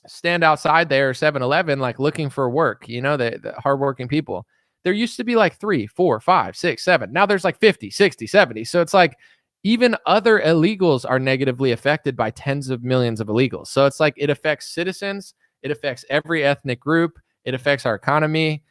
stand outside there, 7-Eleven, like looking for work, the hardworking people. There used to be like 3, 4, 5, 6, 7. Now there's like 50, 60, 70. So it's like, even other illegals are negatively affected by tens of millions of illegals. So it's like, it affects citizens. It affects every ethnic group. It affects our economy.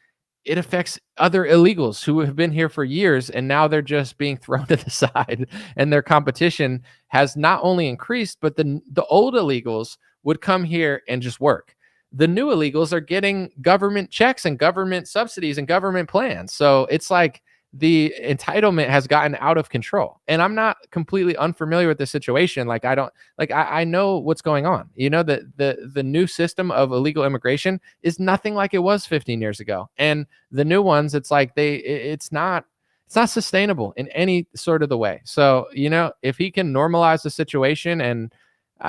It affects other illegals who have been here for years, and now they're just being thrown to the side, and their competition has not only increased, but the old illegals would come here and just work. The new illegals are getting government checks and government subsidies and government plans. So it's like, the entitlement has gotten out of control. And I'm not completely unfamiliar with the situation. Like, I know what's going on. The new system of illegal immigration is nothing like it was 15 years ago. And the new ones, it's like it's not sustainable in any sort of the way. So, if he can normalize the situation, and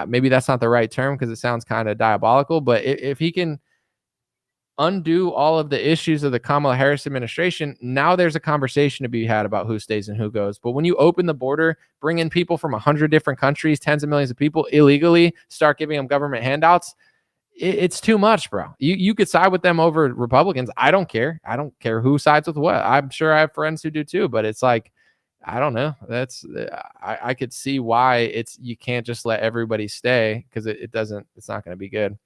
maybe that's not the right term because it sounds kind of diabolical, but if he can undo all of the issues of the Kamala Harris administration, now there's a conversation to be had about who stays and who goes. But when you open the border, bring in people from 100 different countries, tens of millions of people illegally, start giving them government handouts, it's too much, bro. You could side with them over Republicans. I don't care. I don't care who sides with what. I'm sure I have friends who do too, but it's like, I don't know. I could see why you can't just let everybody stay, because it's not going to be good.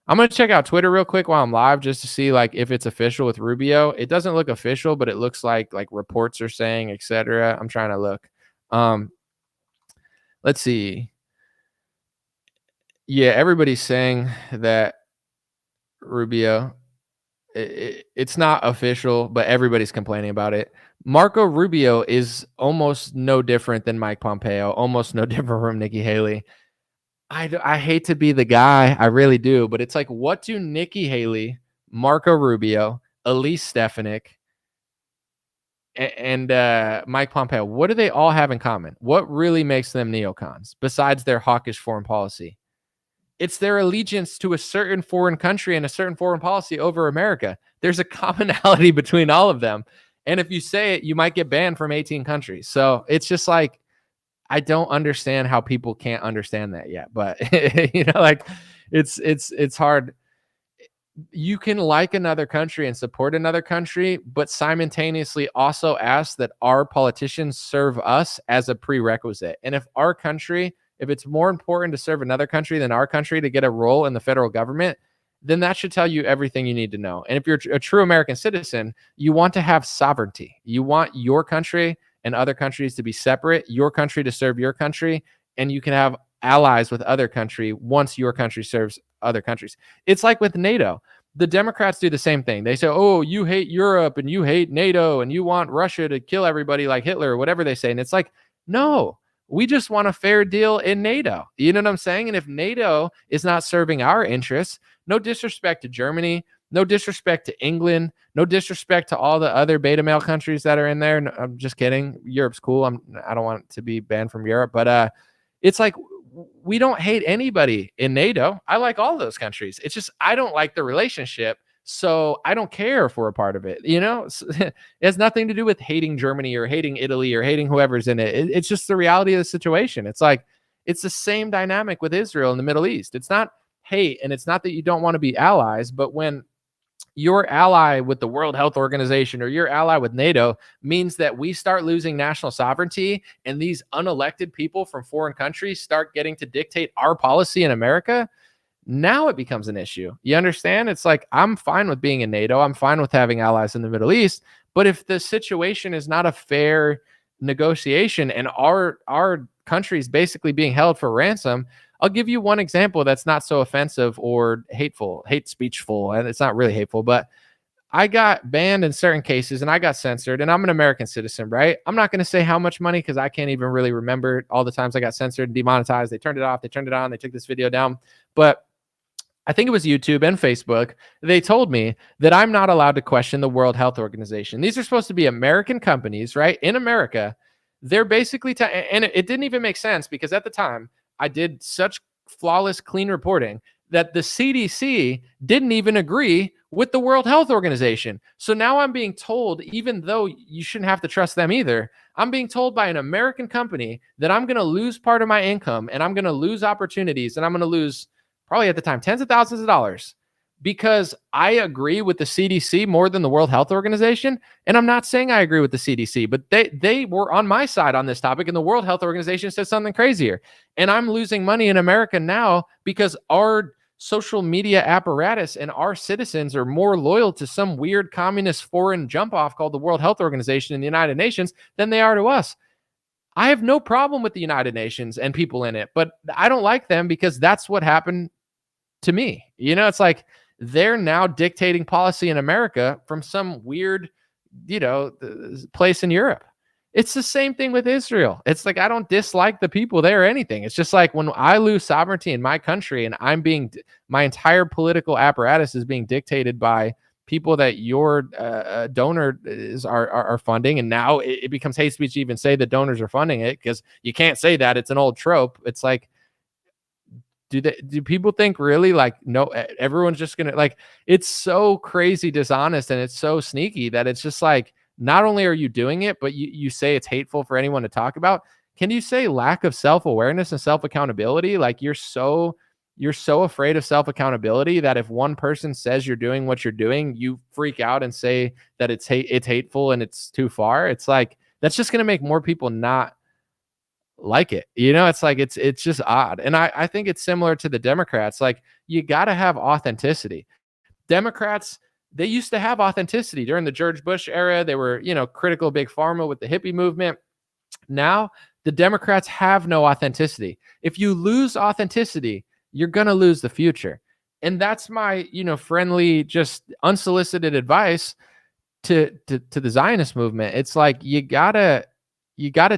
I'm going to check out Twitter real quick while I'm live just to see like if it's official with Rubio. It doesn't look official, but it looks like reports are saying, etc. I'm trying to look. Let's see. Yeah, everybody's saying that Rubio, it's not official, but everybody's complaining about it. Marco Rubio is almost no different than Mike Pompeo, almost no different from Nikki Haley. I hate to be the guy, I really do, but it's like, what do Nikki Haley, Marco Rubio, Elise Stefanik, and Mike Pompeo, what do they all have in common? What really makes them neocons besides their hawkish foreign policy? It's their allegiance to a certain foreign country and a certain foreign policy over America. There's a commonality between all of them. And if you say it, you might get banned from 18 countries. So it's just like, I don't understand how people can't understand that yet. But like it's hard. You can like another country and support another country, but simultaneously also ask that our politicians serve us as a prerequisite. And if it's more important to serve another country than our country to get a role in the federal government, then that should tell you everything you need to know. And if you're a true American citizen, you want to have sovereignty. You want your country and other countries to be separate, your country to serve your country, and you can have allies with other country once your country serves other countries. It's like with NATO. The Democrats do the same thing. They say, oh, you hate Europe and you hate NATO and you want Russia to kill everybody like Hitler or whatever they say. And it's like, no, we just want a fair deal in NATO. You know what I'm saying? And if NATO is not serving our interests, no disrespect to Germany, no disrespect to England, no disrespect to all the other beta male countries that are in there. No, I'm just kidding. Europe's cool. I don't want to be banned from Europe, but it's like, we don't hate anybody in NATO. I like all those countries. It's just, I don't like the relationship. So I don't care if we're a part of it. It has nothing to do with hating Germany or hating Italy or hating whoever's in it. It's just the reality of the situation. It's like, it's the same dynamic with Israel in the Middle East. It's not hate. And it's not that you don't want to be allies, but when your ally with the World Health Organization or your ally with NATO means that we start losing national sovereignty and these unelected people from foreign countries start getting to dictate our policy in America, now it becomes an issue. You understand? It's like, I'm fine with being in NATO. I'm fine with having allies in the Middle East. But if the situation is not a fair negotiation and our country's basically being held for ransom, I'll give you one example that's not so offensive or hateful, hate speechful, and it's not really hateful, but I got banned in certain cases and I got censored, and I'm an American citizen, right? I'm not going to say how much money because I can't even really remember all the times I got censored and demonetized. They turned it off, they turned it on, they took this video down. But I think it was YouTube and Facebook. They told me that I'm not allowed to question the World Health Organization. These are supposed to be American companies, right? In America. They're basically, and it didn't even make sense because at the time, I did such flawless, clean reporting that the CDC didn't even agree with the World Health Organization. So now I'm being told, even though you shouldn't have to trust them either, I'm being told by an American company that I'm going to lose part of my income and I'm going to lose opportunities and I'm going to lose probably at the time tens of thousands of dollars because I agree with the CDC more than the World Health Organization. And I'm not saying I agree with the CDC, but they were on my side on this topic, and the World Health Organization said something crazier. And I'm losing money in America now because our social media apparatus and our citizens are more loyal to some weird communist foreign jump off called the World Health Organization and the United Nations than they are to us. I have no problem with the United Nations and people in it, but I don't like them because that's what happened to me. It's like, they're now dictating policy in America from some weird, place in Europe. It's the same thing with Israel. It's like, I don't dislike the people there or anything. It's just like when I lose sovereignty in my country and my entire political apparatus is being dictated by people that your donor are funding. And now it becomes hate speech to even say that donors are funding it because you can't say that. It's an old trope. It's like, do people think really like, no, everyone's just going to like, it's so crazy dishonest and it's so sneaky that it's just like, not only are you doing it, but you say it's hateful for anyone to talk about. Can you say lack of self-awareness and self-accountability? Like you're so afraid of self-accountability that if one person says you're doing what you're doing, you freak out and say that it's hateful and it's too far. It's like, that's just going to make more people not like it. It's like, it's just odd. And I think it's similar to the Democrats. Like, you got to have authenticity. Democrats, they used to have authenticity during the George Bush era. They were, critical of big pharma with the hippie movement. Now the Democrats have no authenticity. If you lose authenticity, you're going to lose the future. And that's my, friendly, just unsolicited advice to the Zionist movement. It's like, you gotta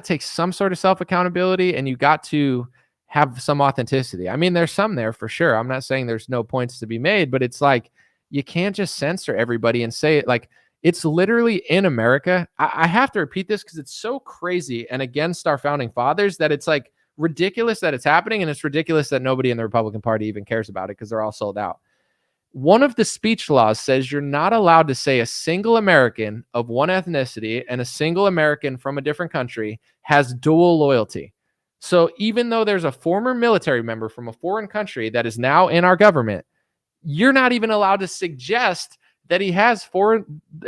take some sort of self-accountability and you got to have some authenticity. I mean, there's some there for sure. I'm not saying there's no points to be made, but it's like, you can't just censor everybody and say it. Like, It's literally in America. I have to repeat this because it's so crazy and against our founding fathers that it's like ridiculous that it's happening, and it's ridiculous that nobody in the Republican Party even cares about it because they're all sold out. One of the speech laws says you're not allowed to say a single American of one ethnicity and a single American from a different country has dual loyalty. So even though there's a former military member from a foreign country that is now in our government, you're not even allowed to suggest that he has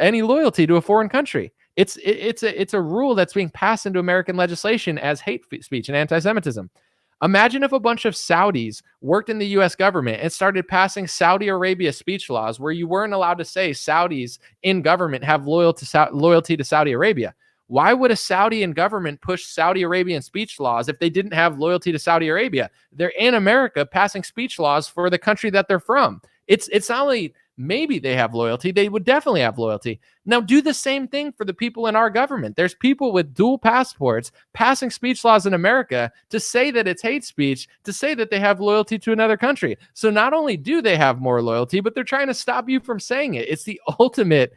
any loyalty to a foreign country. It's a rule that's being passed into American legislation as hate speech and anti-Semitism. Imagine if a bunch of Saudis worked in the U.S. government and started passing Saudi Arabia speech laws where you weren't allowed to say Saudis in government have loyalty to Saudi Arabia. Why would a Saudi in government push Saudi Arabian speech laws if they didn't have loyalty to Saudi Arabia? They're in America passing speech laws for the country that they're from. It's not only maybe they have loyalty, they would definitely have loyalty. Now do the same thing for the people in our government. There's people with dual passports passing speech laws in America to say that it's hate speech, to say that they have loyalty to another country. So not only do they have more loyalty, but they're trying to stop you from saying it. It's the ultimate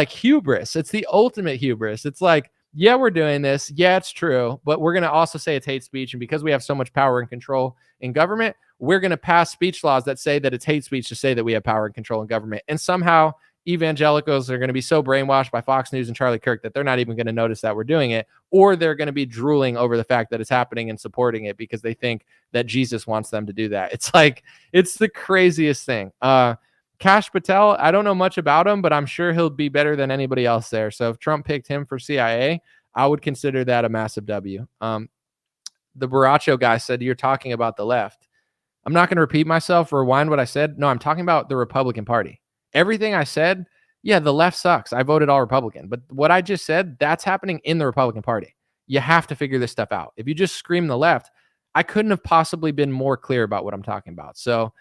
hubris. It's the ultimate hubris. It's like, yeah, we're doing this. Yeah, it's true. But we're going to also say it's hate speech. And because we have so much power and control in government, we're going to pass speech laws that say that it's hate speech to say that we have power and control in government. And somehow evangelicals are going to be so brainwashed by Fox News and Charlie Kirk that they're not even going to notice that we're doing it, or they're going to be drooling over the fact that it's happening and supporting it because they think that Jesus wants them to do that. It's like, it's the craziest thing. Kash Patel, I don't know much about him, but I'm sure he'll be better than anybody else there. So if Trump picked him for CIA, I would consider that a massive W. The Baracho guy said, you're talking about the left. I'm not going to repeat myself, rewind what I said. No, I'm talking about the Republican Party. Everything I said, yeah, the left sucks. I voted all Republican. But what I just said, that's happening in the Republican Party. You have to figure this stuff out. If you just scream the left, I couldn't have possibly been more clear about what I'm talking about. So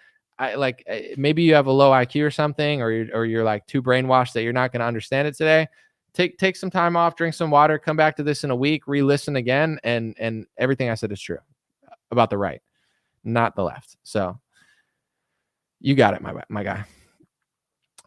maybe you have a low IQ or something, or you're like too brainwashed that you're not going to understand it today. Take some time off, drink some water, come back to this in a week, re-listen again, and everything I said is true about the right, not the left. So you got it, my guy.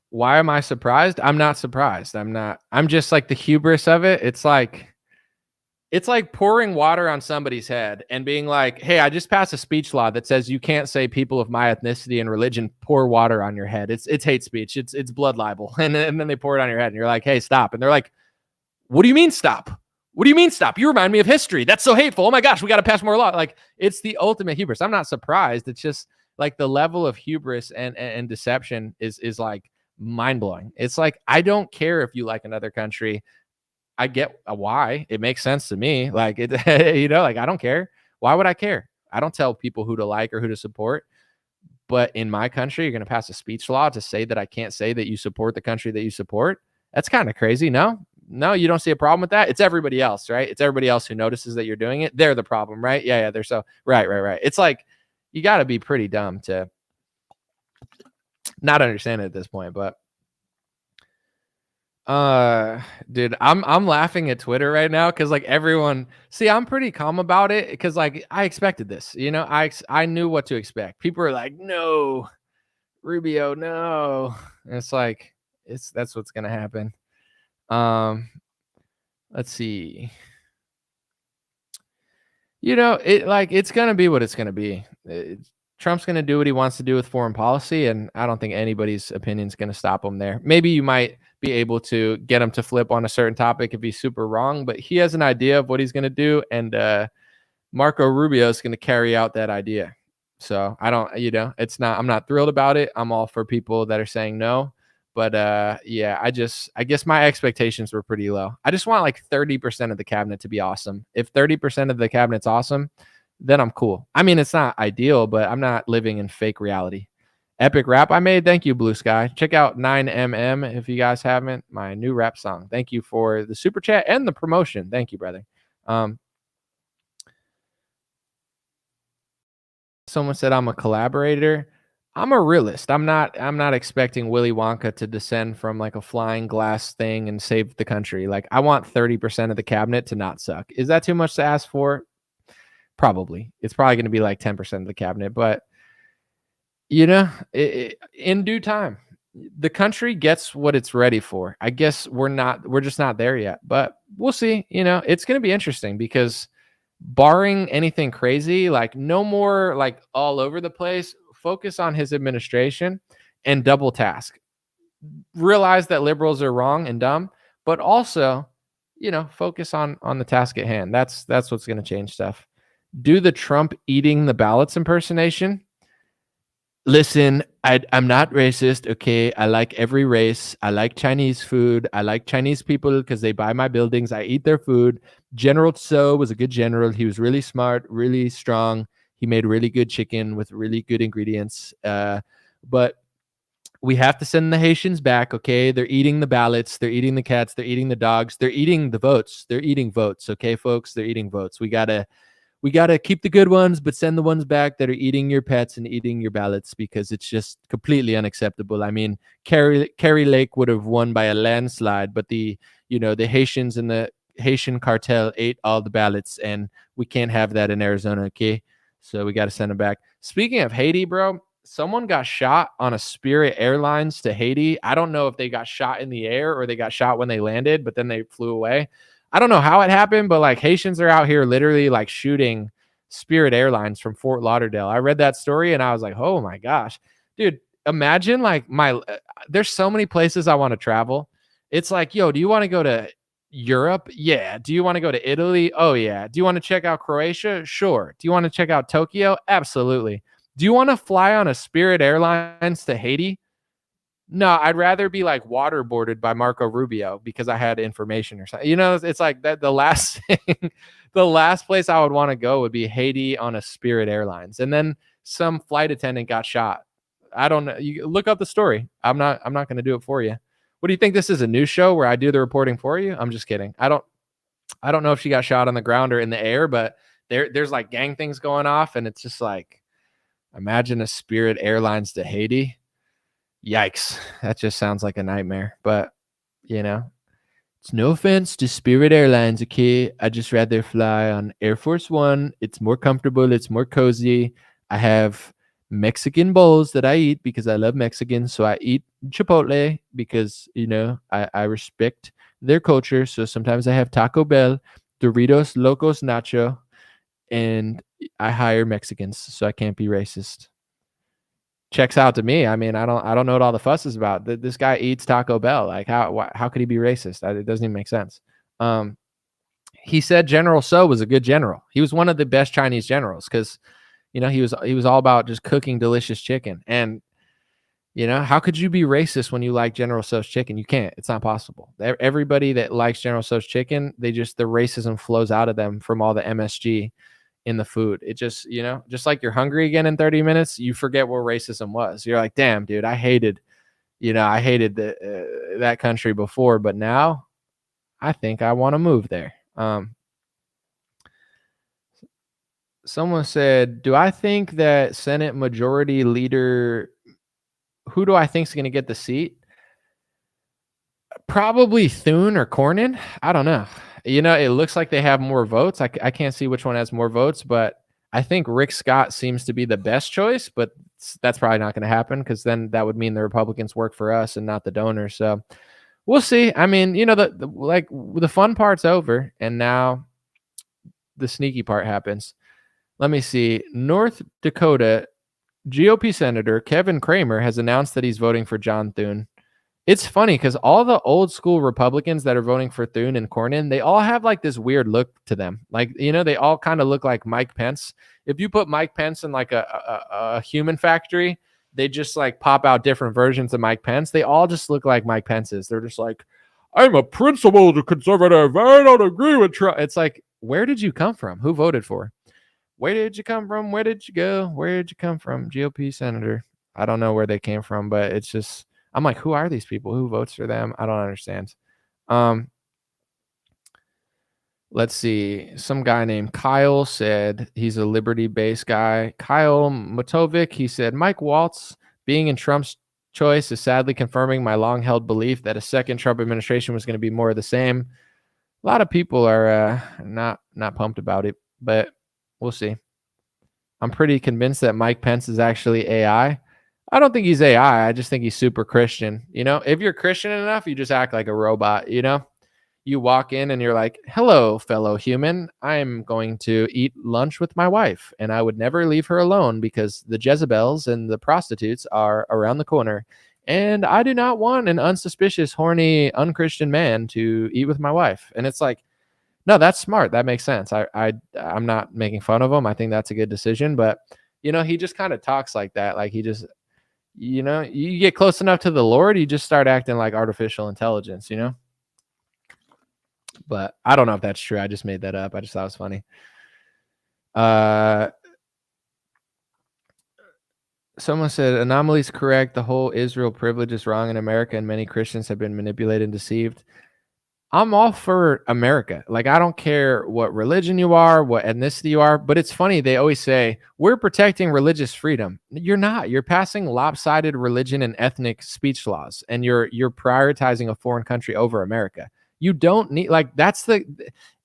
Why am I surprised? I'm not surprised. I'm just like the hubris of it. It's like pouring water on somebody's head and being like, hey, I just passed a speech law that says you can't say people of my ethnicity and religion pour water on your head. It's hate speech. It's blood libel. And then they pour it on your head and you're like, hey, stop. And they're like, what do you mean stop? What do you mean stop? You remind me of history. That's so hateful. Oh my gosh, we got to pass more law. Like, it's the ultimate hubris. I'm not surprised. It's just like the level of hubris and deception is like mind blowing. It's like, I don't care if you like another country. I get why. It makes sense to me. Like, it, like, I don't care. Why would I care? I don't tell people who to like or who to support. But in my country, you're going to pass a speech law to say that I can't say that you support the country that you support. That's kind of crazy. No, you don't see a problem with that. It's everybody else, right? It's everybody else who notices that you're doing it. They're the problem, right? Yeah. They're so right. It's like, you got to be pretty dumb to not understand it at this point, but dude, I'm laughing at Twitter right now because like everyone, see, I'm pretty calm about it because like I expected this, I knew what to expect. People are like, no, Rubio, no. And it's like, that's what's gonna happen. Let's see. It's gonna be what it's gonna be. Trump's going to do what he wants to do with foreign policy, and I don't think anybody's opinion is going to stop him there. Maybe you might be able to get him to flip on a certain topic if he's super wrong, but he has an idea of what he's going to do, and Marco Rubio is going to carry out that idea. So I don't, I'm not thrilled about it. I'm all for people that are saying no, but yeah, I guess my expectations were pretty low. I just want like 30% of the cabinet to be awesome. If 30% of the cabinet's awesome, then I'm cool. I mean, it's not ideal, but I'm not living in fake reality. Epic rap I made. Thank you, Blue Sky. Check out 9mm if you guys haven't. My new rap song. Thank you for the super chat and the promotion. Thank you, brother. Someone said I'm a collaborator. I'm a realist. I'm not expecting Willy Wonka to descend from like a flying glass thing and save the country. Like, I want 30% of the cabinet to not suck. Is that too much to ask for? Probably. It's probably going to be like 10% of the cabinet, but in due time, the country gets what it's ready for. I guess we're just not there yet, but we'll see. It's going to be interesting because barring anything crazy, like no more like all over the place, focus on his administration and double task. Realize that liberals are wrong and dumb, but also, focus on the task at hand. That's what's going to change stuff. Do the Trump eating the ballots impersonation. Listen, I'm not racist, okay? I like every race. I like Chinese food. I like Chinese people because they buy my buildings. I eat their food. General Tso was a good general. He was really smart, really strong. He made really good chicken with really good ingredients. But we have to send the Haitians back, okay? They're eating the ballots. They're eating the cats. They're eating the dogs. They're eating the votes. They're eating votes, okay, folks? They're eating votes. We gotta keep the good ones, but send the ones back that are eating your pets and eating your ballots because it's just completely unacceptable. I mean, Kerry Lake would have won by a landslide, but the Haitians and the Haitian cartel ate all the ballots, and we can't have that in Arizona, okay? So we got to send them back. Speaking of Haiti, bro, someone got shot on a Spirit Airlines to Haiti. I don't know if they got shot in the air or they got shot when they landed, but then they flew away. I don't know how it happened, but like Haitians are out here literally like shooting Spirit Airlines from Fort Lauderdale. I read that story and I was like, oh my gosh, dude, imagine like there's so many places I want to travel. It's like, yo, do you want to go to Europe? Yeah. Do you want to go to Italy? Oh yeah. Do you want to check out Croatia? Sure. Do you want to check out Tokyo? Absolutely. Do you want to fly on a Spirit Airlines to Haiti? No, I'd rather be like waterboarded by Marco Rubio because I had information or something. It's like that. The last thing, the last place I would want to go would be Haiti on a Spirit Airlines. And then some flight attendant got shot. I don't know. You look up the story. I'm not going to do it for you. What do you think? This is a news show where I do the reporting for you? I'm just kidding. I don't know if she got shot on the ground or in the air, but there's like gang things going off. And it's just like, imagine a Spirit Airlines to Haiti. Yikes. That just sounds like a nightmare. But, it's no offense to Spirit Airlines, okay? I just rather fly on Air Force One. It's more comfortable. It's more cozy. I have Mexican bowls that I eat because I love Mexicans. So I eat Chipotle because, I respect their culture. So sometimes I have Taco Bell, Doritos Locos Nacho, and I hire Mexicans. So I can't be racist. Checks out to me. I mean, I don't know what all the fuss is about. This guy eats Taco Bell. Like how could he be racist? It doesn't even make sense. He said General Tso was a good general. He was one of the best Chinese generals because, he was all about just cooking delicious chicken. And, how could you be racist when you like General Tso's chicken? You can't. It's not possible. Everybody that likes General Tso's chicken, the racism flows out of them from all the MSG in the food. It just, just like you're hungry again in 30 minutes, you forget what racism was. You're like, damn, dude, I hated that country before, but now I think I want to move there. Someone said, do I think that Senate Majority Leader, who do I think is going to get the seat? Probably Thune or Cornyn. I don't know. It looks like they have more votes. I can't see which one has more votes, but I think Rick Scott seems to be the best choice, but that's probably not going to happen because then that would mean the Republicans work for us and not the donors. So we'll see. I mean, the fun part's over, and now the sneaky part happens. Let me see. North Dakota GOP Senator Kevin Cramer has announced that he's voting for John Thune. It's funny because all the old school Republicans that are voting for Thune and Cornyn, they all have like this weird look to them. Like, they all kind of look like Mike Pence. If you put Mike Pence in like a human factory, they just like pop out different versions of Mike Pence. They all just look like Mike Pence's. They're just like, I'm a principled conservative. I don't agree with Trump. It's like, where did you come from? Who voted for? Where did you come from? Where did you go? Where did you come from? GOP senator. I don't know where they came from, but it's just, I'm like, who are these people? Who votes for them? I don't understand. Let's see. Some guy named Kyle said he's a Liberty-based guy. Kyle Matovic, he said, Mike Waltz being in Trump's choice is sadly confirming my long-held belief that a second Trump administration was going to be more of the same. A lot of people are not pumped about it, but we'll see. I'm pretty convinced that Mike Pence is actually AI. I don't think he's AI. I just think he's super Christian. You know, if you're Christian enough, you just act like a robot, you know? You walk in and you're like, hello, fellow human. I'm going to eat lunch with my wife, and I would never leave her alone because the Jezebels and the prostitutes are around the corner. And I do not want an unsuspicious, horny, unchristian man to eat with my wife. And it's like, no, that's smart. That makes sense. I'm not making fun of him. I think that's a good decision. But, you know, he just kind of talks like that. Like he just, you know, you get close enough to the Lord, you just start acting like artificial intelligence, you know? But I don't know if that's true. I just made that up. I just thought it was funny. Someone said Anomaly's correct. The whole Israel privilege is wrong in America, and many Christians have been manipulated and deceived. I'm all for America. Like, I don't care what religion you are, what ethnicity you are, but it's funny. They always say, we're protecting religious freedom. You're not. You're passing lopsided religion and ethnic speech laws, and you're prioritizing a foreign country over America. You don't need, like,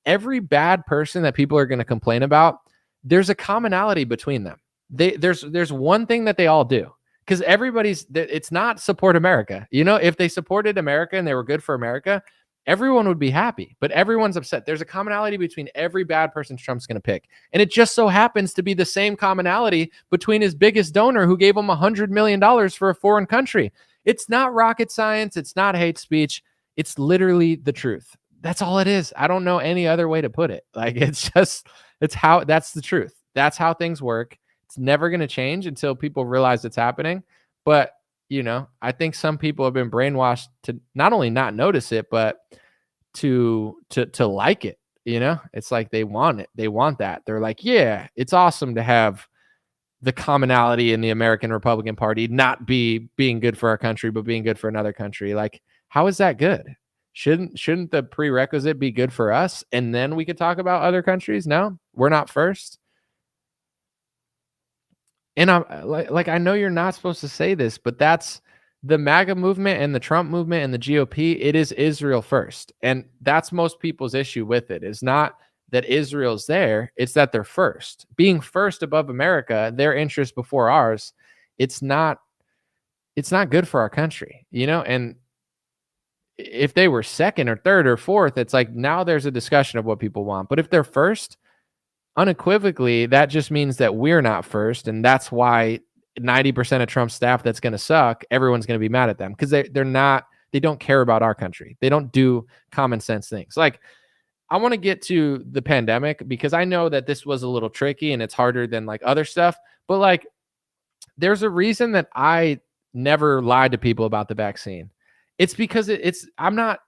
every bad person that people are going to complain about, there's a commonality between them. There's one thing that they all do, because it's not support America. You know, if they supported America and they were good for America, everyone would be happy, but everyone's upset. There's a commonality between every bad person Trump's going to pick. And it just so happens to be the same commonality between his biggest donor, who gave him $100 million for a foreign country. It's not rocket science. It's not hate speech. It's literally the truth. That's all it is. I don't know any other way to put it. Like, that's the truth. That's how things work. It's never going to change until people realize it's happening. But, you know, I think some people have been brainwashed to not only not notice it, but to like it. You know, it's like they want it. They want that. They're like, yeah, it's awesome to have the commonality in the American Republican Party not being good for our country, but being good for another country. Like, how is that good? Shouldn't the prerequisite be good for us, and then we could talk about other countries? No, we're not first. And I'm like, I know you're not supposed to say this, but that's the MAGA movement and the Trump movement and the GOP. It is Israel first. And that's most people's issue with it, is not that Israel's there. It's that they're first. Being first above America, their interest before ours, it's not good for our country, you know? And if they were second or third or fourth, it's like, now there's a discussion of what people want. But if they're first, unequivocally, that just means that we're not first. And that's why 90% of Trump's staff that's going to suck, everyone's going to be mad at them, because they don't care about our country. They don't do common sense things. Like, I want to get to the pandemic, because I know that this was a little tricky and it's harder than like other stuff, but like, there's a reason that I never lied to people about the vaccine. It's because I'm not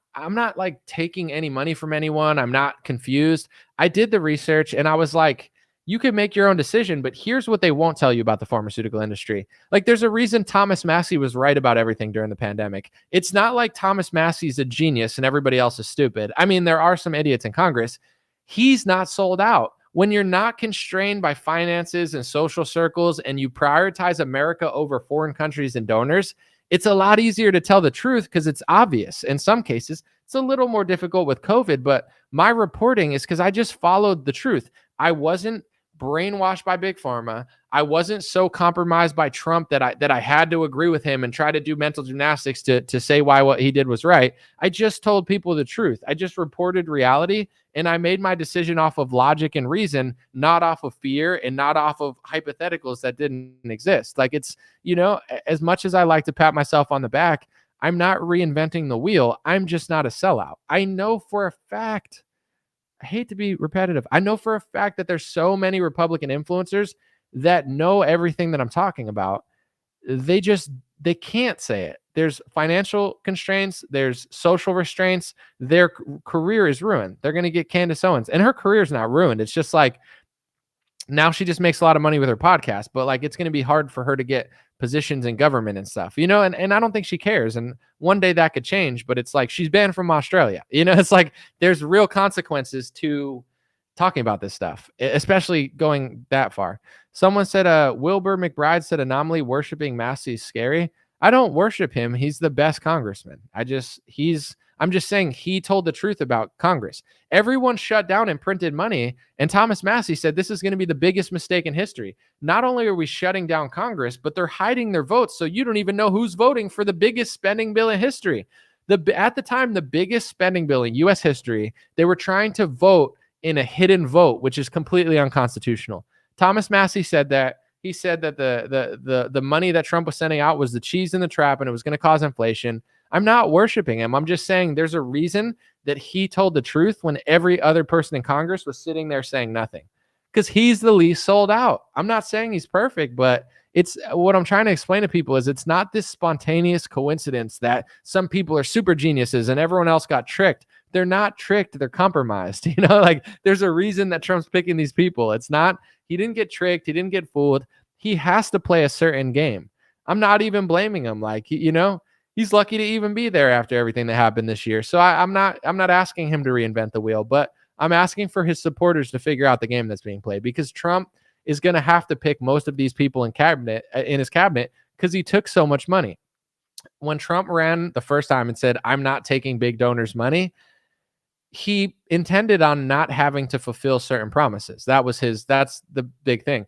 like taking any money from anyone. I'm not confused. I did the research and I was like, you can make your own decision, but here's what they won't tell you about the pharmaceutical industry. Like, there's a reason Thomas Massie was right about everything during the pandemic. It's not like Thomas Massie's a genius and everybody else is stupid. I mean, there are some idiots in Congress. He's not sold out. When you're not constrained by finances and social circles, and you prioritize America over foreign countries and donors, it's a lot easier to tell the truth because it's obvious. In some cases, it's a little more difficult with COVID, but my reporting is because I just followed the truth. I wasn't brainwashed by Big Pharma. I wasn't so compromised by Trump that I had to agree with him and try to do mental gymnastics to say why what he did was right. I just told people the truth. I just reported reality, and I made my decision off of logic and reason, not off of fear and not off of hypotheticals that didn't exist. Like, it's, you know, as much as I like to pat myself on the back, I'm not reinventing the wheel. I'm just not a sellout. I know for a fact, I hate to be repetitive, I know for a fact that there's so many Republican influencers that know everything that I'm talking about. They can't say it. There's financial constraints. There's social restraints. Their career is ruined. They're going to get Candace Owens, and her career is not ruined. It's just like, now she just makes a lot of money with her podcast, but like, it's going to be hard for her to get positions in government and stuff, you know, and I don't think she cares. And one day that could change, but it's like, she's banned from Australia. You know, it's like, there's real consequences to talking about this stuff, especially going that far. Someone said, Wilbur McBride said, Anomaly worshiping Massie is scary. I don't worship him. He's the best congressman. I'm just saying he told the truth about Congress. Everyone shut down and printed money. And Thomas Massie said this is going to be the biggest mistake in history. Not only are we shutting down Congress, but they're hiding their votes. So you don't even know who's voting for the biggest spending bill in history. At the time, the biggest spending bill in U.S. history, they were trying to vote in a hidden vote, which is completely unconstitutional. Thomas Massie said that. He said that the money that Trump was sending out was the cheese in the trap and it was going to cause inflation. I'm not worshiping him. I'm just saying there's a reason that he told the truth when every other person in Congress was sitting there saying nothing, because he's the least sold out. I'm not saying he's perfect, but it's what I'm trying to explain to people is it's not this spontaneous coincidence that some people are super geniuses and everyone else got tricked. They're not tricked. They're compromised. Like there's a reason that Trump's picking these people. It's not, he didn't get tricked. He didn't get fooled. He has to play a certain game. I'm not even blaming him. Like, he's lucky to even be there after everything that happened this year. So I'm not asking him to reinvent the wheel, but I'm asking for his supporters to figure out the game that's being played, because Trump is going to have to pick most of these people in his cabinet because he took so much money. When Trump ran the first time and said, I'm not taking big donors' money, he intended on not having to fulfill certain promises. That's the big thing.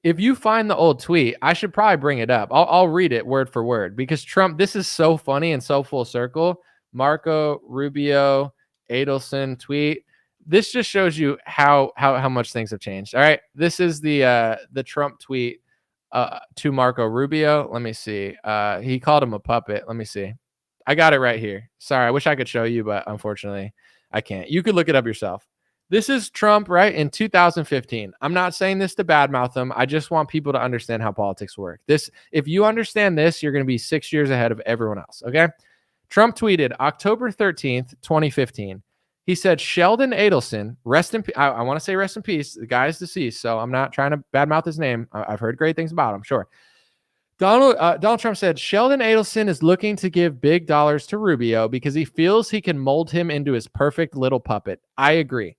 If you find the old tweet, I should probably bring it up. I'll read it word for word, because Trump, this is so funny and so full circle. Marco Rubio Adelson tweet. This just shows you how much things have changed. All right. This is the Trump tweet to Marco Rubio. Let me see. He called him a puppet. Let me see. I got it right here. Sorry, I wish I could show you, but unfortunately I can't. You could look it up yourself. This is Trump, right, in 2015. I'm not saying this to badmouth him. I just want people to understand how politics work. If you understand this, you're going to be 6 years ahead of everyone else, okay? Trump tweeted October 13th, 2015. He said, Sheldon Adelson, rest in peace. I want to say rest in peace. The guy is deceased, so I'm not trying to badmouth his name. I've heard great things about him, sure. Donald Trump said, Sheldon Adelson is looking to give big dollars to Rubio because he feels he can mold him into his perfect little puppet. I agree.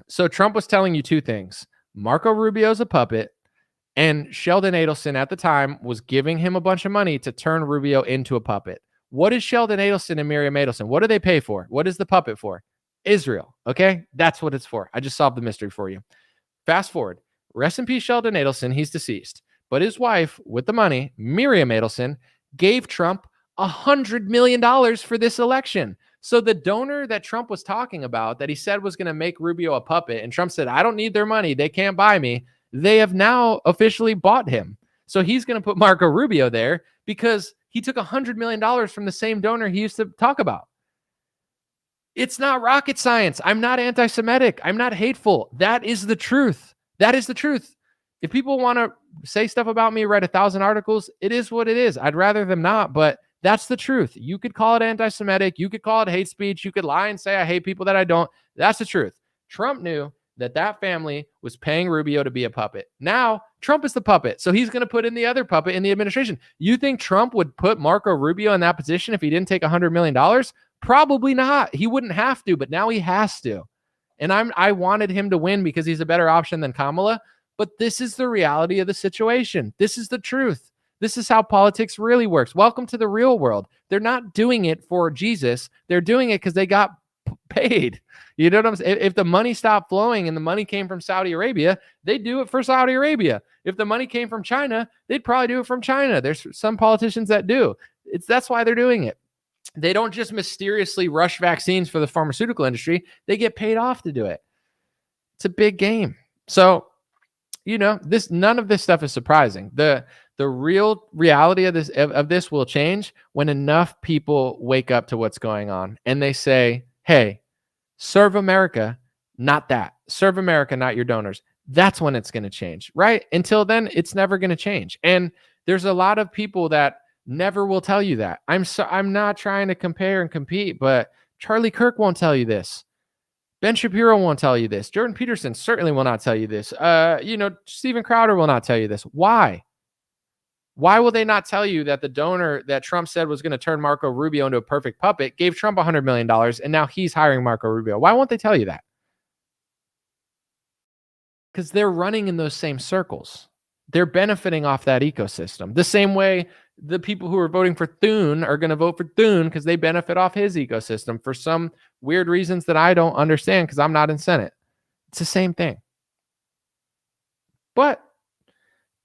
So Trump was telling you two things. Marco Rubio's a puppet, and Sheldon Adelson at the time was giving him a bunch of money to turn Rubio into a puppet. What is Sheldon Adelson and Miriam Adelson? What do they pay for? What is the puppet for? Israel. Okay? That's what it's for. I just solved the mystery for you. Fast forward. Rest in peace, Sheldon Adelson. He's deceased. But his wife, with the money, Miriam Adelson, gave Trump $100 million for this election. So the donor that Trump was talking about, that he said was going to make Rubio a puppet, and Trump said, I don't need their money, they can't buy me, they have now officially bought him. So he's going to put Marco Rubio there because he took $100 million from the same donor he used to talk about. It's not rocket science. I'm not anti-Semitic. I'm not hateful. That is the truth. That is the truth. If people want to say stuff about me, write 1,000 articles, it is what it is. I'd rather them not, but that's the truth. You could call it anti-Semitic. You could call it hate speech. You could lie and say I hate people that I don't. That's the truth. Trump knew that family was paying Rubio to be a puppet. Now, Trump is the puppet, so he's going to put in the other puppet in the administration. You think Trump would put Marco Rubio in that position if he didn't take $100 million? Probably not. He wouldn't have to, but now he has to. And I wanted him to win because he's a better option than Kamala, but this is the reality of the situation. This is the truth. This is how politics really works. Welcome to the real world. They're not doing it for Jesus. They're doing it because they got paid. You know what I'm saying? If the money stopped flowing and the money came from Saudi Arabia, they'd do it for Saudi Arabia. If the money came from China, they'd probably do it from China. There's some politicians that do. That's why they're doing it. They don't just mysteriously rush vaccines for the pharmaceutical industry. They get paid off to do it. It's a big game. So, none of this stuff is surprising. The real reality of this will change when enough people wake up to what's going on and they say, hey, serve America, not that. Serve America, not your donors. That's when it's going to change, right? Until then, it's never going to change. And there's a lot of people that never will tell you that. I'm not trying to compare and compete, but Charlie Kirk won't tell you this. Ben Shapiro won't tell you this. Jordan Peterson certainly will not tell you this. Steven Crowder will not tell you this. Why? Why will they not tell you that the donor that Trump said was going to turn Marco Rubio into a perfect puppet gave Trump $100 million and now he's hiring Marco Rubio? Why won't they tell you that? Because they're running in those same circles. they're benefiting off that ecosystem. The same way the people who are voting for Thune are going to vote for Thune because they benefit off his ecosystem for some weird reasons that I don't understand because I'm not in Senate. It's the same thing. But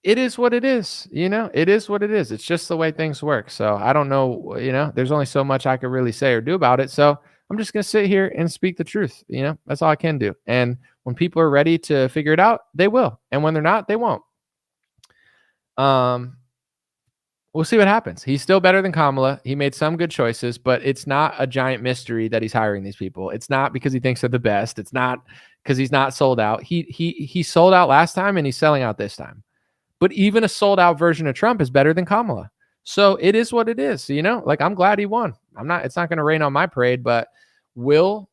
it is what it is, it is what it is. It's just the way things work. So I don't know, there's only so much I could really say or do about it. So I'm just going to sit here and speak the truth. That's all I can do. And when people are ready to figure it out, they will. And when they're not, they won't. We'll see what happens. He's still better than Kamala. He made some good choices, but it's not a giant mystery that he's hiring these people. It's not because he thinks they're the best. It's not because he's not sold out. He sold out last time and he's selling out this time. But even a sold out version of Trump is better than Kamala. So it is what it is. I'm glad he won. It's not going to rain on my parade, but will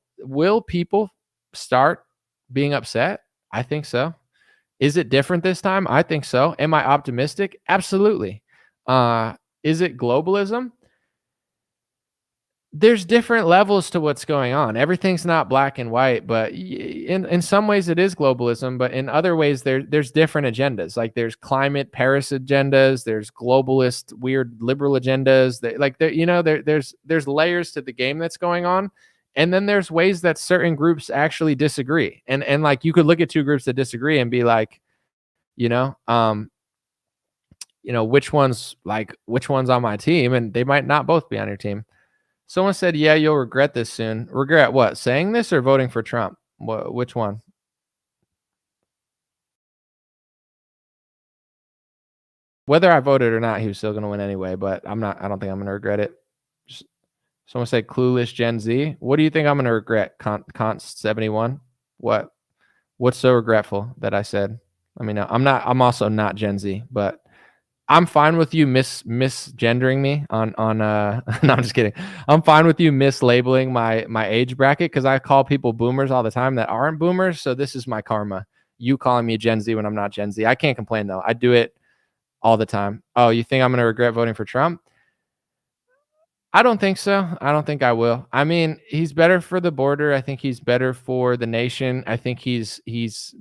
people start being upset? I think so. Is it different this time? I think so. Am I optimistic? Absolutely. Is it globalism? There's different levels to what's going on. Everything's not black and white, but in some ways it is globalism, but in other ways there's different agendas. Like there's climate Paris agendas, there's globalist weird liberal agendas. There's layers to the game that's going on. And then there's ways that certain groups actually disagree. And like you could look at two groups that disagree and be like, which one's on my team, and they might not both be on your team. Someone said, yeah, you'll regret this soon. Regret what? Saying this or voting for Trump? Which one? Whether I voted or not, he was still going to win anyway, but I don't think I'm going to regret it. Someone said clueless Gen Z. What do you think I'm going to regret? Kant 71. What's so regretful that I said? I mean, I'm also not Gen Z, but I'm fine with you misgendering me on no, I'm just kidding. I'm fine with you mislabeling my age bracket because I call people boomers all the time that aren't boomers. So this is my karma. You calling me Gen Z when I'm not Gen Z. I can't complain though. I do it all the time. Oh, you think I'm going to regret voting for Trump? I don't think so. I don't think I will. I mean, he's better for the border. I think he's better for the nation. I think he's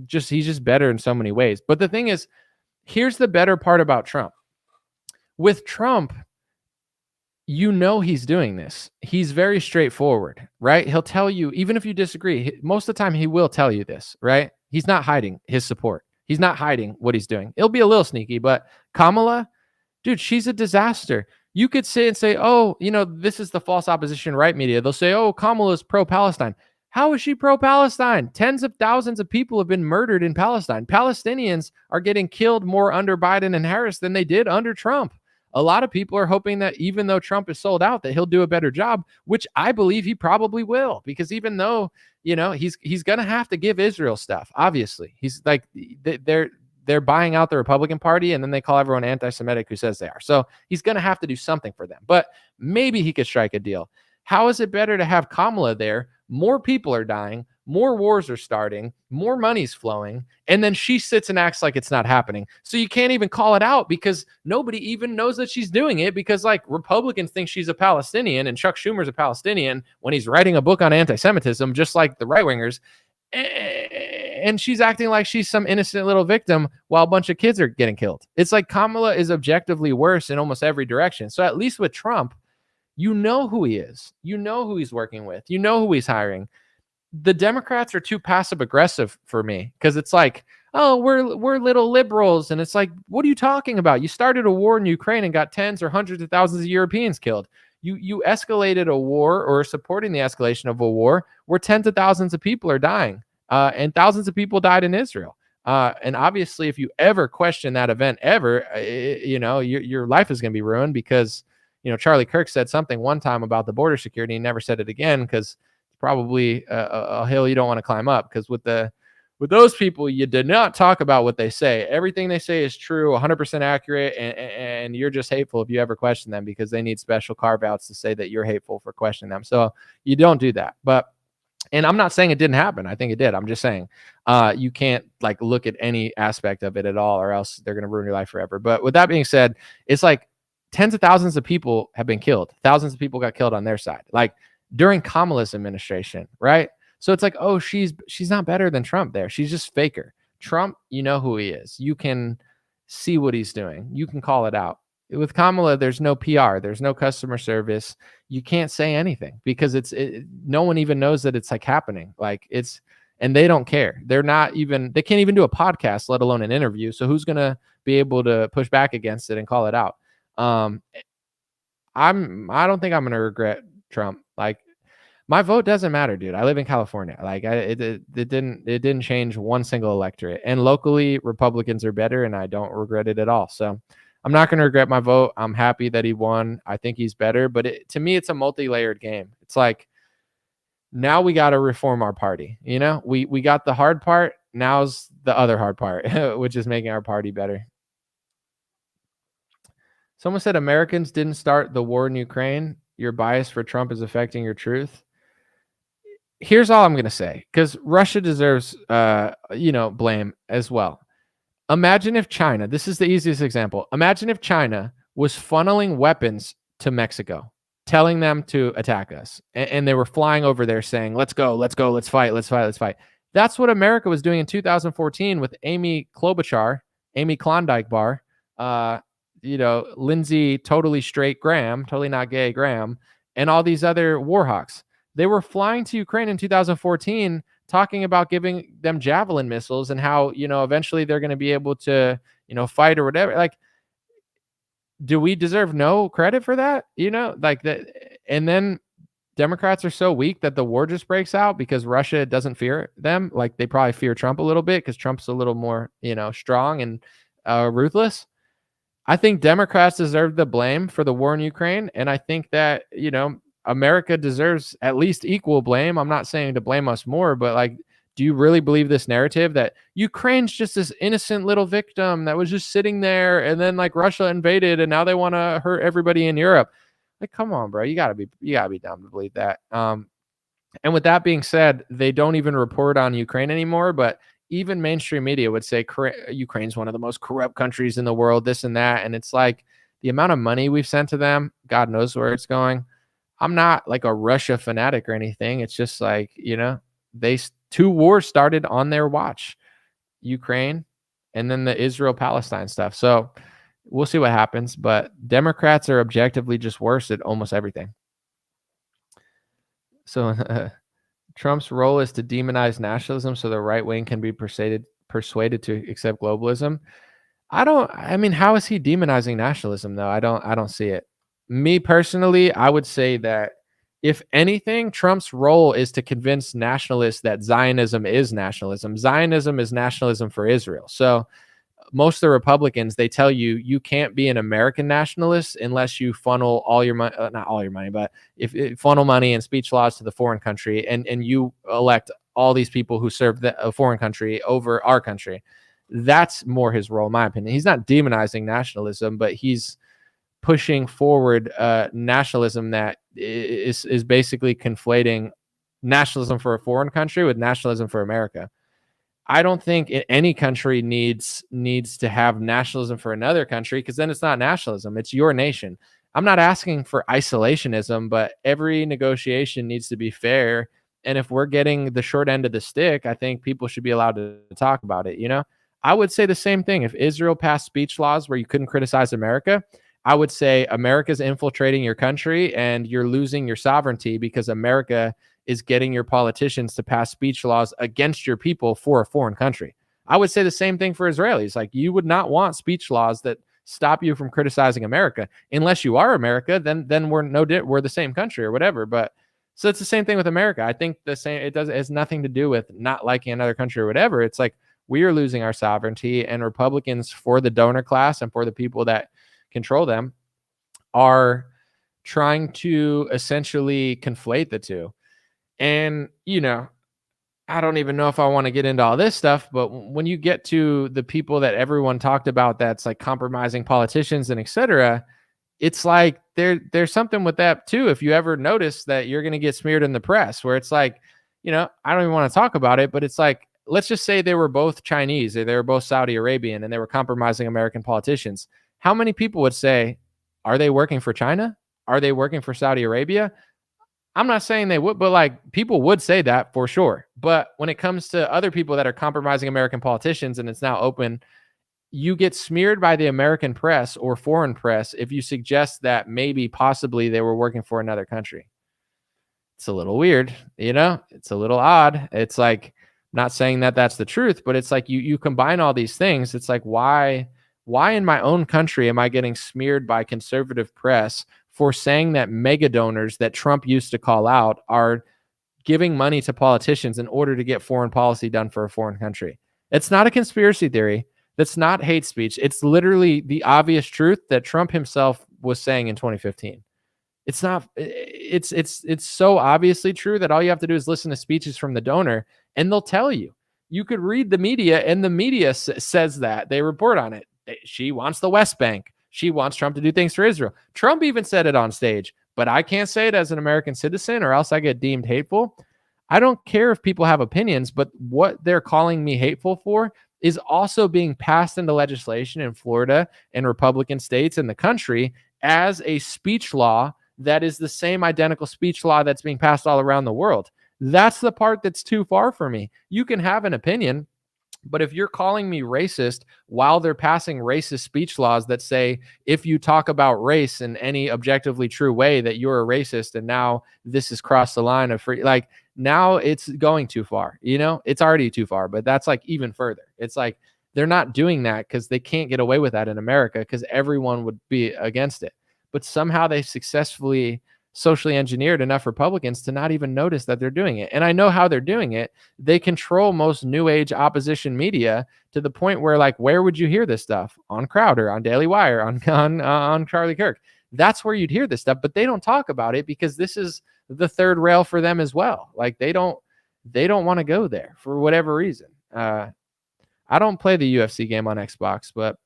just better in so many ways. But the thing is, here's the better part about Trump. With Trump, he's doing this. He's very straightforward, right? He'll tell you, even if you disagree, most of the time he will tell you this, right? He's not hiding his support. He's not hiding what he's doing. It'll be a little sneaky, but Kamala, dude, she's a disaster. You could sit and say, oh, this is the false opposition right media. They'll say, oh, Kamala's pro-Palestine. How is she pro-Palestine? Tens of thousands of people have been murdered in Palestine. Palestinians are getting killed more under Biden and Harris than they did under Trump. A lot of people are hoping that even though Trump is sold out, that he'll do a better job, which I believe he probably will, because even though, he's going to have to give Israel stuff. Obviously, he's like, they're buying out the Republican Party, and then they call everyone anti-Semitic who says they are. So he's going to have to do something for them, but maybe he could strike a deal. How is it better to have Kamala there? More people are dying, more wars are starting, more money's flowing, and then she sits and acts like it's not happening. So you can't even call it out because nobody even knows that she's doing it, because like Republicans think she's a Palestinian and Chuck Schumer's a Palestinian when he's writing a book on anti-Semitism, just like the right-wingers. And she's acting like she's some innocent little victim while a bunch of kids are getting killed. It's like Kamala is objectively worse in almost every direction. So at least with Trump, you know who he is. You know who he's working with. You know who he's hiring. The Democrats are too passive aggressive for me, because it's like, oh, we're little liberals. And it's like, what are you talking about? You started a war in Ukraine and got tens or hundreds of thousands of Europeans killed. You escalated a war, or supporting the escalation of a war where tens of thousands of people are dying, and thousands of people died in Israel. And obviously, if you ever question that event ever, your life is going to be ruined, because Charlie Kirk said something one time about the border security. He never said it again, because it's probably a hill you don't want to climb up, because with those people, you did not talk about what they say. Everything they say is true, 100% accurate, and you're just hateful if you ever question them, because they need special carve-outs to say that you're hateful for questioning them. So you don't do that. And I'm not saying it didn't happen. I think it did. I'm just saying you can't like look at any aspect of it at all, or else they're going to ruin your life forever. But with that being said, it's like tens of thousands of people have been killed. Thousands of people got killed on their side, like during Kamala's administration, right? So it's like, oh, she's not better than Trump there. She's just faker. Trump, you know who he is. You can see what he's doing. You can call it out. With Kamala, there's no PR, there's no customer service. You can't say anything because no one even knows that it's like happening. Like and they don't care. They can't even do a podcast, let alone an interview. So who's going to be able to push back against it and call it out? I don't think I'm going to regret Trump. Like, my vote doesn't matter, dude. I live in California. Like, it didn't change one single electorate. And locally, Republicans are better, and I don't regret it at all. So I'm not going to regret my vote. I'm happy that he won. I think he's better. But to me, it's a multi-layered game. It's like, now we got to reform our party. You know, we got the hard part. Now's the other hard part, which is making our party better. Someone said Americans didn't start the war in Ukraine. Your bias for Trump is affecting your truth. Here's all I'm going to say, because Russia deserves, blame as well. Imagine if China, this is the easiest example. Imagine if China was funneling weapons to Mexico, telling them to attack us. And they were flying over there saying, let's go, let's fight, let's fight, let's fight. That's what America was doing in 2014 with Amy Klobuchar, Amy Klondike Bar, Lindsey totally straight Graham, totally not gay Graham, and all these other war hawks. They were flying to Ukraine in 2014, talking about giving them Javelin missiles and how, eventually they're going to be able to, fight or whatever. Like, do we deserve no credit for that? Like that. And then Democrats are so weak that the war just breaks out because Russia doesn't fear them. Like, they probably fear Trump a little bit because Trump's a little more, strong and ruthless. I think Democrats deserve the blame for the war in Ukraine. And I think that, America deserves at least equal blame. I'm not saying to blame us more, but like, do you really believe this narrative that Ukraine's just this innocent little victim that was just sitting there and then like Russia invaded and now they want to hurt everybody in Europe? Like, come on, bro. You gotta be dumb to believe that. And with that being said, they don't even report on Ukraine anymore, but even mainstream media would say Ukraine's one of the most corrupt countries in the world, this and that. And it's like the amount of money we've sent to them, God knows where it's going. I'm not like a Russia fanatic or anything. It's just like, two wars started on their watch, Ukraine and then the Israel-Palestine stuff. So we'll see what happens, but Democrats are objectively just worse at almost everything. So Trump's role is to demonize nationalism so the right wing can be persuaded to accept globalism. How is he demonizing nationalism though? I don't see it. Me personally, I would say that if anything, Trump's role is to convince nationalists that Zionism is nationalism. Zionism is nationalism for Israel. So most of the Republicans, they tell you can't be an American nationalist unless you funnel all your money, not all your money, but if funnel money and speech laws to the foreign country and you elect all these people who serve a foreign country over our country. That's more his role, in my opinion. He's not demonizing nationalism, but he's pushing forward nationalism that is basically conflating nationalism for a foreign country with nationalism for America. I don't think any country needs to have nationalism for another country because then it's not nationalism. It's your nation. I'm not asking for isolationism, but every negotiation needs to be fair. And if we're getting the short end of the stick, I think people should be allowed to talk about it. I would say the same thing. If Israel passed speech laws where you couldn't criticize America, I would say America's infiltrating your country and you're losing your sovereignty because America is getting your politicians to pass speech laws against your people for a foreign country. I would say the same thing for Israelis. Like, you would not want speech laws that stop you from criticizing America. Unless you are America, then we're the same country or whatever. But so it's the same thing with America. I think the same. It has nothing to do with not liking another country or whatever. It's like we are losing our sovereignty, and Republicans, for the donor class and for the people that control them, are trying to essentially conflate the two. And, I don't even know if I want to get into all this stuff, but when you get to the people that everyone talked about that's like compromising politicians and et cetera, it's like there's something with that too. If you ever notice that you're going to get smeared in the press where it's like, I don't even want to talk about it, but it's like, let's just say they were both Chinese or they were both Saudi Arabian and they were compromising American politicians. How many people would say, are they working for China? Are they working for Saudi Arabia? I'm not saying they would, but like people would say that for sure. But when it comes to other people that are compromising American politicians and it's now open you get smeared by the American press or foreign press if you suggest that maybe possibly they were working for another country. It's a little weird, it's a little odd. It's like, not saying that that's the truth, but it's like you combine all these things. It's like, why in my own country am I getting smeared by conservative press for saying that mega donors that Trump used to call out are giving money to politicians in order to get foreign policy done for a foreign country? It's not a conspiracy theory. That's not hate speech. It's literally the obvious truth that Trump himself was saying in 2015. It's not, it's so obviously true that all you have to do is listen to speeches from the donor and they'll tell you. You could read the media, and the media says that. They report on it. She wants the West Bank. She wants Trump to do things for Israel. Trump even said it on stage, but I can't say it as an American citizen or else I get deemed hateful. I don't care if people have opinions, but what they're calling me hateful for is also being passed into legislation in Florida and Republican states in the country as a speech law that is the same identical speech law that's being passed all around the world. That's the part that's too far for me. You can have an opinion, but if you're calling me racist while they're passing racist speech laws that say if you talk about race in any objectively true way that you're a racist, and now this has crossed the line of free, like, now it's going too far. It's already too far, but that's like even further. It's like they're not doing that because they can't get away with that in America because everyone would be against it. But somehow they successfully socially engineered enough Republicans to not even notice that they're doing it. And I know how they're doing it. They control most new age opposition media to the point where, like, where would you hear this stuff? On Crowder, on Daily Wire, on Charlie Kirk. That's where you'd hear this stuff, but they don't talk about it because this is the third rail for them as well. Like, they don't want to go there for whatever reason. I don't play the UFC game on Xbox, but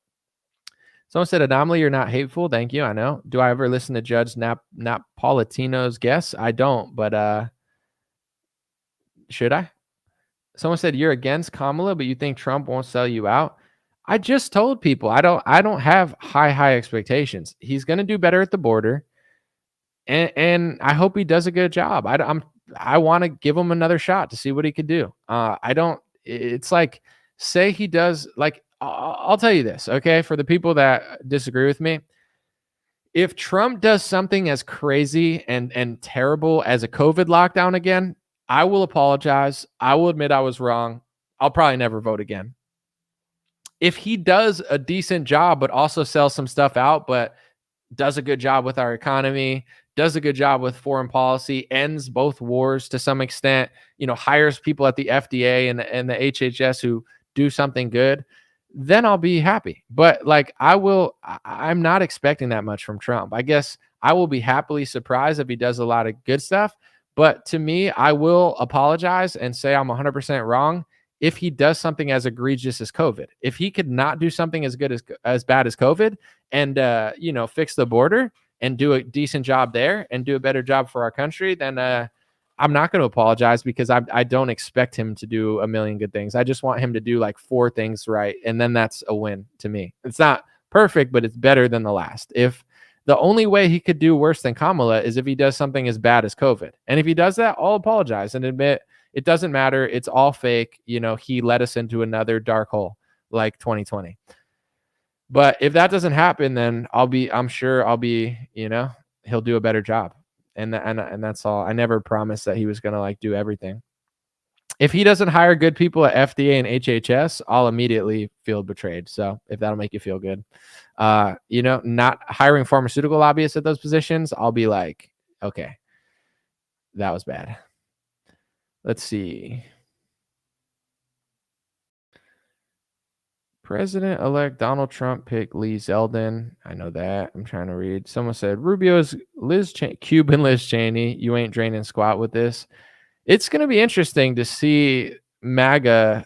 someone said, Anomaly, you're not hateful. Thank you. I know. Do I ever listen to Judge Napolitano's guests? I don't, but should I? Someone said, you're against Kamala, but you think Trump won't sell you out. I just told people I don't have high expectations. He's going to do better at the border, and I hope he does a good job. I want to give him another shot to see what he could do. It's like, say he does, like, I'll tell you this, okay? For the people that disagree with me, if Trump does something as crazy and terrible as a COVID lockdown again, I will apologize. I will admit I was wrong. I'll probably never vote again. If he does a decent job, but also sells some stuff out, but does a good job with our economy, does a good job with foreign policy, ends both wars to some extent, hires people at the FDA and the HHS who do something good, then I'll be happy. But like, I'm not expecting that much from Trump. I guess I will be happily surprised if he does a lot of good stuff. But to me, I will apologize and say I'm 100% wrong if he does something as egregious as COVID. If he could not do something as bad as COVID and, fix the border and do a decent job there and do a better job for our country, then I'm not going to apologize because I don't expect him to do a million good things. I just want him to do like 4 things right. And then that's a win to me. It's not perfect, but it's better than the last. If the only way he could do worse than Kamala is if he does something as bad as COVID. And if he does that, I'll apologize and admit it doesn't matter. It's all fake. He led us into another dark hole like 2020. But if that doesn't happen, then I'm sure I'll be, he'll do a better job. And that's all. I never promised that he was going to like do everything. If he doesn't hire good people at FDA and HHS, I'll immediately feel betrayed. So if that'll make you feel good, not hiring pharmaceutical lobbyists at those positions, I'll be like, okay, that was bad. Let's see. President-elect Donald Trump picked Lee Zeldin. I know that. I'm trying to read. Someone said, Rubio's Cuban Liz Cheney. You ain't draining squat with this. It's going to be interesting to see MAGA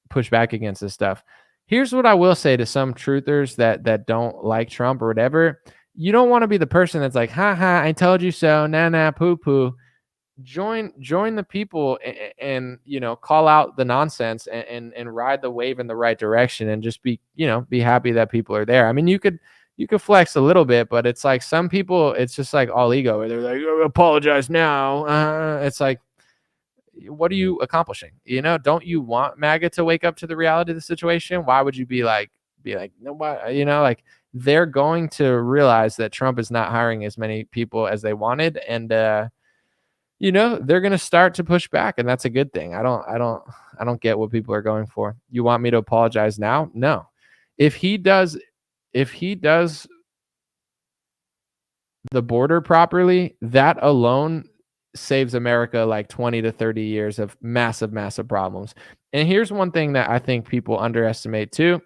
push back against this stuff. Here's what I will say to some truthers that don't like Trump or whatever. You don't want to be the person that's like, ha, I told you so, nah, poo. Join the people and call out the nonsense and ride the wave in the right direction and just be happy that people are there. I mean, you could flex a little bit, but it's like some people, it's just like all ego where they're like, oh, apologize now. It's like, what are you accomplishing? Don't you want MAGA to wake up to the reality of the situation? Why would you be like be like, no, what, like they're going to realize that Trump is not hiring as many people as they wanted. And, they're going to start to push back, and that's a good thing. I don't get what people are going for. You want me to apologize now? No. If he does the border properly, that alone saves America like 20 to 30 years of massive, massive problems. And here's one thing that I think people underestimate too.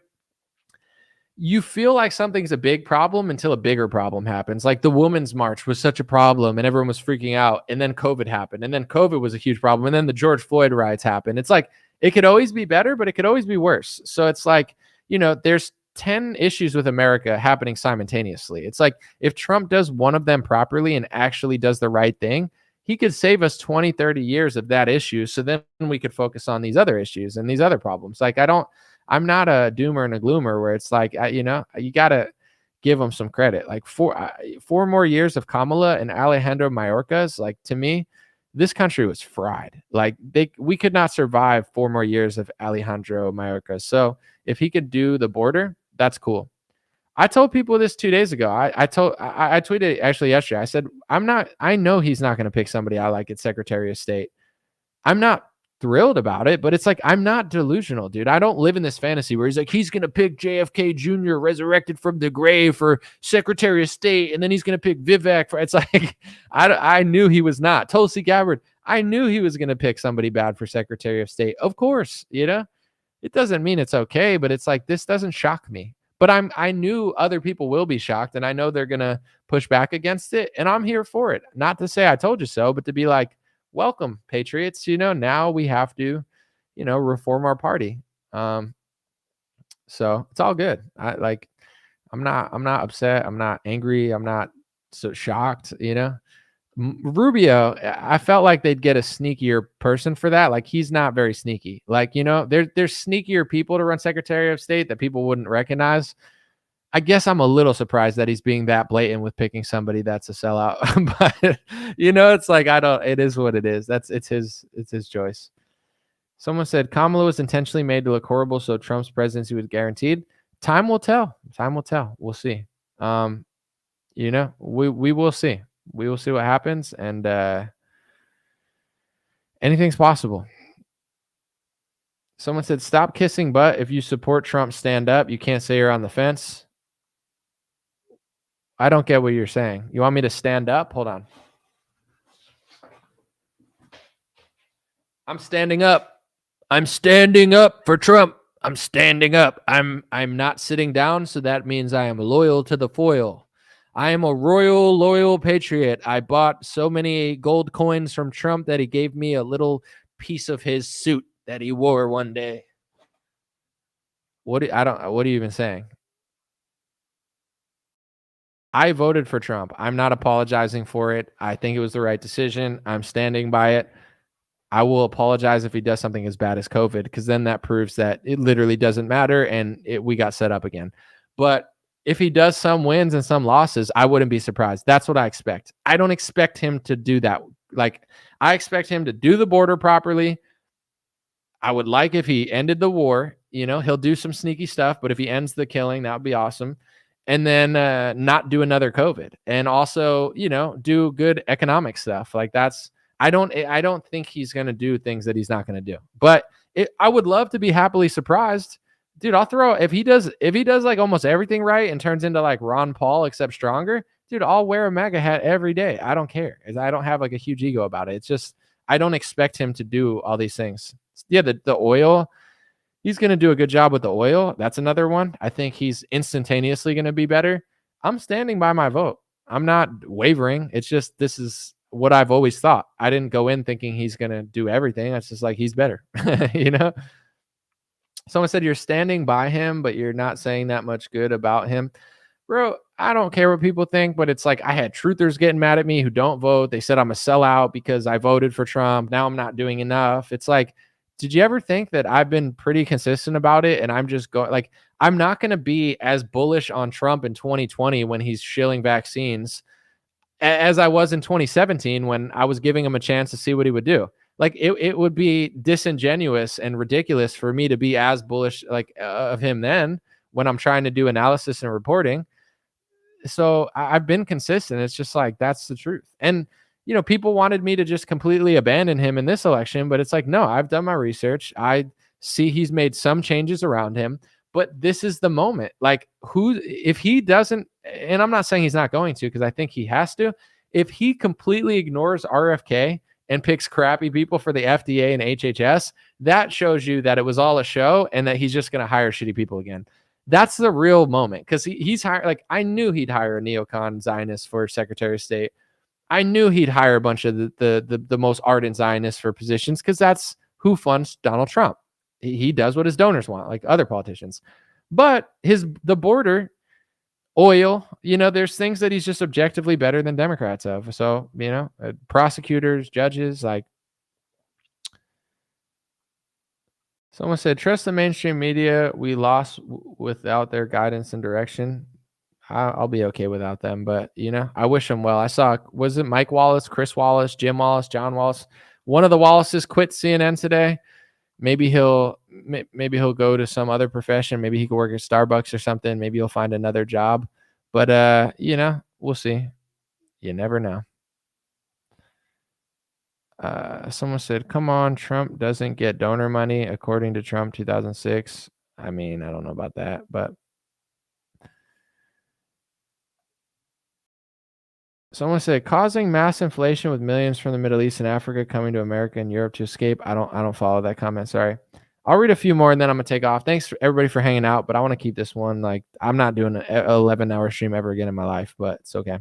You feel like something's a big problem until a bigger problem happens. Like the Women's March was such a problem and everyone was freaking out. And then COVID happened. And then COVID was a huge problem. And then the George Floyd riots happened. It's like, it could always be better, but it could always be worse. So it's like, there's 10 issues with America happening simultaneously. It's like, if Trump does one of them properly and actually does the right thing, he could save us 20, 30 years of that issue. So then we could focus on these other issues and these other problems. Like, I'm not a doomer and a gloomer where it's like, you got to give them some credit. Like 4 more years of Kamala and Alejandro Mayorkas, like to me, this country was fried. Like we could not survive 4 more years of Alejandro Mayorkas. So if he could do the border, that's cool. I told people this 2 days ago. I tweeted actually yesterday. I said, I know he's not going to pick somebody I like at Secretary of State. I'm not thrilled about it, but it's like, I'm not delusional, dude. I don't live in this fantasy where he's like, he's going to pick JFK Jr. resurrected from the grave for Secretary of State. And then he's going to pick Vivek for, it's like, I knew he was not. Tulsi Gabbard, I knew he was going to pick somebody bad for Secretary of State. Of course, it doesn't mean it's okay, but it's like, this doesn't shock me. But I knew other people will be shocked, and I know they're going to push back against it. And I'm here for it. Not to say I told you so, but to be like, welcome, Patriots. Now we have to, reform our party. So it's all good. I'm not upset. I'm not angry. I'm not so shocked, Rubio, I felt like they'd get a sneakier person for that. Like, he's not very sneaky. Like, there's sneakier people to run Secretary of State that people wouldn't recognize. I guess I'm a little surprised that he's being that blatant with picking somebody that's a sellout. But it's like, it is what it is. It's his choice. Someone said Kamala was intentionally made to look horrible so Trump's presidency was guaranteed. Time will tell. We'll see. We will see. We will see what happens, and anything's possible. Someone said, stop kissing butt. If you support Trump, stand up. You can't say you're on the fence. I don't get what you're saying. You want me to stand up? Hold on. I'm standing up. I'm standing up for Trump. I'm standing up. I'm not sitting down, so that means I am loyal to the foil. I am a royal, loyal patriot. I bought so many gold coins from Trump that he gave me a little piece of his suit that he wore one day. What are you even saying? I voted for Trump. I'm not apologizing for it. I think it was the right decision. I'm standing by it. I will apologize if he does something as bad as COVID, because then that proves that it literally doesn't matter and we got set up again. But if he does some wins and some losses, I wouldn't be surprised. That's what I expect. I don't expect him to do that. Like, I expect him to do the border properly. I would like if he ended the war. He'll do some sneaky stuff, but if he ends the killing, that would be awesome. And then not do another COVID, and also, do good economic stuff. Like, I don't think he's going to do things that he's not going to do, but I would love to be happily surprised. Dude, I'll throw, if he does like almost everything right and turns into like Ron Paul except stronger, dude, I'll wear a MAGA hat every day. I don't care. I don't have like a huge ego about it. It's just, I don't expect him to do all these things. Yeah, the oil, he's going to do a good job with the oil. That's another one. I think he's instantaneously going to be better. I'm standing by my vote. I'm not wavering. It's just, this is what I've always thought. I didn't go in thinking he's going to do everything. It's just like, he's better, Someone said you're standing by him, but you're not saying that much good about him. Bro, I don't care what people think, but it's like, I had truthers getting mad at me who don't vote. They said I'm a sellout because I voted for Trump. Now I'm not doing enough. It's like, did you ever think that I've been pretty consistent about it? And I'm just going, like, I'm not going to be as bullish on Trump in 2020 when he's shilling vaccines as I was in 2017 when I was giving him a chance to see what he would do. Like, it would be disingenuous and ridiculous for me to be as bullish of him then when I'm trying to do analysis and reporting. So I've been consistent. It's just like, that's the truth. And, you know, people wanted me to just completely abandon him in this election, but it's like, no, I've done my research. I see he's made some changes around him, but this is the moment. Like, if he doesn't, and I'm not saying he's not going to, because I think he has to, if he completely ignores RFK and picks crappy people for the FDA and HHS, that shows you that it was all a show and that he's just going to hire shitty people again. That's the real moment, because he's hired. Like, I knew he'd hire a neocon Zionist for Secretary of State. I knew he'd hire a bunch of the most ardent Zionists for positions, because that's who funds Donald Trump. He does what his donors want, like other politicians. But the border, oil, you know, there's things that he's just objectively better than Democrats of. So, you know, prosecutors, judges, like, someone said, trust the mainstream media. We lost without their guidance and direction. I'll be okay without them, but, you know, I wish them well. I saw, was it Mike Wallace, Chris Wallace, Jim Wallace, John Wallace? One of the Wallaces quit CNN today. Maybe he'll go to some other profession. Maybe he could work at Starbucks or something. Maybe he'll find another job. But, you know, we'll see. You never know. Someone said, come on, Trump doesn't get donor money according to Trump 2006. I mean, I don't know about that, but someone said, causing mass inflation with millions from the Middle East and Africa coming to America and Europe to escape. I don't follow that comment. Sorry. I'll read a few more and then I'm gonna take off. Thanks for everybody for hanging out, but I want to keep this one. Like, I'm not doing an 11-hour stream ever again in my life, but it's okay.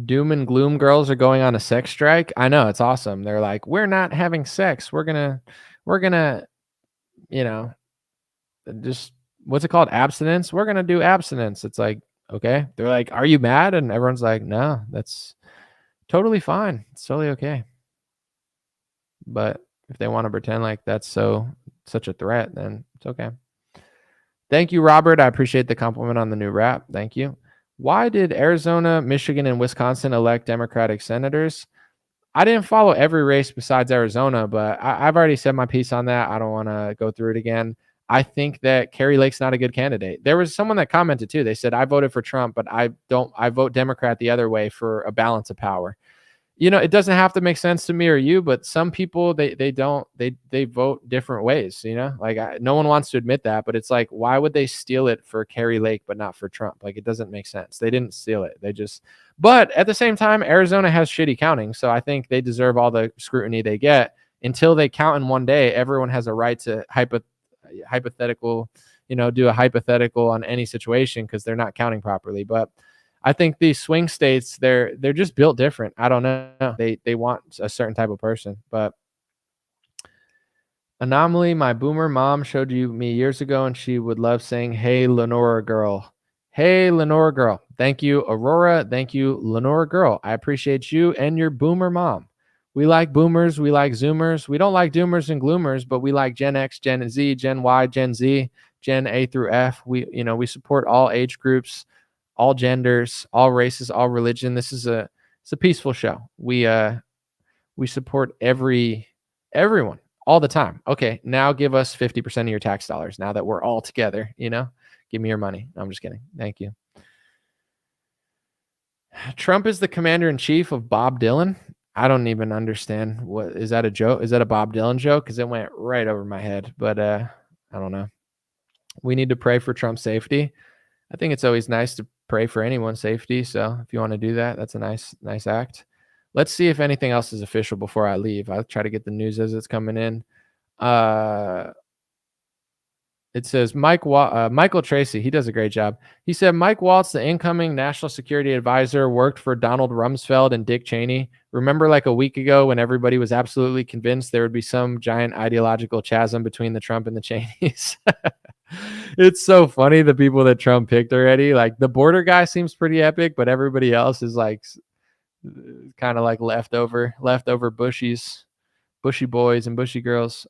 Doom and gloom girls are going on a sex strike. I know, it's awesome. They're like, we're not having sex. We're gonna, you know, just, what's it called? Abstinence. We're gonna do abstinence. It's like, okay. They're like, are you mad? And everyone's like, no, that's totally fine. It's totally okay. But if they want to pretend like that's such a threat, then it's okay. Thank you, Robert. I appreciate the compliment on the new rap. Thank you. Why did Arizona, Michigan, and Wisconsin elect Democratic senators? I didn't follow every race besides Arizona, but I've already said my piece on that. I don't want to go through it again. I think that Kari Lake's not a good candidate. There was someone that commented too. They said, I voted for Trump, but I vote Democrat the other way for a balance of power. You know, it doesn't have to make sense to me or you, but some people, they vote different ways, you know, like no one wants to admit that, but it's like, why would they steal it for Kari Lake, but not for Trump? Like, it doesn't make sense. They didn't steal it. But at the same time, Arizona has shitty counting. So I think they deserve all the scrutiny they get. Until they count in one day, everyone has a right to hypothetical, you know, do a hypothetical on any situation because they're not counting properly. But I think these swing states, they're just built different. I don't know. They want a certain type of person. But Anomaly, my boomer mom showed me years ago, and she would love saying, hey, Lenora girl. Hey, Lenora girl. Thank you, Aurora. Thank you, Lenora girl. I appreciate you and your boomer mom. We like boomers. We like zoomers. We don't like doomers and gloomers, but we like Gen X, Gen Z, Gen Y, Gen Z, Gen A through F. We support all age groups, all genders, all races, all religion. It's a peaceful show. We support everyone all the time. Okay, now give us 50% of your tax dollars now that we're all together, you know? Give me your money. No, I'm just kidding. Thank you. Trump is the commander-in-chief of Bob Dylan. I don't even understand. What is that a joke? Is that a Bob Dylan joke? Because it went right over my head. But I don't know. We need to pray for Trump's safety. I think it's always nice to pray for anyone's safety. So if you want to do that, that's a nice act. Let's see if anything else is official before I leave. I'll try to get the news as it's coming in. It says Michael Tracy. He does a great job. He said Mike Waltz, the incoming national security advisor, worked for Donald Rumsfeld and Dick Cheney. Remember, like a week ago, when everybody was absolutely convinced there would be some giant ideological chasm between the Trump and the Cheneys. It's so funny, the people that Trump picked already. Like, the border guy seems pretty epic, but everybody else is like kind of like leftover bushy boys and bushy girls.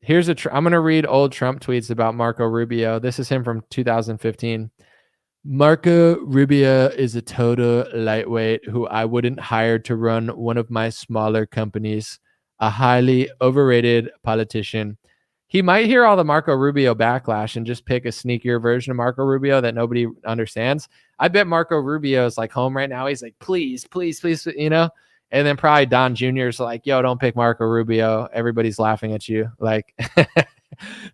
Here's I'm going to read old Trump tweets about Marco Rubio. This is him from 2015. Marco Rubio is a total lightweight who I wouldn't hire to run one of my smaller companies, a highly overrated politician. He might hear all the Marco Rubio backlash and just pick a sneakier version of Marco Rubio that nobody understands. I bet Marco Rubio is like home right now. He's like, please, please, please, you know? And then probably Don Jr. is like, yo, don't pick Marco Rubio. Everybody's laughing at you. Like,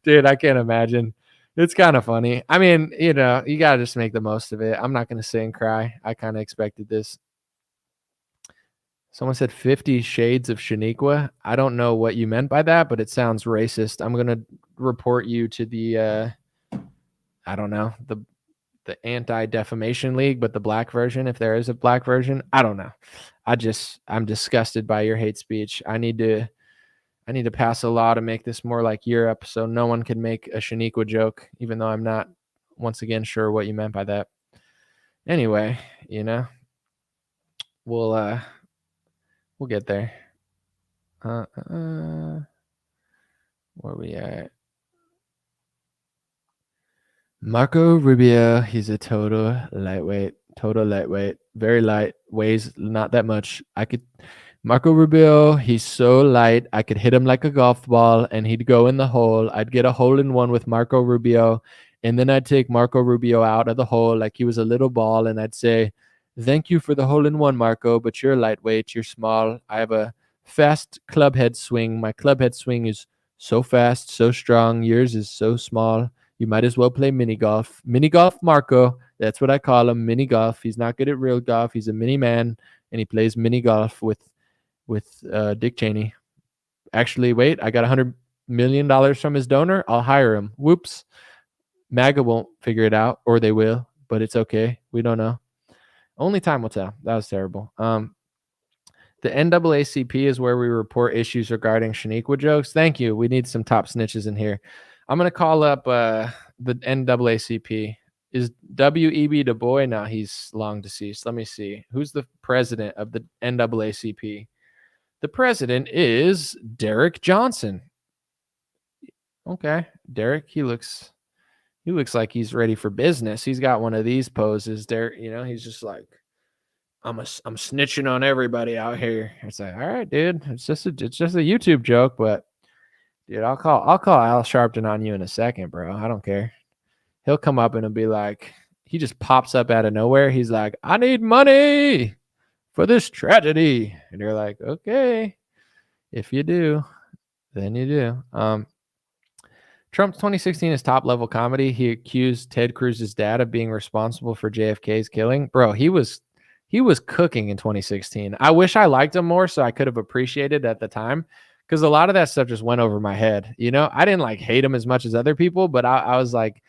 dude, I can't imagine. It's kind of funny. I mean, you know, you got to just make the most of it. I'm not going to sit and cry. I kind of expected this. Someone said 50 Shades of Shaniqua. I don't know what you meant by that, but it sounds racist. I'm going to report you to the, I don't know, the Anti-Defamation League, but the black version, if there is a black version. I don't know. I'm disgusted by your hate speech. I need to pass a law to make this more like Europe so no one can make a Shaniqua joke, even though I'm not, once again, sure what you meant by that. Anyway, you know, we'll get there. Where we at? Marco Rubio, he's a total lightweight, very light, weighs not that much. Marco Rubio, he's so light, I could hit him like a golf ball and he'd go in the hole. I'd get a hole-in-one with Marco Rubio, and then I'd take Marco Rubio out of the hole like he was a little ball, and I'd say, thank you for the hole-in-one, Marco, but you're lightweight, you're small. I have a fast clubhead swing. My clubhead swing is so fast, so strong. Yours is so small. You might as well play mini golf. Mini golf Marco, that's what I call him, mini golf. He's not good at real golf. He's a mini man, and he plays mini golf with Dick Cheney. Actually, wait, I got $100 million from his donor. I'll hire him. Whoops. MAGA won't figure it out, or they will, but it's okay. We don't know. Only time will tell. That was terrible. The NAACP is where we report issues regarding Shaniqua jokes. Thank you. We need some top snitches in here. I'm going to call up the NAACP. Is W.E.B. Du Bois? No, he's long deceased. Let me see. Who's the president of the NAACP? The president is Derek Johnson. Okay, Derek, he looks like he's ready for business. He's got one of these poses. Derek, you know, he's just like, I'm snitching on everybody out here. It's like, all right, dude. It's just a YouTube joke, but dude, I'll call Al Sharpton on you in a second, bro. I don't care. He'll come up and it'll be like, he just pops up out of nowhere. He's like, I need money for this tragedy. And you're like, okay, if you do, then you do. Trump's 2016 is top level comedy. He accused Ted Cruz's dad of being responsible for JFK's killing. Bro, he was cooking in 2016. I wish I liked him more so I could have appreciated it at the time, because a lot of that stuff just went over my head. You know, I didn't like hate him as much as other people, but I was like,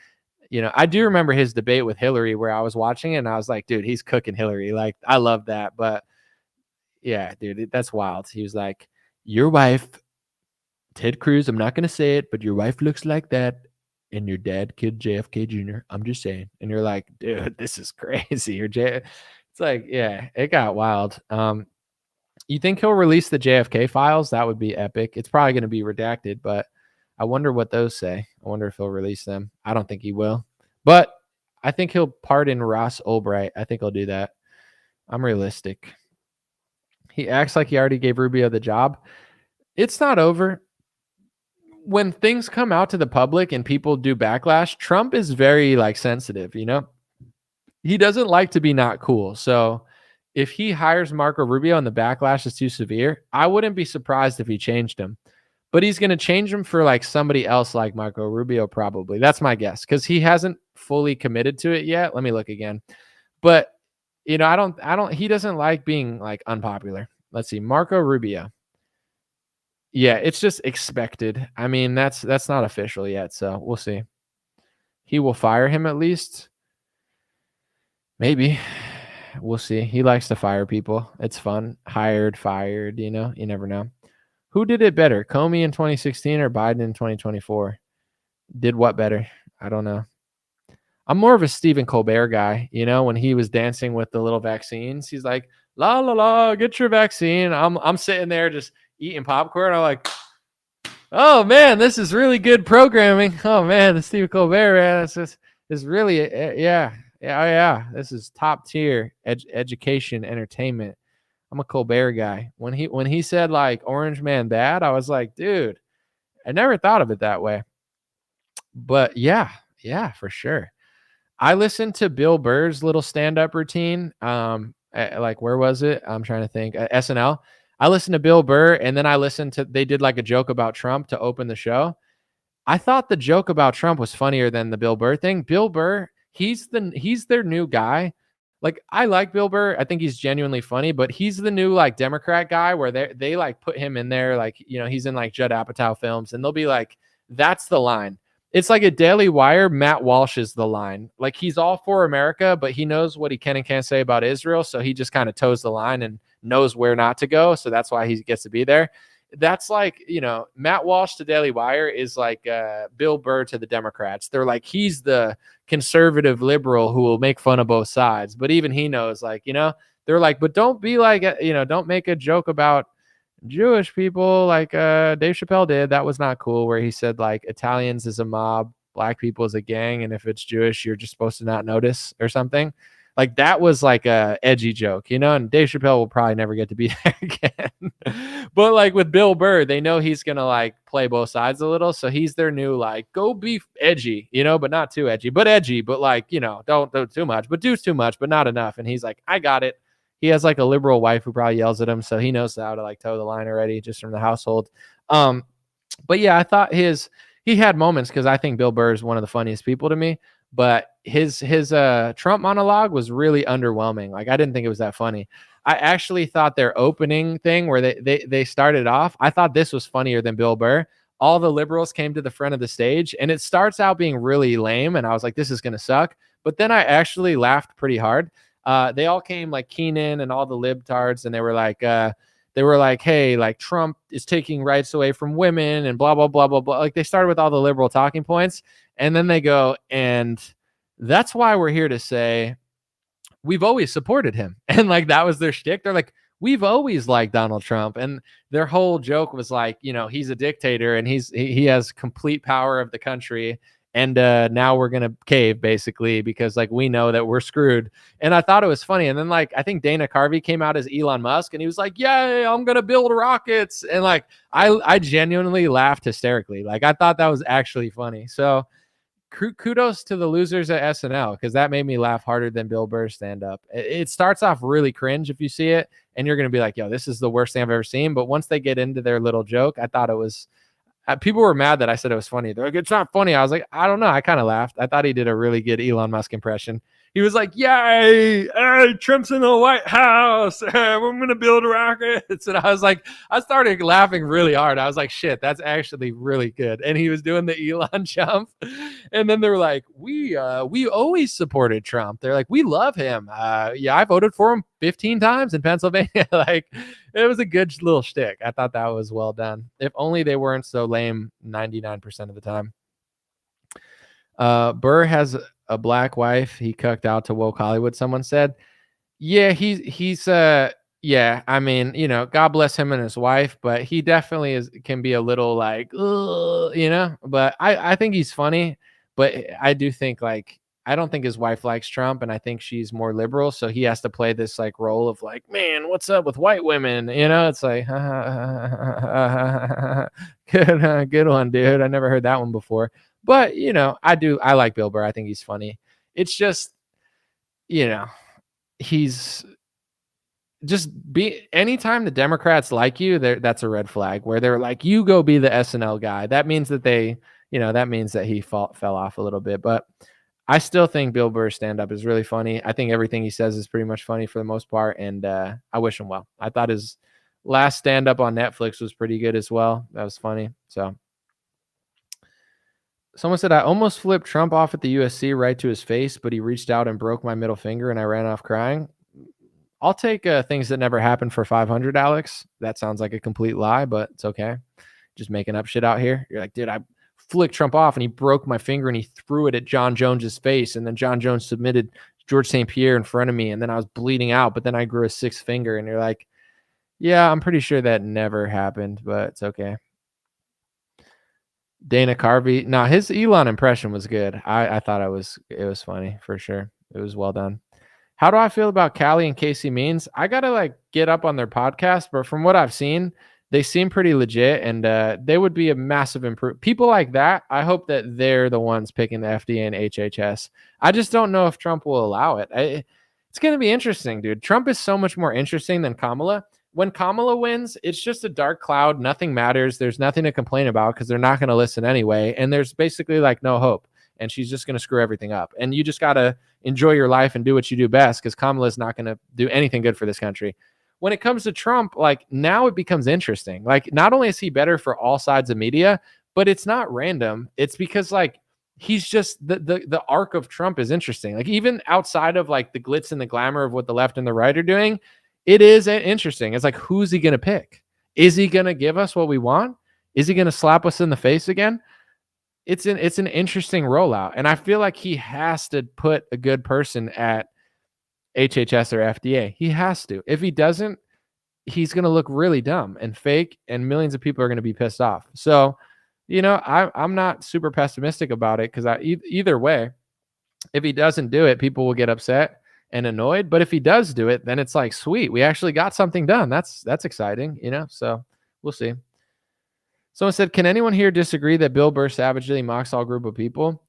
you know, I do remember his debate with Hillary where I was watching it and I was like, dude, he's cooking Hillary. Like, I love that. But yeah, dude, that's wild. He was like, your wife, Ted Cruz, I'm not going to say it, but your wife looks like that. And your dad killed JFK Jr. I'm just saying. And you're like, dude, this is crazy. It's like, yeah, it got wild. You think he'll release the JFK files? That would be epic. It's probably going to be redacted, but I wonder what those say. I wonder if he'll release them. I don't think he will, but I think he'll pardon Ross Ulbright. I think he'll do that. I'm realistic. He acts like he already gave Rubio the job. It's not over. When things come out to the public and people do backlash, Trump is very like sensitive, you know? He doesn't like to be not cool. So if he hires Marco Rubio and the backlash is too severe, I wouldn't be surprised if he changed him. But he's going to change him for like somebody else like Marco Rubio, probably. That's my guess, because he hasn't fully committed to it yet. Let me look again. But, you know, he doesn't like being like unpopular. Let's see. Marco Rubio. Yeah, it's just expected. I mean, that's not official yet, so we'll see. He will fire him at least. Maybe. We'll see. He likes to fire people. It's fun. Hired, fired, you know, you never know. Who did it better, Comey in 2016 or Biden in 2024? Did what better? I don't know. I'm more of a Stephen Colbert guy, you know, when he was dancing with the little vaccines. He's like, la, la, la, get your vaccine. I'm sitting there just eating popcorn. I'm like, oh, man, this is really good programming. Oh, man, the Stephen Colbert, man, this is really, yeah. This is top tier education, entertainment. I'm a Colbert guy. When he said like Orange Man bad, I was like, dude, I never thought of it that way. But yeah, for sure. I listened to Bill Burr's little stand-up routine. Like where was it? I'm trying to think. SNL. I listened to Bill Burr, and then I listened to they did like a joke about Trump to open the show. I thought the joke about Trump was funnier than the Bill Burr thing. Bill Burr, he's their new guy. Like I like Bill Burr. I think he's genuinely funny, but he's the new like Democrat guy where they like put him in there, like, you know, he's in like Judd Apatow films, and they'll be like, that's the line. It's like a Daily Wire. Matt Walsh is the line. Like he's all for America, but he knows what he can and can't say about Israel. So he just kind of toes the line and knows where not to go. So that's why he gets to be there. That's like, you know, Matt Walsh to Daily Wire is like Bill Burr to the Democrats. They're like, he's the conservative liberal who will make fun of both sides. But even he knows, like, you know, they're like, but don't be like, you know, don't make a joke about Jewish people like Dave Chappelle did. That was not cool, where he said like Italians is a mob, black people is a gang, and if it's Jewish, you're just supposed to not notice or something. Like that was like a edgy joke, you know, and Dave Chappelle will probably never get to be there again. But like with Bill Burr, they know he's going to like play both sides a little. So he's their new, like, go be edgy, you know, but not too edgy, but like, you know, don't do too much, but do too much, but not enough. And he's like, I got it. He has like a liberal wife who probably yells at him. So he knows how to like toe the line already just from the household. But yeah, I thought he had moments, because I think Bill Burr is one of the funniest people to me. But his Trump monologue was really underwhelming. Like I didn't think it was that funny. I actually thought their opening thing where they started off, I thought this was funnier than Bill Burr. All the liberals came to the front of the stage, and it starts out being really lame, and I was like, this is gonna suck. But then I actually laughed pretty hard. They all came, like Keenan and all the libtards, and they were like, hey, like Trump is taking rights away from women and blah, blah, blah, blah, blah. Like they started with all the liberal talking points, and then they go, and that's why we're here to say we've always supported him. And like, that was their shtick. They're like, we've always liked Donald Trump. And their whole joke was like, you know, he's a dictator and he has complete power of the country. And now we're going to cave, basically, because like we know that we're screwed. And I thought it was funny. And then like I think Dana Carvey came out as Elon Musk, and he was like, yay, I'm going to build rockets. And like I genuinely laughed hysterically. Like I thought that was actually funny. So kudos to the losers at SNL, because that made me laugh harder than Bill Burr's stand up. It starts off really cringe if you see it, and you're going to be like, yo, this is the worst thing I've ever seen. But once they get into their little joke, I thought it was. People were mad that I said it was funny. They're like, it's not funny. I was like, I don't know. I kind of laughed. I thought he did a really good Elon Musk impression. He was like, yay, hey, Trump's in the White House. We're going to build rockets. And I was like, I started laughing really hard. I was like, shit, that's actually really good. And he was doing the Elon jump. And then they were like, we always supported Trump. They're like, we love him. Yeah, I voted for him 15 times in Pennsylvania. Like, it was a good little shtick. I thought that was well done. If only they weren't so lame 99% of the time. Burr has a black wife he cucked out to woke Hollywood, someone said. Yeah, he's yeah, I mean, you know, God bless him and his wife, but he definitely can be a little like, you know, but I think he's funny, but I do think like, I don't think his wife likes Trump, and I think she's more liberal, so he has to play this like role of like, man, what's up with white women? You know, it's like, good one, dude. I never heard that one before. But, you know, I like Bill Burr. I think he's funny. It's just, you know, he's just anytime the Democrats like you, that's a red flag, where they're like, you go be the SNL guy. That means that that means that he fell off a little bit. But I still think Bill Burr's stand-up is really funny. I think everything he says is pretty much funny for the most part, and I wish him well. I thought his last stand-up on Netflix was pretty good as well. That was funny. So someone said, I almost flipped Trump off at the USC right to his face, but he reached out and broke my middle finger, and I ran off crying. I'll take things that never happened for 500, Alex. That sounds like a complete lie, but it's okay. Just making up shit out here. You're like, dude, I flicked Trump off and he broke my finger and he threw it at John Jones's face. And then John Jones submitted George St. Pierre in front of me. And then I was bleeding out, but then I grew a sixth finger. And you're like, yeah, I'm pretty sure that never happened, but it's okay. Dana Carvey. No, his Elon impression was good. I thought it was funny for sure. It was well done. How do I feel about Callie and Casey Means? I got to like get up on their podcast, but from what I've seen, They seem pretty legit, and they would be a massive improvement. People like that, I hope that they're the ones picking the FDA and HHS. I just don't know if Trump will allow it. It's going to be interesting, dude. Trump is so much more interesting than Kamala. When Kamala wins, it's just a dark cloud. Nothing matters. There's nothing to complain about because they're not going to listen anyway. And there's basically like no hope. And she's just going to screw everything up. And you just got to enjoy your life and do what you do best because Kamala's not going to do anything good for this country. When it comes to Trump, like now it becomes interesting. Like not only is he better for all sides of media, but it's not random. It's because like he's just the arc of Trump is interesting. Like even outside of like the glitz and the glamour of what the left and the right are doing, it is interesting. It's like, who's he going to pick? Is he going to give us what we want? Is he going to slap us in the face again? It's an interesting rollout. And I feel like he has to put a good person at HHS or FDA. He has to. If he doesn't, he's going to look really dumb and fake, and millions of people are going to be pissed off. So, you know, I'm not super pessimistic about it because either way, if he doesn't do it, people will get upset and annoyed. But if he does do it, then it's like, sweet, we actually got something done. That's exciting, you know? So we'll see. Someone said, can anyone here disagree that Bill Burr savagely mocks all group of people?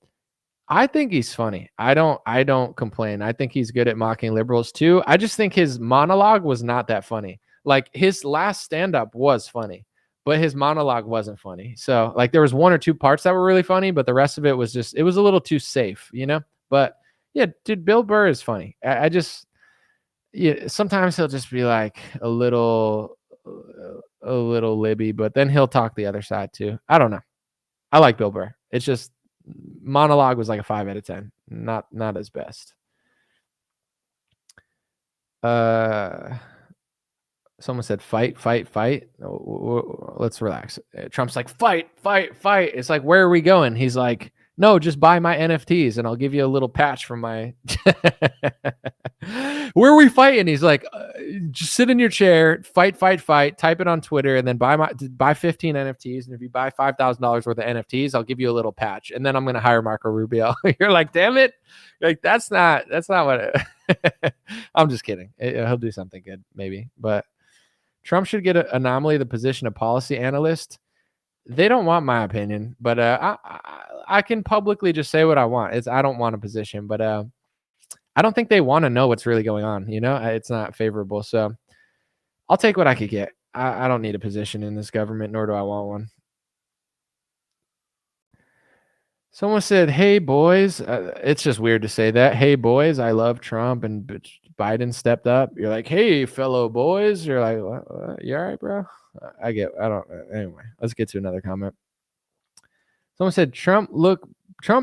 I think he's funny. I don't complain. I think he's good at mocking liberals too. I just think his monologue was not that funny. Like his last stand-up was funny, but his monologue wasn't funny. So like there was one or two parts that were really funny, but the rest of it was just, it was a little too safe, you know? But yeah, dude, Bill Burr is funny. I just, yeah, sometimes he'll just be like a little libby, but then he'll talk the other side too. I don't know. I like Bill Burr. It's just monologue was like a 5 out of 10. Not his best. Someone said fight. Let's relax. Trump's like fight. It's like, where are we going? He's like, no, just buy my NFTs and I'll give you a little patch from my where are we fighting? He's like, just sit in your chair, fight, type it on Twitter, and then buy 15 NFTs. And if you buy $5,000 worth of NFTs, I'll give you a little patch. And then I'm gonna hire Marco Rubio. You're like, damn it. You're like, that's not what I'm just kidding. He'll do something good, maybe. But Trump should get an anomaly the position of policy analyst. They don't want my opinion, but I can publicly just say what I want. I don't want a position, but I don't think they want to know what's really going on. You know, it's not favorable. So I'll take what I could get. I don't need a position in this government, nor do I want one. Someone said, hey, boys. It's just weird to say that. Hey, boys, I love Trump and Biden stepped up. You're like, hey, fellow boys. You're like, what? You all right, bro? Anyway, let's get to another comment. Someone said, Trump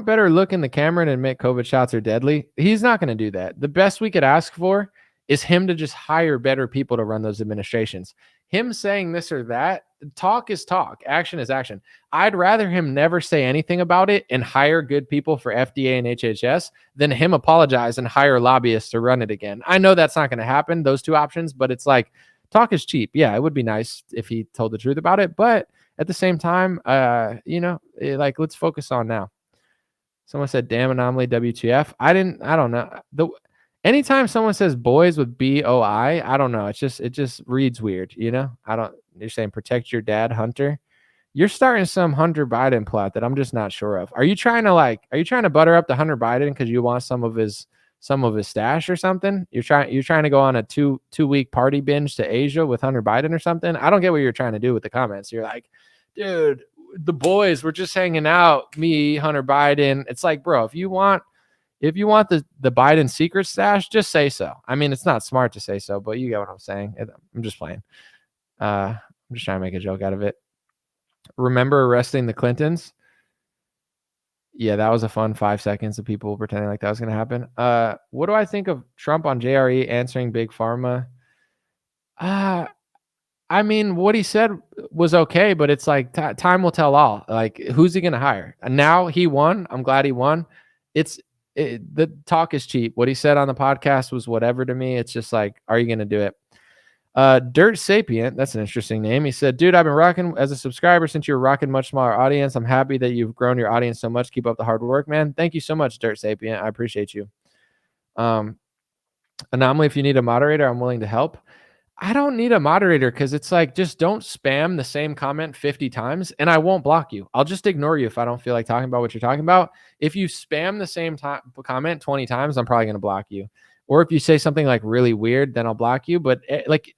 better look in the camera and admit COVID shots are deadly. He's not going to do that. The best we could ask for is him to just hire better people to run those administrations. Him saying this or that, talk is talk, action is action. I'd rather him never say anything about it and hire good people for FDA and HHS than him apologize and hire lobbyists to run it again. I know that's not going to happen, those two options, but it's like, talk is cheap. Yeah, it would be nice if he told the truth about it, but at the same time, like, let's focus on now. Someone said, damn anomaly, WTF. I don't know. Anytime someone says boys with BOI, I don't know. It just reads weird, you know? You're saying protect your dad, Hunter. You're starting some Hunter Biden plot that I'm just not sure of. Are you trying to butter up the Hunter Biden because you want some of his stash or something? You're trying to go on a two-week party binge to Asia with Hunter Biden or something? I don't get what you're trying to do with the comments. You're like, dude, the boys were just hanging out, me, Hunter Biden. It's like, bro, if you want the Biden secret stash, just say so. I mean, it's not smart to say so, but you get what I'm saying. I'm just playing. I'm just trying to make a joke out of it. Remember arresting the Clintons? Yeah, that was a fun 5 seconds of people pretending like that was going to happen. What do I think of Trump on JRE answering Big Pharma? I mean, what he said was okay, but it's like time will tell all. Like, who's he going to hire? And now he won. I'm glad he won. The talk is cheap. What he said on the podcast was whatever to me. It's just like, are you going to do it? Dirt Sapient, that's an interesting name. He said, dude, I've been rocking as a subscriber since you're rocking much smaller audience. I'm happy that you've grown your audience so much. Keep up the hard work, man. Thank you so much, Dirt Sapient. I appreciate you. Anomaly, if you need a moderator, I'm willing to help. I don't need a moderator because it's like, just don't spam the same comment 50 times and I won't block you. I'll just ignore you if I don't feel like talking about what you're talking about. If you spam the same comment 20 times, I'm probably going to block you. Or if you say something like really weird, then I'll block you. But like,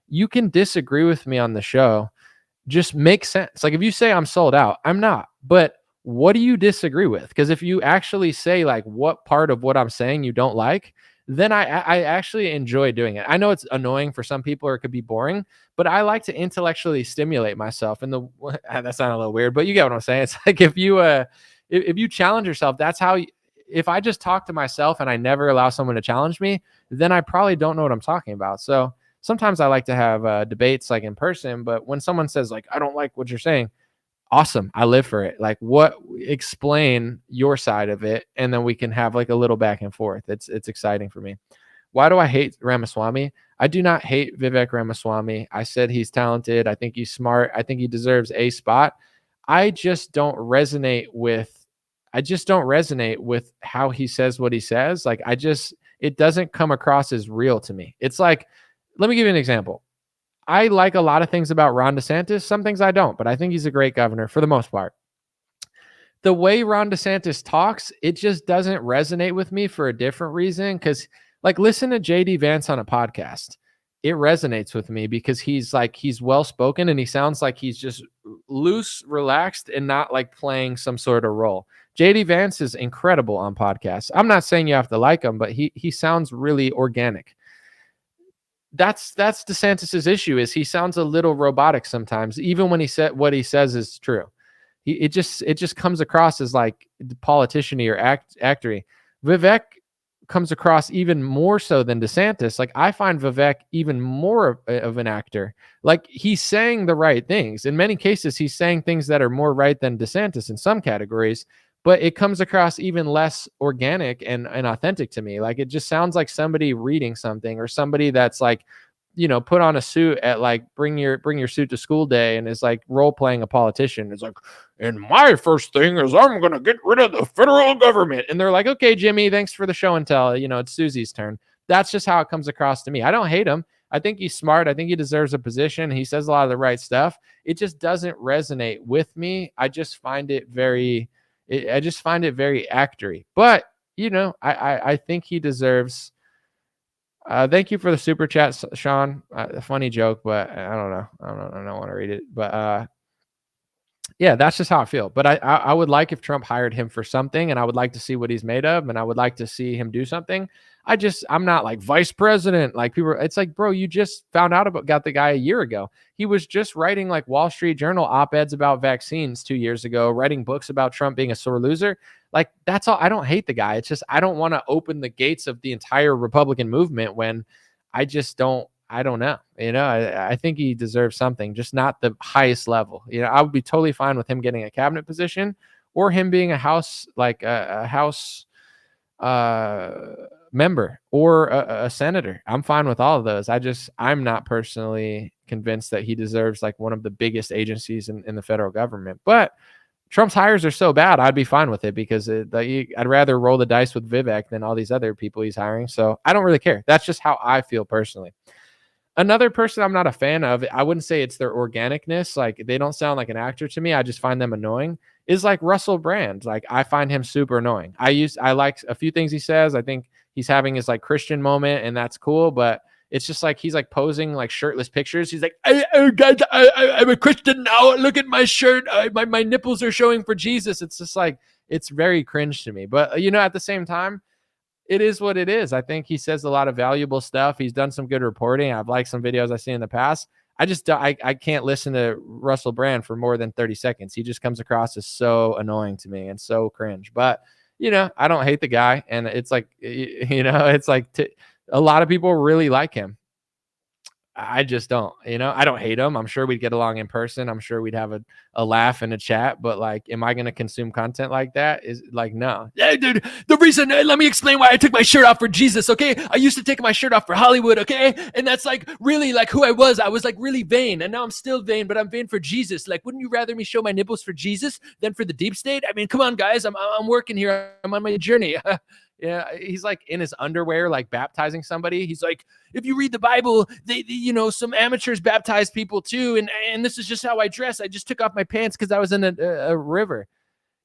you can disagree with me on the show. Just make sense. Like if you say I'm sold out, I'm not. But what do you disagree with? Because if you actually say like what part of what I'm saying you don't like, then I actually enjoy doing it. I know it's annoying for some people or it could be boring, but I like to intellectually stimulate myself. And that sounded a little weird, but you get what I'm saying. It's like if you challenge yourself, that's how. If I just talk to myself and I never allow someone to challenge me, then I probably don't know what I'm talking about. So sometimes I like to have debates like in person, but when someone says like, I don't like what you're saying, awesome. I live for it. Like explain your side of it. And then we can have like a little back and forth. It's exciting for me. Why do I hate Ramaswamy? I do not hate Vivek Ramaswamy. I said he's talented. I think he's smart. I think he deserves a spot. I just don't resonate with how he says what he says. Like it doesn't come across as real to me. It's like, let me give you an example. I like a lot of things about Ron DeSantis. Some things I don't, but I think he's a great governor for the most part. The way Ron DeSantis talks, it just doesn't resonate with me for a different reason. Because like, listen to JD Vance on a podcast. It resonates with me because he's well-spoken and he sounds like he's just loose, relaxed, and not like playing some sort of role. JD Vance is incredible on podcasts. I'm not saying you have to like him, but he sounds really organic. That's DeSantis's issue, is he sounds a little robotic sometimes, even when he said what he says is true. It just comes across as like politician-y or actory. Vivek comes across even more so than DeSantis. Like I find Vivek even more of an actor. Like he's saying the right things. In many cases, he's saying things that are more right than DeSantis in some categories, but it comes across even less organic and authentic to me. Like it just sounds like somebody reading something, or somebody that's like, put on a suit at like bring your suit to school day and is like role playing a politician. It's like, and my first thing is I'm going to get rid of the federal government. And they're like, okay, Jimmy, thanks for the show and tell. It's Susie's turn. That's just how it comes across to me. I don't hate him. I think he's smart. I think he deserves a position. He says a lot of the right stuff. It just doesn't resonate with me. I just find it very actory. But I think he deserves. Thank you for the super chat, Sean. A funny joke, but I don't know. I don't want to read it. But yeah, that's just how I feel. But I would like if Trump hired him for something, and I would like to see what he's made of, and I would like to see him do something. I'm not like vice president. Like people, it's like, bro, you just got the guy a year ago. He was just writing like Wall Street Journal op-eds about vaccines 2 years ago, writing books about Trump being a sore loser. Like that's all. I don't hate the guy. It's just, I don't want to open the gates of the entire Republican movement when I don't know. I think he deserves something, just not the highest level. I would be totally fine with him getting a cabinet position or him being a House member or a senator. I'm fine with all of those. I'm not personally convinced that he deserves like one of the biggest agencies in the federal government. But Trump's hires are so bad, I'd be fine with it because I'd rather roll the dice with Vivek than all these other people he's hiring. So I don't really care. That's just how I feel personally. Another person I'm not a fan of, I wouldn't say it's their organicness. Like they don't sound like an actor to me. I just find them annoying. Is like Russell Brand. Like I find him super annoying. I like a few things he says. I think he's having his like Christian moment and that's cool. But it's just like, he's like posing like shirtless pictures. He's like, guys, I'm a Christian now. Look at my shirt. My nipples are showing for Jesus. It's just like, it's very cringe to me. But at the same time, it is what it is. I think he says a lot of valuable stuff. He's done some good reporting. I've liked some videos I've seen in the past. I can't listen to Russell Brand for more than 30 seconds. He just comes across as so annoying to me and so cringe. But, I don't hate the guy. And it's like, it's like a lot of people really like him. I just don't, I don't hate him. I'm sure we'd get along in person. I'm sure we'd have a laugh and a chat, but like, am I going to consume content like that? Is like, no. Hey, dude, the reason, let me explain why I took my shirt off for Jesus, okay? I used to take my shirt off for Hollywood, okay? And that's like really like who I was. I was like really vain, and now I'm still vain, but I'm vain for Jesus. Like, wouldn't you rather me show my nipples for Jesus than for the deep state? I mean, come on, guys. I'm working here. I'm on my journey. Yeah, he's like in his underwear, like baptizing somebody. He's like, if you read the Bible, they some amateurs baptize people too, and this is just how I dress. I just took off my pants because I was in a river.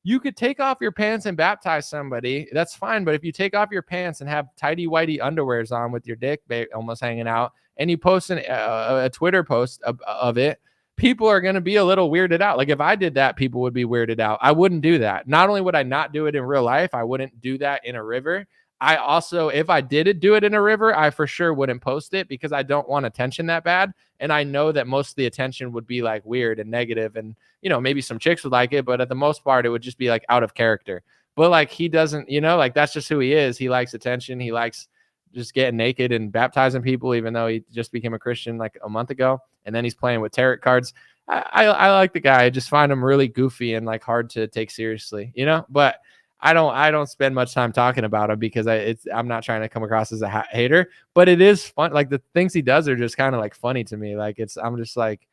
You could take off your pants and baptize somebody. That's fine. But if you take off your pants and have tidy whitey underwears on with your dick almost hanging out, and you post a Twitter post of it, people are going to be a little weirded out. Like if I did that, people would be weirded out. I wouldn't do that. Not only would I not do it in real life, I wouldn't do that in a river. I also, if I did do it in a river, I for sure wouldn't post it because I don't want attention that bad. And I know that most of the attention would be like weird and negative, and maybe some chicks would like it, but at the most part, it would just be like out of character. But like he doesn't, like that's just who he is. He likes attention. He likes just getting naked and baptizing people, even though he just became a Christian like a month ago. And then he's playing with tarot cards. I like the guy. I just find him really goofy and like hard to take seriously, but I don't spend much time talking about him because I'm not trying to come across as a hater, but it is fun. Like the things he does are just kind of like funny to me. Like I'm just like,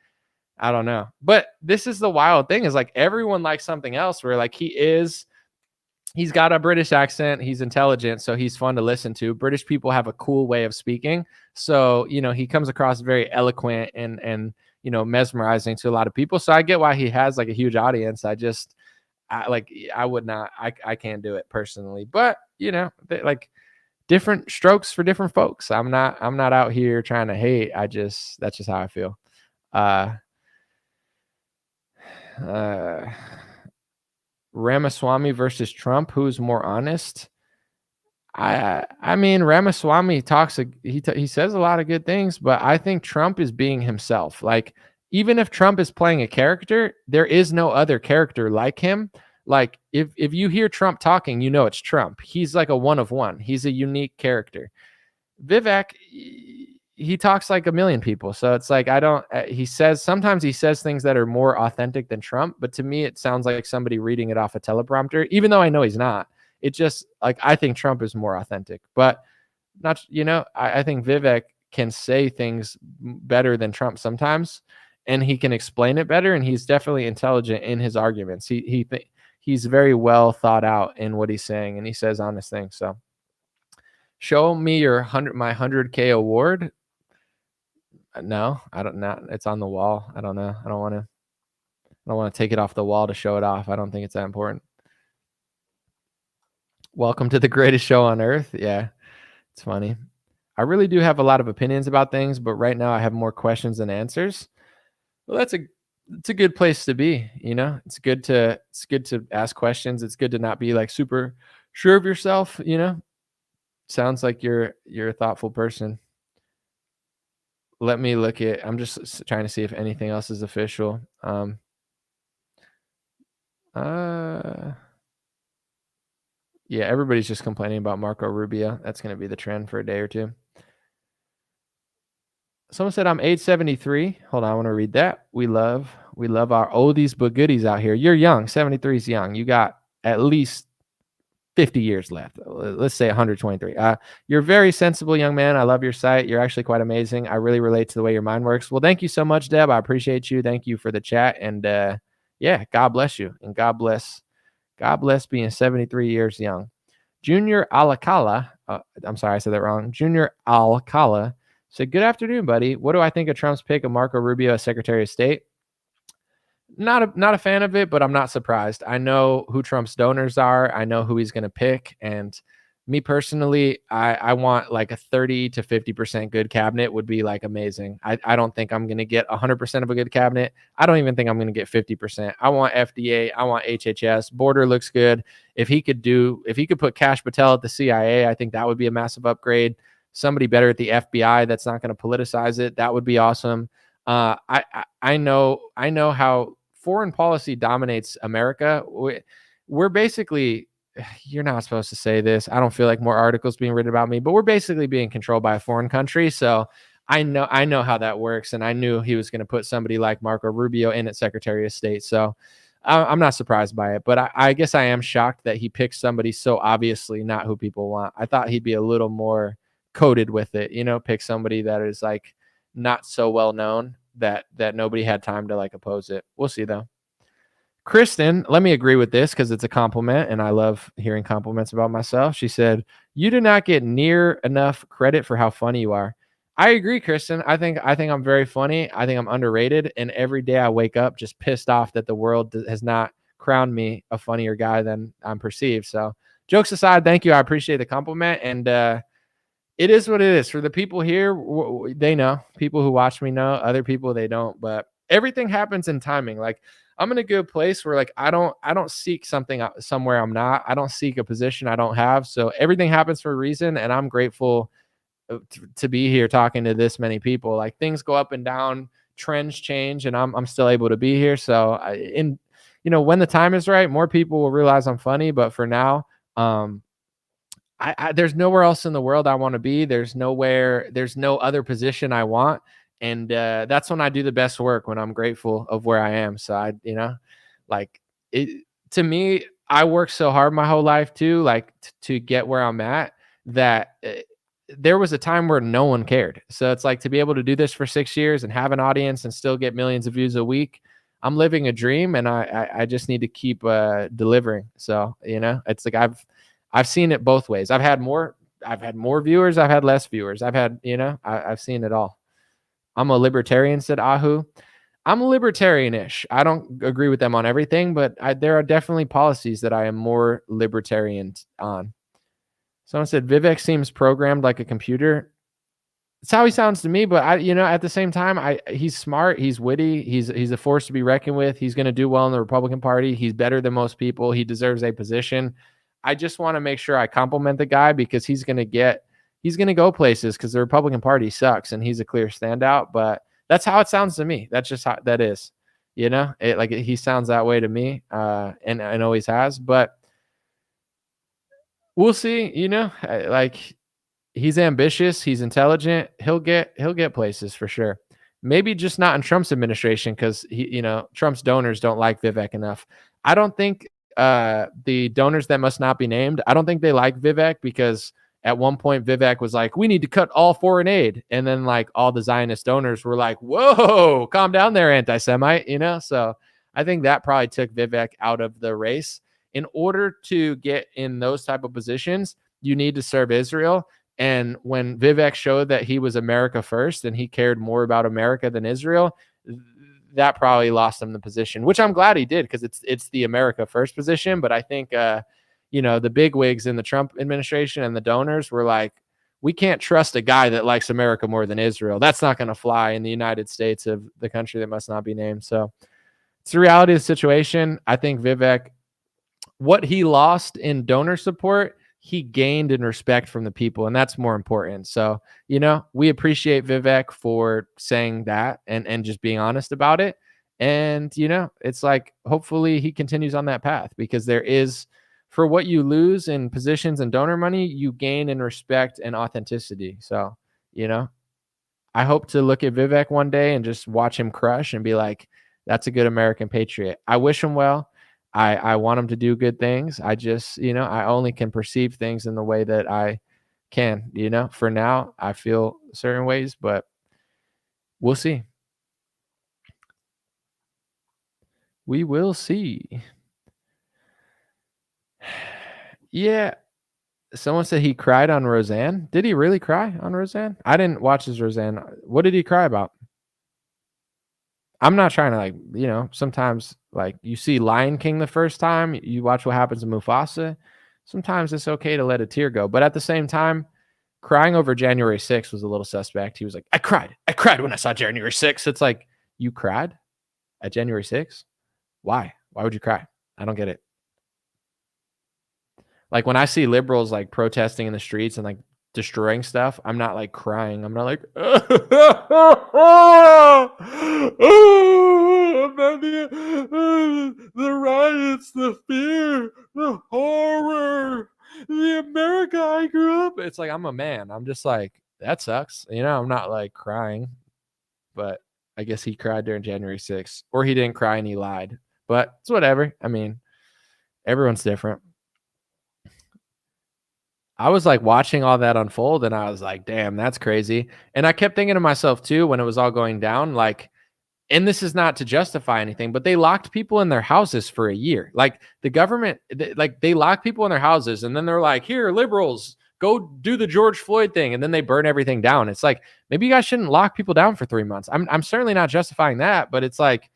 I don't know. But this is the wild thing is like everyone likes something else where like he's got a British accent. He's intelligent. So he's fun to listen to. British people have a cool way of speaking. So, he comes across very eloquent and mesmerizing to a lot of people. So I get why he has like a huge audience. I would not, I can't do it personally, but like different strokes for different folks. I'm not out here trying to hate. That's just how I feel. Ramaswamy versus Trump, who's more honest? I mean, Ramaswamy talks, he says a lot of good things, but I think Trump is being himself. Like, even if Trump is playing a character, there is no other character like him. Like, if you hear Trump talking, it's Trump. He's like a one of one. He's a unique character. Vivek, he talks like a million people. So it's like, sometimes he says things that are more authentic than Trump, but to me, it sounds like somebody reading it off a teleprompter, even though I know he's not. It just like, I think Trump is more authentic, but not, I think Vivek can say things better than Trump sometimes, and he can explain it better. And he's definitely intelligent in his arguments. He's very well thought out in what he's saying, and he says honest things. So show me my 100K award. No, I don't know. It's on the wall. I don't know. I don't want to take it off the wall to show it off. I don't think it's that important. Welcome to the greatest show on earth. Yeah, it's funny. I really do have a lot of opinions about things, but right now I have more questions than answers. Well, it's a good place to be. It's good to ask questions. It's good to not be like super sure of yourself. Sounds like you're a thoughtful person. Let me look at, I'm just trying to see if anything else is official. Yeah, everybody's just complaining about Marco Rubio. That's going to be the trend for a day or two. Someone said I'm age 73. Hold on, I want to read that. We love our oldies but goodies out here. You're young. 73 is young. You got at least 50 years left. Let's say 123. You're a very sensible young man. I love your site. You're actually quite amazing. I really relate to the way your mind works. Well, thank you so much, Deb. I appreciate you. Thank you for the chat. And yeah, God bless you. And God bless being 73 years young. Junior Alcala, I'm sorry, I said that wrong. Junior Alcala said, good afternoon, buddy. What do I think of Trump's pick of Marco Rubio as Secretary of State? Not a fan of it, but I'm not surprised. I know who Trump's donors are. I know who he's going to pick. And me personally, I want like a 30 to 50% good cabinet would be like amazing. I don't think I'm going to get 100% of a good cabinet. I don't even think I'm going to get 50%. I want FDA. I want HHS. Border looks good. If he could put Kash Patel at the CIA, I think that would be a massive upgrade. Somebody better at the FBI that's not going to politicize it. That would be awesome. I know how foreign policy dominates America. We're basically, you're not supposed to say this. I don't feel like more articles being written about me, but we're basically being controlled by a foreign country. So I know how that works. And I knew he was going to put somebody like Marco Rubio in at Secretary of State. So I'm not surprised by it, but I guess I am shocked that he picked somebody so obviously not who people want. I thought he'd be a little more coded with it, pick somebody that is like not so well known that nobody had time to like oppose it. We'll see though. Kristen, let me agree with this because it's a compliment and I love hearing compliments about myself. She said, "You do not get near enough credit for how funny you are." I agree, Kristen. I think I'm very funny. I think I'm underrated, and every day I wake up just pissed off that the world has not crowned me a funnier guy than I'm perceived. So, jokes aside, thank you. I appreciate the compliment, and it is what it is. For the people here, they know. People who watch me know. Other people, they don't. But everything happens in timing. Like, I'm in a good place where, like, I don't seek something somewhere I'm not. I don't seek a position I don't have. So everything happens for a reason, and I'm grateful to be here talking to this many people. Like, things go up and down, trends change, and I'm still able to be here. So when the time is right, more people will realize I'm funny. But for now, there's nowhere else in the world I want to be. There's no other position I want. And that's when I do the best work, when I'm grateful of where I am. So to me, I worked so hard my whole life too, like to get where I'm at, that there was a time where no one cared. So it's like, to be able to do this for 6 years and have an audience and still get millions of views a week, I'm living a dream, and I just need to keep delivering. So, it's like, I've seen it both ways. I've had more viewers. I've had less viewers. I've seen it all. I'm a libertarian, said Ahu. I'm libertarian-ish. I don't agree with them on everything, but there are definitely policies that I am more libertarian on. Someone said Vivek seems programmed like a computer. It's how he sounds to me, but at the same time, he's smart, he's witty, he's a force to be reckoned with. He's going to do well in the Republican Party. He's better than most people. He deserves a position. I just want to make sure I compliment the guy, because he's going to go places, because the Republican Party sucks and he's a clear standout. But that's how it sounds to me. That's just how that is. He sounds that way to me, and always has. But we'll see. He's ambitious, he's intelligent. He'll get places for sure. Maybe just not in Trump's administration, because Trump's donors don't like Vivek enough. I don't think the donors that must not be named, I don't think they like Vivek, because at one point Vivek was like, "We need to cut all foreign aid," and then like all the Zionist donors were like, "Whoa, calm down there, anti-Semite." So I think that probably took Vivek out of the race. In order to get in those type of positions, you need to serve Israel. And when Vivek showed that he was America first and he cared more about America than Israel, that probably lost him the position, which I'm glad he did, because it's the America first position. But I think, the bigwigs in the Trump administration and the donors were like, we can't trust a guy that likes America more than Israel. That's not going to fly in the United States of the country that must not be named. So it's the reality of the situation. I think Vivek, what he lost in donor support, he gained in respect from the people, and that's more important. So, we appreciate Vivek for saying that and just being honest about it. And, it's like, hopefully he continues on that path, because there is, for what you lose in positions and donor money, you gain in respect and authenticity. So, I hope to look at Vivek one day and just watch him crush and be like, that's a good American patriot. I wish him well. I want him to do good things. I just, I only can perceive things in the way that I can. For now, I feel certain ways, but we'll see. We will see. Yeah. Someone said he cried on Roseanne. Did he really cry on Roseanne? I didn't watch his Roseanne. What did he cry about? I'm not trying to sometimes like you see Lion King the first time, you watch what happens to Mufasa. Sometimes it's okay to let a tear go. But at the same time, crying over January 6th was a little suspect. He was like, I cried when I saw January 6th. It's like, you cried at January 6th? Why? Why would you cry? I don't get it. Like when I see liberals like protesting in the streets and like destroying stuff, I'm not like crying. I'm not like, the riots, the fear, the horror, the America I grew up. It's like, I'm a man. I'm just like, that sucks. I'm not like crying, but I guess he cried during January 6th, or he didn't cry and he lied, but it's whatever. I mean, everyone's different. I was like watching all that unfold and I was like, damn, that's crazy. And I kept thinking to myself too, when it was all going down, like, and this is not to justify anything, but they locked people in their houses for a year. Like the government, they lock people in their houses, and then they're like, here, liberals, go do the George Floyd thing. And then they burn everything down. It's like, maybe you guys shouldn't lock people down for 3 months. I'm certainly not justifying that, but it's like,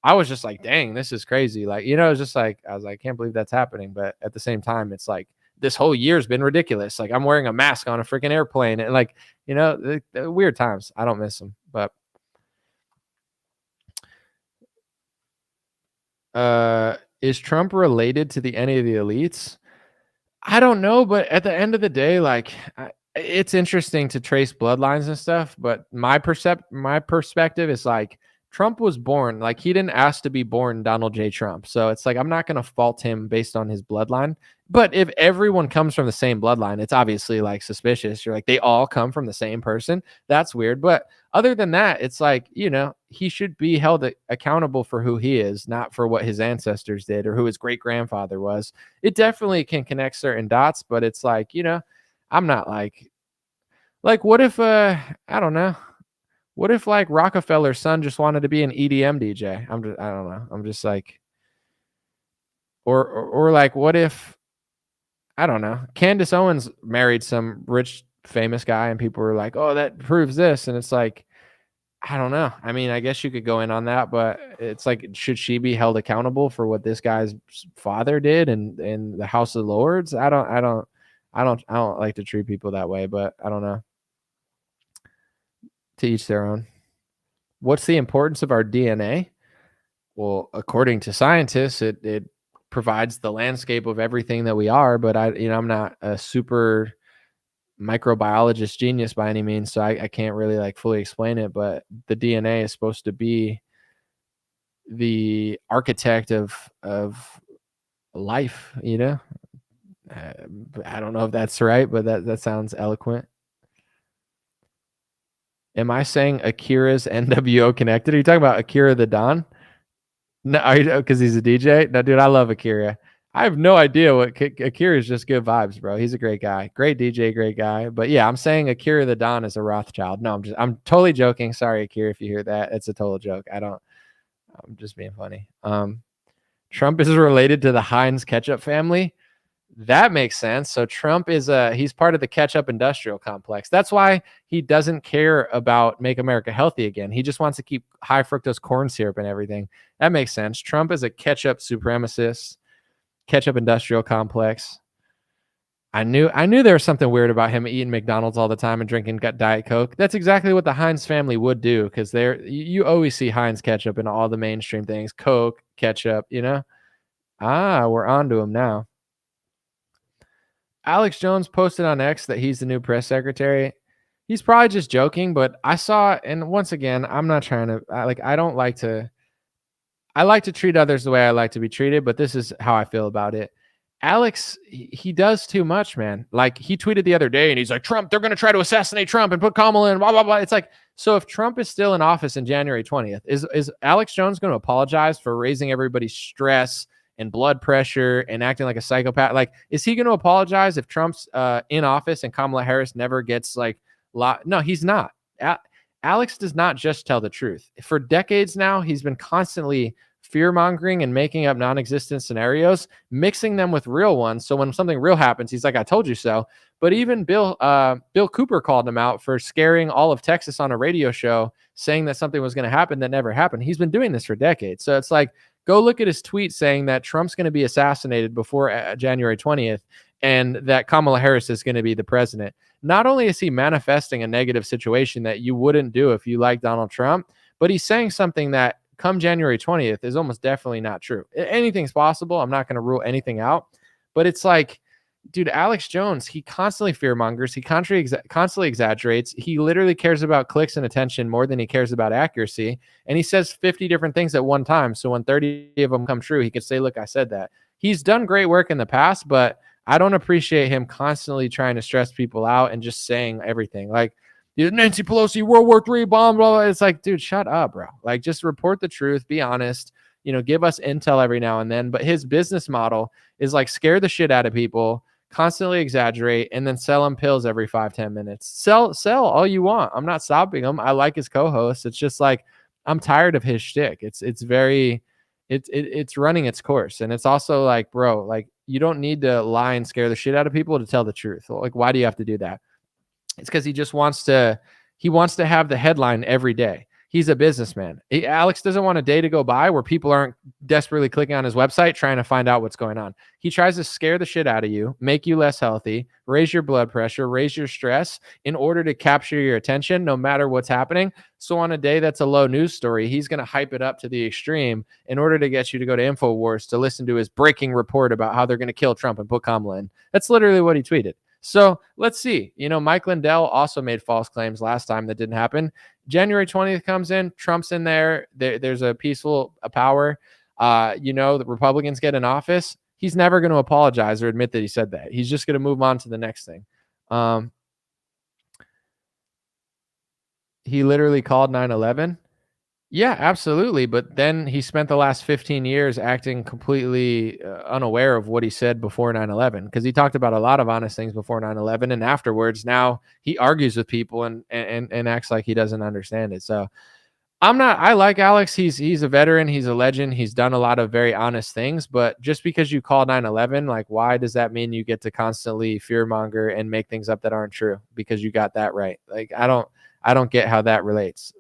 I was just like, dang, this is crazy. Like, you know, it's just like, I was like, I can't believe that's happening. But at the same time, it's like, this whole year's been ridiculous. Like, I'm wearing a mask on a freaking airplane, and like, you know, the weird times. I don't miss them. But is Trump related to any of the elites? I don't know, but at the end of the day, like, it's interesting to trace bloodlines and stuff. But my perspective is like, Trump was born, like, he didn't ask to be born Donald J. Trump. So it's like, I'm not going to fault him based on his bloodline. But if everyone comes from the same bloodline, it's obviously like suspicious. You're like, they all come from the same person. That's weird. But other than that, it's like, you know, he should be held accountable for who he is, not for what his ancestors did or who his great grandfather was. It definitely can connect certain dots, but it's like, you know, I'm not like what if, I don't know. What if like Rockefeller's son just wanted to be an EDM DJ? I don't know. I'm just like, or like, what if, I don't know, Candace Owens married some rich, famous guy and people were like, oh, that proves this. And it's like, I don't know. I mean, I guess you could go in on that, but it's like, should she be held accountable for what this guy's father did in the House of Lords? I don't like to treat people that way, but I don't know. To each their own. What's the importance of our DNA? Well, according to scientists, it provides the landscape of everything that we are, but I'm not a super microbiologist genius by any means, so I can't really like fully explain it, but the DNA is supposed to be the architect of life, you know? I don't know if that's right, but that sounds eloquent. Am I saying Akira's NWO connected? Are you talking about Akira the Don? No, because he's a DJ? No, dude, I love Akira. I have no idea what Akira is. Just good vibes, bro. He's a great guy, great DJ, great guy. But yeah, I'm saying Akira the Don is a Rothschild. No, I'm totally joking. Sorry, Akira, if you hear that, it's a total joke. I'm just being funny. Trump is related to the Heinz ketchup family. That makes sense. So Trump is he's part of the ketchup industrial complex. That's why he doesn't care about Make America Healthy Again. He just wants to keep high fructose corn syrup and everything. That makes sense. Trump is a ketchup supremacist, ketchup industrial complex. I knew there was something weird about him eating McDonald's all the time and drinking Diet Coke. That's exactly what the Heinz family would do, because you always see Heinz ketchup in all the mainstream things. Coke, ketchup, you know? We're on to him now. Alex Jones posted on X that he's the new press secretary. He's probably just joking, but I saw, and once again, I'm not trying to, I like to treat others the way I like to be treated, but this is how I feel about it. Alex, he does too much, man. Like, he tweeted the other day and he's like, Trump, they're going to try to assassinate Trump and put Kamala in, blah, blah, blah. It's like, so if Trump is still in office in January 20th, is Alex Jones going to apologize for raising everybody's stress and blood pressure and acting like a psychopath? Like, is he going to apologize if Trump's in office and Kamala Harris never gets no, he's not. Alex does not just tell the truth. For decades now, he's been constantly fear-mongering and making up non-existent scenarios, mixing them with real ones. So when something real happens, he's like, I told you so. But even Bill Cooper called him out for scaring all of Texas on a radio show, saying that something was going to happen that never happened. He's been doing this for decades. So it's like, go look at his tweet saying that Trump's going to be assassinated before January 20th and that Kamala Harris is going to be the president. Not only is he manifesting a negative situation that you wouldn't do if you like Donald Trump, but he's saying something that come January 20th is almost definitely not true. Anything's possible. I'm not going to rule anything out, but it's like, dude, Alex Jones, he constantly fearmongers. He constantly exaggerates. He literally cares about clicks and attention more than he cares about accuracy. And he says 50 different things at one time. So when 30 of them come true, he could say, look, I said that. He's done great work in the past, but I don't appreciate him constantly trying to stress people out and just saying everything. Like, Nancy Pelosi, World War III bomb, blah, blah. It's like, dude, shut up, bro. Like, just report the truth. Be honest. Give us intel every now and then. But his business model is like scare the shit out of people, constantly exaggerate, and then sell them pills every 5-10 minutes. Sell all you want. I'm not stopping him. I like his co-host. It's just like, I'm tired of his shtick. It's very, it's running its course. And it's also like, bro, like you don't need to lie and scare the shit out of people to tell the truth. Like, why do you have to do that? It's because he wants to have the headline every day. He's a businessman. Alex doesn't want a day to go by where people aren't desperately clicking on his website trying to find out what's going on. He tries to scare the shit out of you, make you less healthy, raise your blood pressure, raise your stress in order to capture your attention no matter what's happening. So on a day that's a low news story, he's going to hype it up to the extreme in order to get you to go to InfoWars to listen to his breaking report about how they're going to kill Trump and put Kamala in. That's literally what he tweeted. So let's see. Mike Lindell also made false claims last time that didn't happen. January 20th comes in, Trump's in there. There's a peaceful power. The Republicans get in office. He's never going to apologize or admit that he said that. He's just going to move on to the next thing. He literally called 9/11. Yeah, absolutely. But then he spent the last 15 years acting completely unaware of what he said before 9/11, because he talked about a lot of honest things before 9/11. And afterwards, now he argues with people and acts like he doesn't understand it. So I like Alex. He's a veteran. He's a legend. He's done a lot of very honest things. But just because you call 9/11, like, why does that mean you get to constantly fearmonger and make things up that aren't true because you got that right? Like, I don't get how that relates.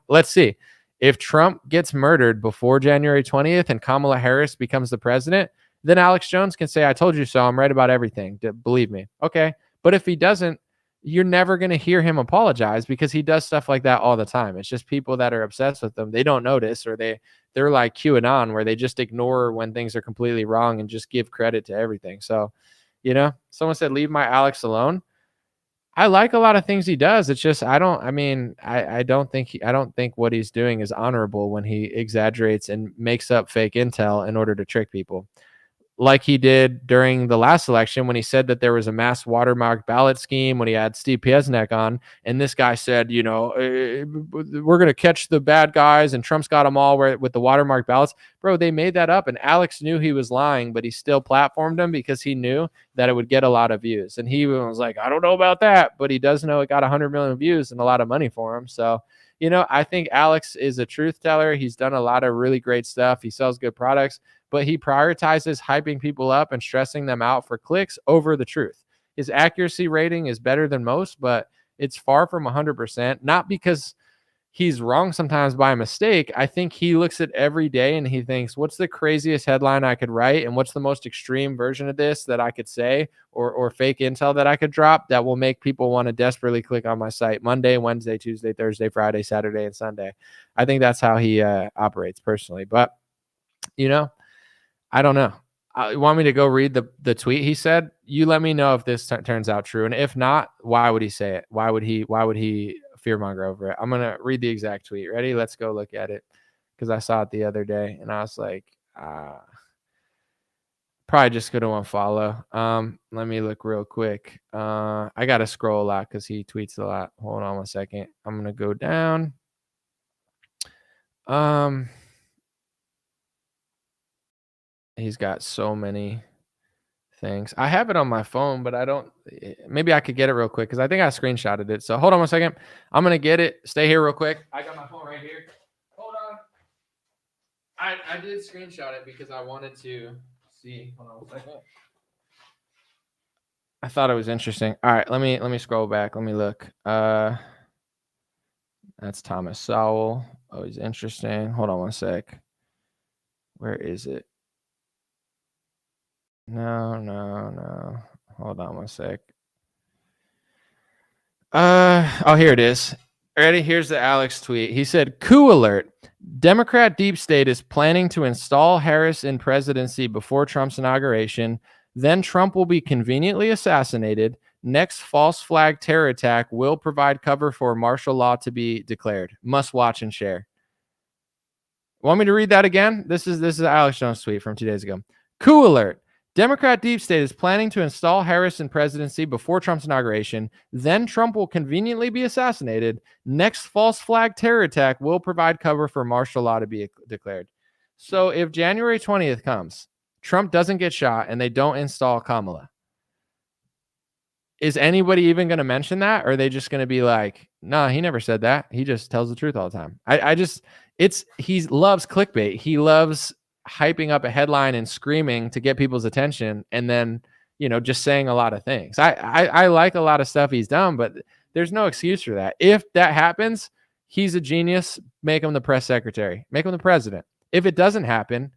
Let's see. If Trump gets murdered before January 20th and Kamala Harris becomes the president, then Alex Jones can say, I told you so. I'm right about everything. Believe me. Okay. But if he doesn't, you're never going to hear him apologize, because he does stuff like that all the time. It's just people that are obsessed with them, they don't notice, or they're like QAnon, where they just ignore when things are completely wrong and just give credit to everything. So, someone said, leave my Alex alone. I like a lot of things he does. It's just, I don't think what he's doing is honorable when he exaggerates and makes up fake intel in order to trick people. Like he did during the last election when he said that there was a mass watermark ballot scheme when he had Steve Piesnek on. And this guy said, we're going to catch the bad guys and Trump's got them all with the watermark ballots. Bro, they made that up. And Alex knew he was lying, but he still platformed him because he knew that it would get a lot of views. And he was like, I don't know about that, but he does know it got 100 million views and a lot of money for him. So, I think Alex is a truth teller. He's done a lot of really great stuff. He sells good products, but he prioritizes hyping people up and stressing them out for clicks over the truth. His accuracy rating is better than most, but it's far from 100%. Not because he's wrong sometimes by mistake. I think he looks at every day and he thinks, what's the craziest headline I could write? And what's the most extreme version of this that I could say, or fake intel that I could drop that will make people want to desperately click on my site Monday, Wednesday, Tuesday, Thursday, Friday, Saturday, and Sunday. I think that's how he operates personally. But, I don't know. You want me to go read the tweet he said? You let me know if this turns out true. And if not, why would he say it? Why would he fearmonger over it? I'm going to read the exact tweet. Ready? Let's go look at it, because I saw it the other day and I was like, probably just going to unfollow. Let me look real quick. I got to scroll a lot because he tweets a lot. Hold on 1 second. I'm going to go down. He's got so many things. I have it on my phone, but maybe I could get it real quick because I think I screenshotted it. So hold on 1 second. I'm going to get it. Stay here real quick. I got my phone right here. Hold on. I did screenshot it because I wanted to see. Hold on 1 second. I thought it was interesting. All right, let me scroll back. Let me look. That's Thomas Sowell. Oh, he's interesting. Hold on 1 sec. Where is it? No. Hold on 1 sec. Here it is. Ready? Here's the Alex tweet. He said, coup alert. Democrat deep state is planning to install Harris in presidency before Trump's inauguration. Then Trump will be conveniently assassinated. Next false flag terror attack will provide cover for martial law to be declared. Must watch and share. Want me to read that again? This is Alex Jones' tweet from 2 days ago. Coup alert. Democrat deep state is planning to install Harris in presidency before Trump's inauguration. Then Trump will conveniently be assassinated. Next false flag terror attack will provide cover for martial law to be declared. So if January 20th comes, Trump doesn't get shot, and they don't install Kamala, is anybody even going to mention that? Or are they just going to be like, no, he never said that. He just tells the truth all the time. He loves clickbait. He loves hyping up a headline and screaming to get people's attention. And then, just saying a lot of things. I like a lot of stuff he's done, but there's no excuse for that. If that happens, he's a genius. Make him the press secretary, make him the president. If it doesn't happen,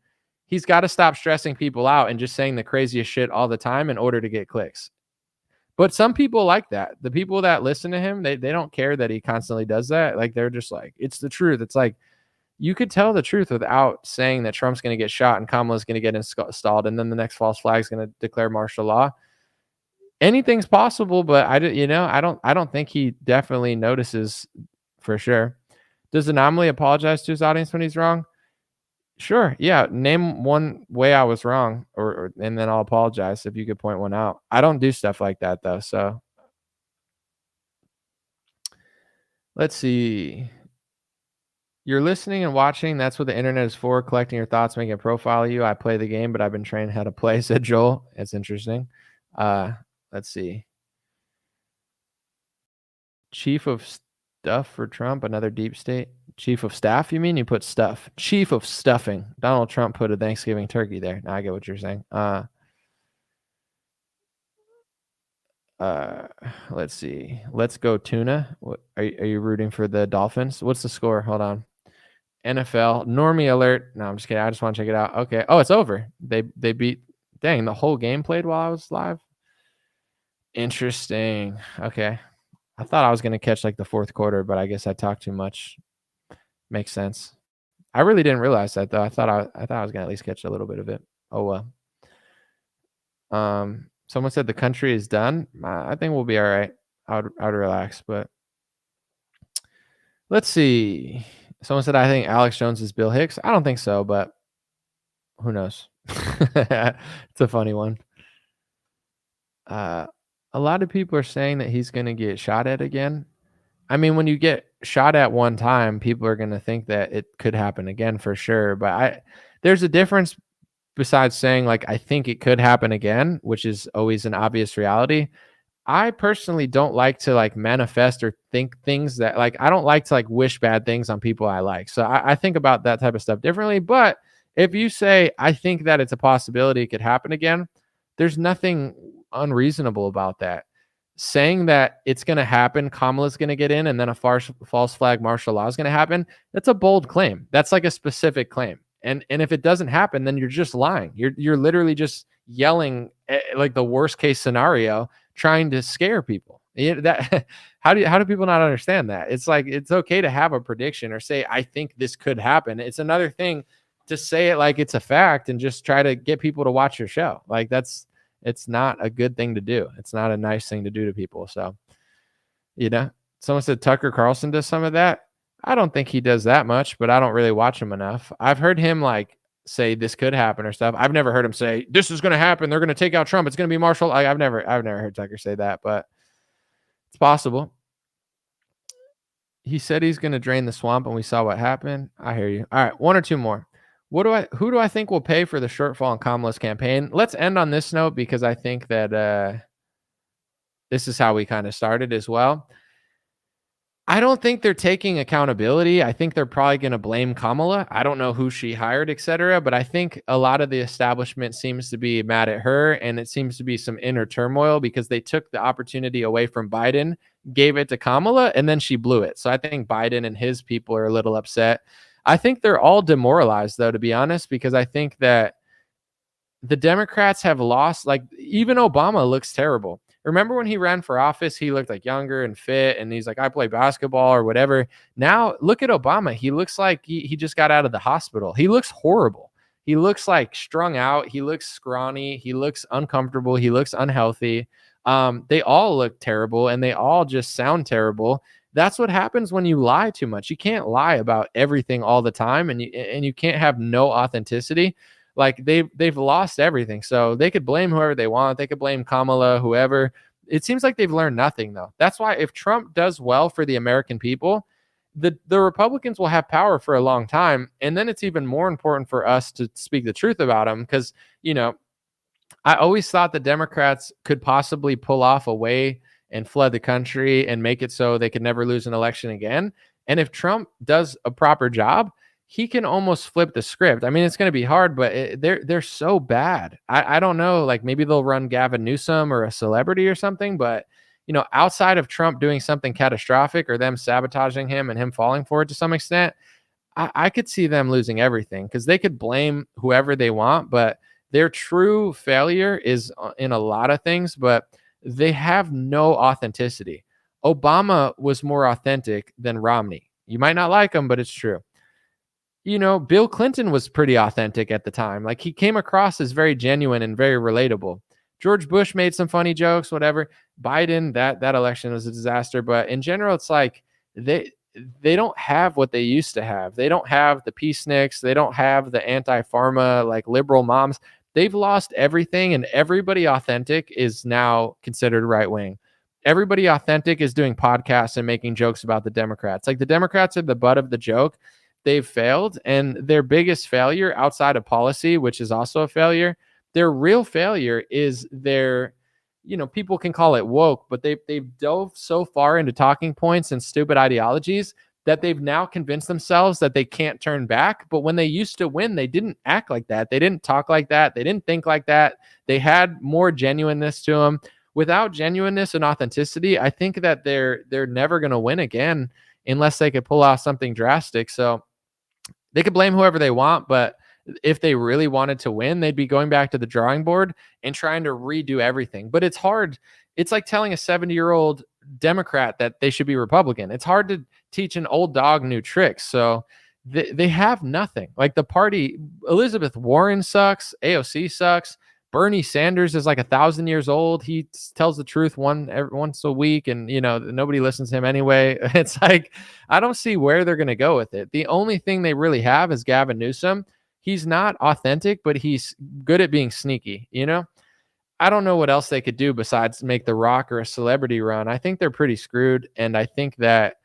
he's got to stop stressing people out and just saying the craziest shit all the time in order to get clicks. But some people like that. The people that listen to him, they don't care that he constantly does that. Like, they're just like, it's the truth. It's like, you could tell the truth without saying that Trump's going to get shot and Kamala's going to get installed, and then the next false flag is going to declare martial law. Anything's possible, but I don't think he definitely notices for sure. Does Anomaly apologize to his audience when he's wrong? Sure. Yeah. Name one way I was wrong, and then I'll apologize if you could point one out. I don't do stuff like that though. So let's see. You're listening and watching. That's what the internet is for, collecting your thoughts, making a profile of you. I play the game, but I've been trained how to play, said Joel. It's interesting. Let's see. Chief of Stuff for Trump, another deep state. Chief of Staff, you mean? You put stuff. Chief of Stuffing. Donald Trump put a Thanksgiving turkey there. Now I get what you're saying. Let's see. Let's go Tuna. What, are you rooting for the Dolphins? What's the score? Hold on. NFL. Normie alert. No, I'm just kidding. I just want to check it out. Okay. Oh, it's over. They beat. Dang, the whole game played while I was live. Interesting. Okay. I thought I was going to catch like the fourth quarter, but I guess I talked too much. Makes sense. I really didn't realize that though. I thought I was going to at least catch a little bit of it. Oh well. Someone said the country is done. I think we'll be all right. I would relax, but let's see. Someone said I think Alex Jones is Bill Hicks. I don't think so, but who knows? It's a funny one. A lot of people are saying that he's going to get shot at again. I mean, when you get shot at one time, people are going to think that it could happen again for sure. But there's a difference besides saying like, I think it could happen again, which is always an obvious reality. I personally don't like to like manifest or think things that like, I don't like to like wish bad things on people I like. So I think about that type of stuff differently. But if you say, I think that it's a possibility it could happen again, there's nothing unreasonable about that. Saying that it's going to happen, Kamala's going to get in, and then a false flag martial law is going to happen, that's a bold claim. That's like a specific claim. And if it doesn't happen, then you're just lying. You're literally just yelling like the worst case scenario, trying to scare people. How do people not understand that? It's like, it's okay to have a prediction or say, I think this could happen. It's another thing to say it like it's a fact and just try to get people to watch your show. Like it's not a good thing to do. It's not a nice thing to do to people. So, someone said Tucker Carlson does some of that. I don't think he does that much, but I don't really watch him enough. I've heard him like say this could happen or stuff. I've never heard him say this is going to happen. They're going to take out Trump. It's going to be martial. I've never heard Tucker say that, but it's possible. He said he's going to drain the swamp, and we saw what happened. I hear you. All right, one or two more. Who do I think will pay for the shortfall in Kamala's campaign? Let's end on this note because I think that this is how we kind of started as well. I don't think they're taking accountability. I think they're probably going to blame Kamala. I don't know who she hired, etc. But I think a lot of the establishment seems to be mad at her, and it seems to be some inner turmoil because they took the opportunity away from Biden, gave it to Kamala, and then she blew it. So I think Biden and his people are a little upset. I think they're all demoralized, though, to be honest, because I think that the Democrats have lost. Like, even Obama looks terrible. Remember when he ran for office, he looked like younger and fit, and he's like, I play basketball or whatever. Now, look at Obama. He looks like he just got out of the hospital. He looks horrible. He looks like strung out. He looks scrawny. He looks uncomfortable. He looks unhealthy. They all look terrible, and they all just sound terrible. That's what happens when you lie too much. You can't lie about everything all the time, and you can't have no authenticity. Like they've lost everything. So they could blame whoever they want. They could blame Kamala, whoever. It seems like they've learned nothing, though. That's why if Trump does well for the American people, the Republicans will have power for a long time. And then it's even more important for us to speak the truth about him because, I always thought the Democrats could possibly pull off a way and flood the country and make it so they could never lose an election again. And if Trump does a proper job, he can almost flip the script. I mean, it's going to be hard, but they're so bad. I don't know. Like maybe they'll run Gavin Newsom or a celebrity or something, but outside of Trump doing something catastrophic or them sabotaging him and him falling for it to some extent, I could see them losing everything because they could blame whoever they want, but their true failure is in a lot of things, but they have no authenticity. Obama was more authentic than Romney. You might not like him, but it's true. Bill Clinton was pretty authentic at the time. Like he came across as very genuine and very relatable. George Bush made some funny jokes, whatever. Biden, that election was a disaster, but in general, it's like they don't have what they used to have. They don't have the peaceniks. They don't have the anti-pharma, like liberal moms. They've lost everything, and everybody authentic is now considered right-wing. Everybody authentic is doing podcasts and making jokes about the Democrats. Like the Democrats are the butt of the joke. They've failed, and their biggest failure outside of policy, which is also a failure, their real failure is their, people can call it woke, but they've dove so far into talking points and stupid ideologies that they've now convinced themselves that they can't turn back. But when they used to win, they didn't act like that. They didn't talk like that. They didn't think like that. They had more genuineness to them. Without genuineness and authenticity, I think that they're never going to win again unless they could pull off something drastic. So they could blame whoever they want, but if they really wanted to win, they'd be going back to the drawing board and trying to redo everything. But it's hard. It's like telling a 70-year-old Democrat that they should be Republican. It's hard to teach an old dog new tricks. So they have nothing. Like the party, Elizabeth Warren sucks. AOC sucks. Bernie Sanders is like 1,000 years old. He tells the truth once a week, and nobody listens to him anyway. It's like I don't see where they're going to go with it. The only thing they really have is Gavin Newsom. He's not authentic, but he's good at being sneaky. I don't know what else they could do besides make The Rock or a celebrity run. I think they're pretty screwed, and I think that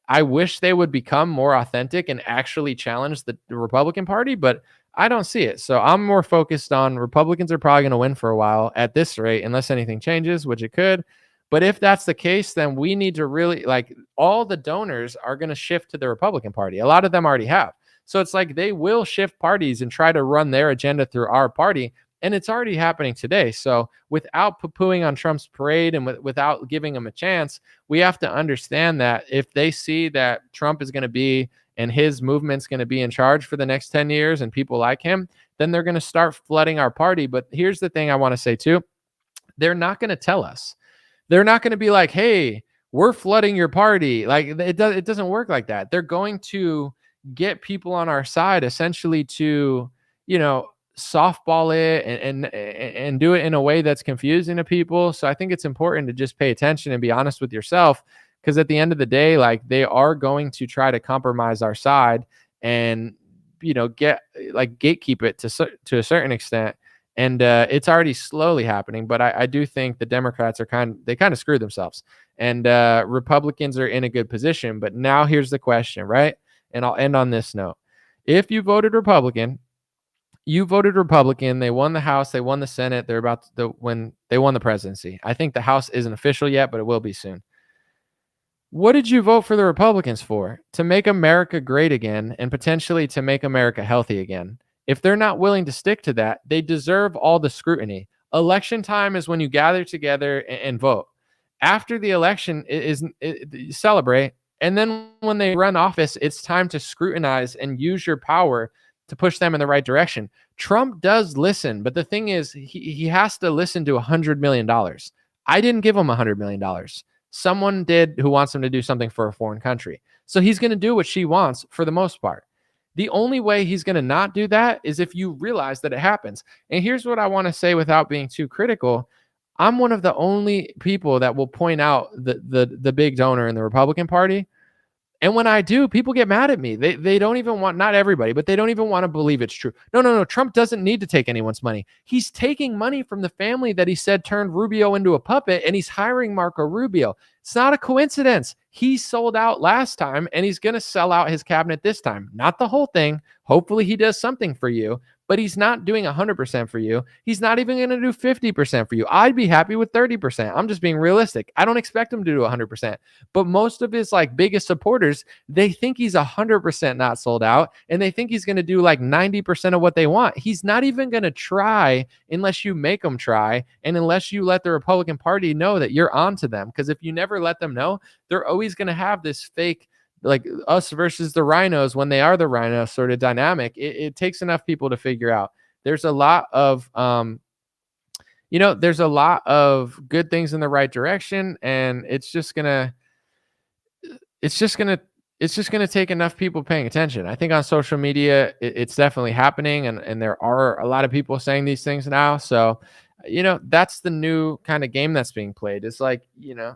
I wish they would become more authentic and actually challenge the Republican Party, but I don't see it. So I'm more focused on Republicans are probably going to win for a while at this rate, unless anything changes, which it could. But if that's the case, then we need to really all the donors are going to shift to the Republican Party. A lot of them already have. So it's like they will shift parties and try to run their agenda through our party. And it's already happening today. So without poo-pooing on Trump's parade and without giving him a chance, we have to understand that if they see that Trump is going to be and his movement's going to be in charge for the next 10 years and people like him, then they're going to start flooding our party. But here's the thing I want to say too. They're not going to tell us. They're not going to be like, hey, we're flooding your party. Like it doesn't work like that. They're going to get people on our side essentially to, softball it and do it in a way that's confusing to people. So I think it's important to just pay attention and be honest with yourself. Because at the end of the day, they are going to try to compromise our side and, gatekeep it to a certain extent. And it's already slowly happening. But I do think the Democrats are kind of screwed themselves. And Republicans are in a good position. But now here's the question, right? And I'll end on this note. If you voted Republican, they won the House, they won the Senate. They're about to when they won the presidency. I think the House isn't official yet, but it will be soon. What did you vote for the Republicans for? To make America great again and potentially to make America healthy again. If they're not willing to stick to that, they deserve all the scrutiny. Election time is when you gather together and vote. After the election, you celebrate. And then when they run office, it's time to scrutinize and use your power to push them in the right direction. Trump does listen, but the thing is, he has to listen to $100 million. I didn't give him $100 million. Someone did who wants him to do something for a foreign country. So he's going to do what she wants for the most part. The only way he's going to not do that is if you realize that it happens. And here's what I want to say without being too critical. I'm one of the only people that will point out the big donor in the Republican Party. And when I do, people get mad at me. They don't even want, not everybody, but they don't even want to believe it's true. No. Trump doesn't need to take anyone's money. He's taking money from the family that he said turned Rubio into a puppet, and he's hiring Marco Rubio. It's not a coincidence. He sold out last time, and he's going to sell out his cabinet this time. Not the whole thing. Hopefully he does something for you, but he's not doing 100% for you. He's not even going to do 50% for you. I'd be happy with 30%. I'm just being realistic. I don't expect him to do 100%, but most of his like biggest supporters, they think he's 100% not sold out, and they think he's going to do like 90% of what they want. He's not even going to try unless you make him try, and unless you let the Republican Party know that you're onto them. Because if you never let them know, they're always going to have this fake, like us versus the rhinos when they are the rhinos sort of dynamic. It takes enough people to figure out. There's a lot of there's a lot of good things in the right direction, and it's just gonna take enough people paying attention. I think on social media it's definitely happening, and there are a lot of people saying these things now. So that's the new kind of game that's being played. It's like,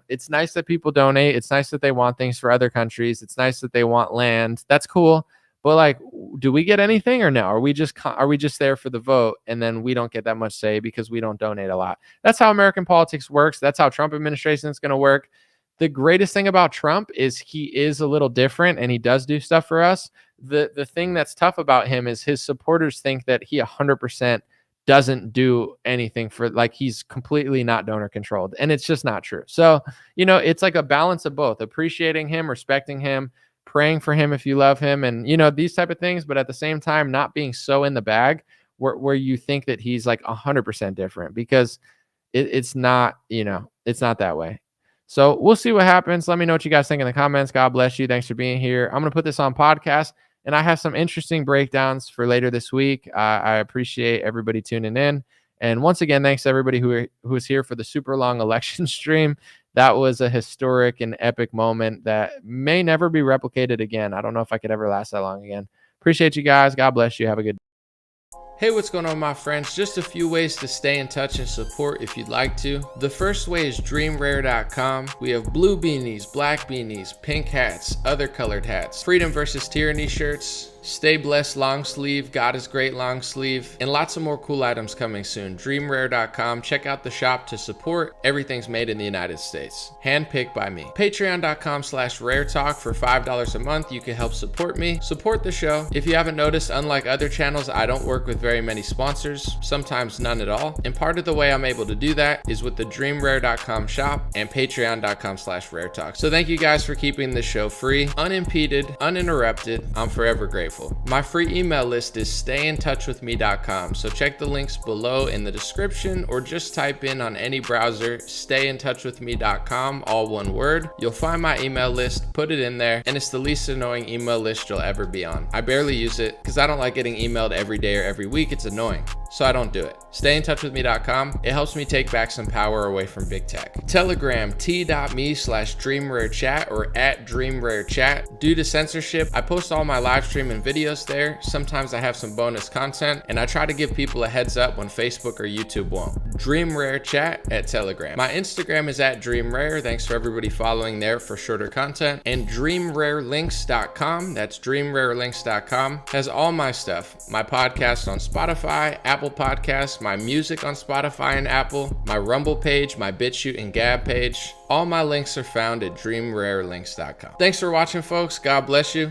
it's nice that people donate. It's nice that they want things for other countries. It's nice that they want land. That's cool. But like, do we get anything or no? Are we just there for the vote, and then we don't get that much say because we don't donate a lot? That's how American politics works. That's how Trump administration is going to work. The greatest thing about Trump is he is a little different, and he does do stuff for us. The thing that's tough about him is his supporters think that he 100% doesn't do anything for, like, he's completely not donor controlled, and it's just not true. So it's like a balance of both, appreciating him, respecting him, praying for him if you love him, and these type of things, but at the same time not being so in the bag where you think that he's like 100% different, because it's not it's not that way. So we'll see what happens. Let me know what you guys think in the comments. God bless you. Thanks for being here. I'm going to put this on podcast, and I have some interesting breakdowns for later this week. I appreciate everybody tuning in. And once again, thanks to everybody who was here for the super long election stream. That was a historic and epic moment that may never be replicated again. I don't know if I could ever last that long again. Appreciate you guys. God bless you. Have a good day. Hey, what's going on, my friends? Just a few ways to stay in touch and support if you'd like to. The first way is dreamrare.com. We have blue beanies, black beanies, pink hats, other colored hats, freedom versus tyranny shirts, stay blessed long sleeve, God is great long sleeve, and lots of more cool items coming soon. Dreamrare.com. Check out the shop to support. Everything's made in the United States. Handpicked by me. Patreon.com/raretalk. For $5 a month, you can help support me, support the show. If you haven't noticed, unlike other channels, I don't work with very many sponsors, sometimes none at all. And part of the way I'm able to do that is with the dreamrare.com shop and patreon.com/raretalk. So thank you guys for keeping this show free, unimpeded, uninterrupted. I'm forever grateful. My free email list is stayintouchwithme.com. So check the links below in the description, or just type in on any browser, stayintouchwithme.com, all one word. You'll find my email list, put it in there, and it's the least annoying email list you'll ever be on. I barely use it because I don't like getting emailed every day or every week. It's annoying. So I don't do it. Stayintouchwithme.com. It helps me take back some power away from big tech. Telegram, t.me/dreamrarechat or @dreamrarechat. Due to censorship, I post all my live stream and videos there. Sometimes I have some bonus content, and I try to give people a heads up when Facebook or YouTube won't. DreamRareChat at Telegram. My Instagram is @DreamRare. Thanks for everybody following there for shorter content. And DreamRareLinks.com. That's DreamRareLinks.com. Has all my stuff. My podcast on Spotify, Apple Podcasts, my music on Spotify and Apple, my Rumble page, my BitChute and Gab page. All my links are found at DreamRareLinks.com. Thanks for watching, folks. God bless you.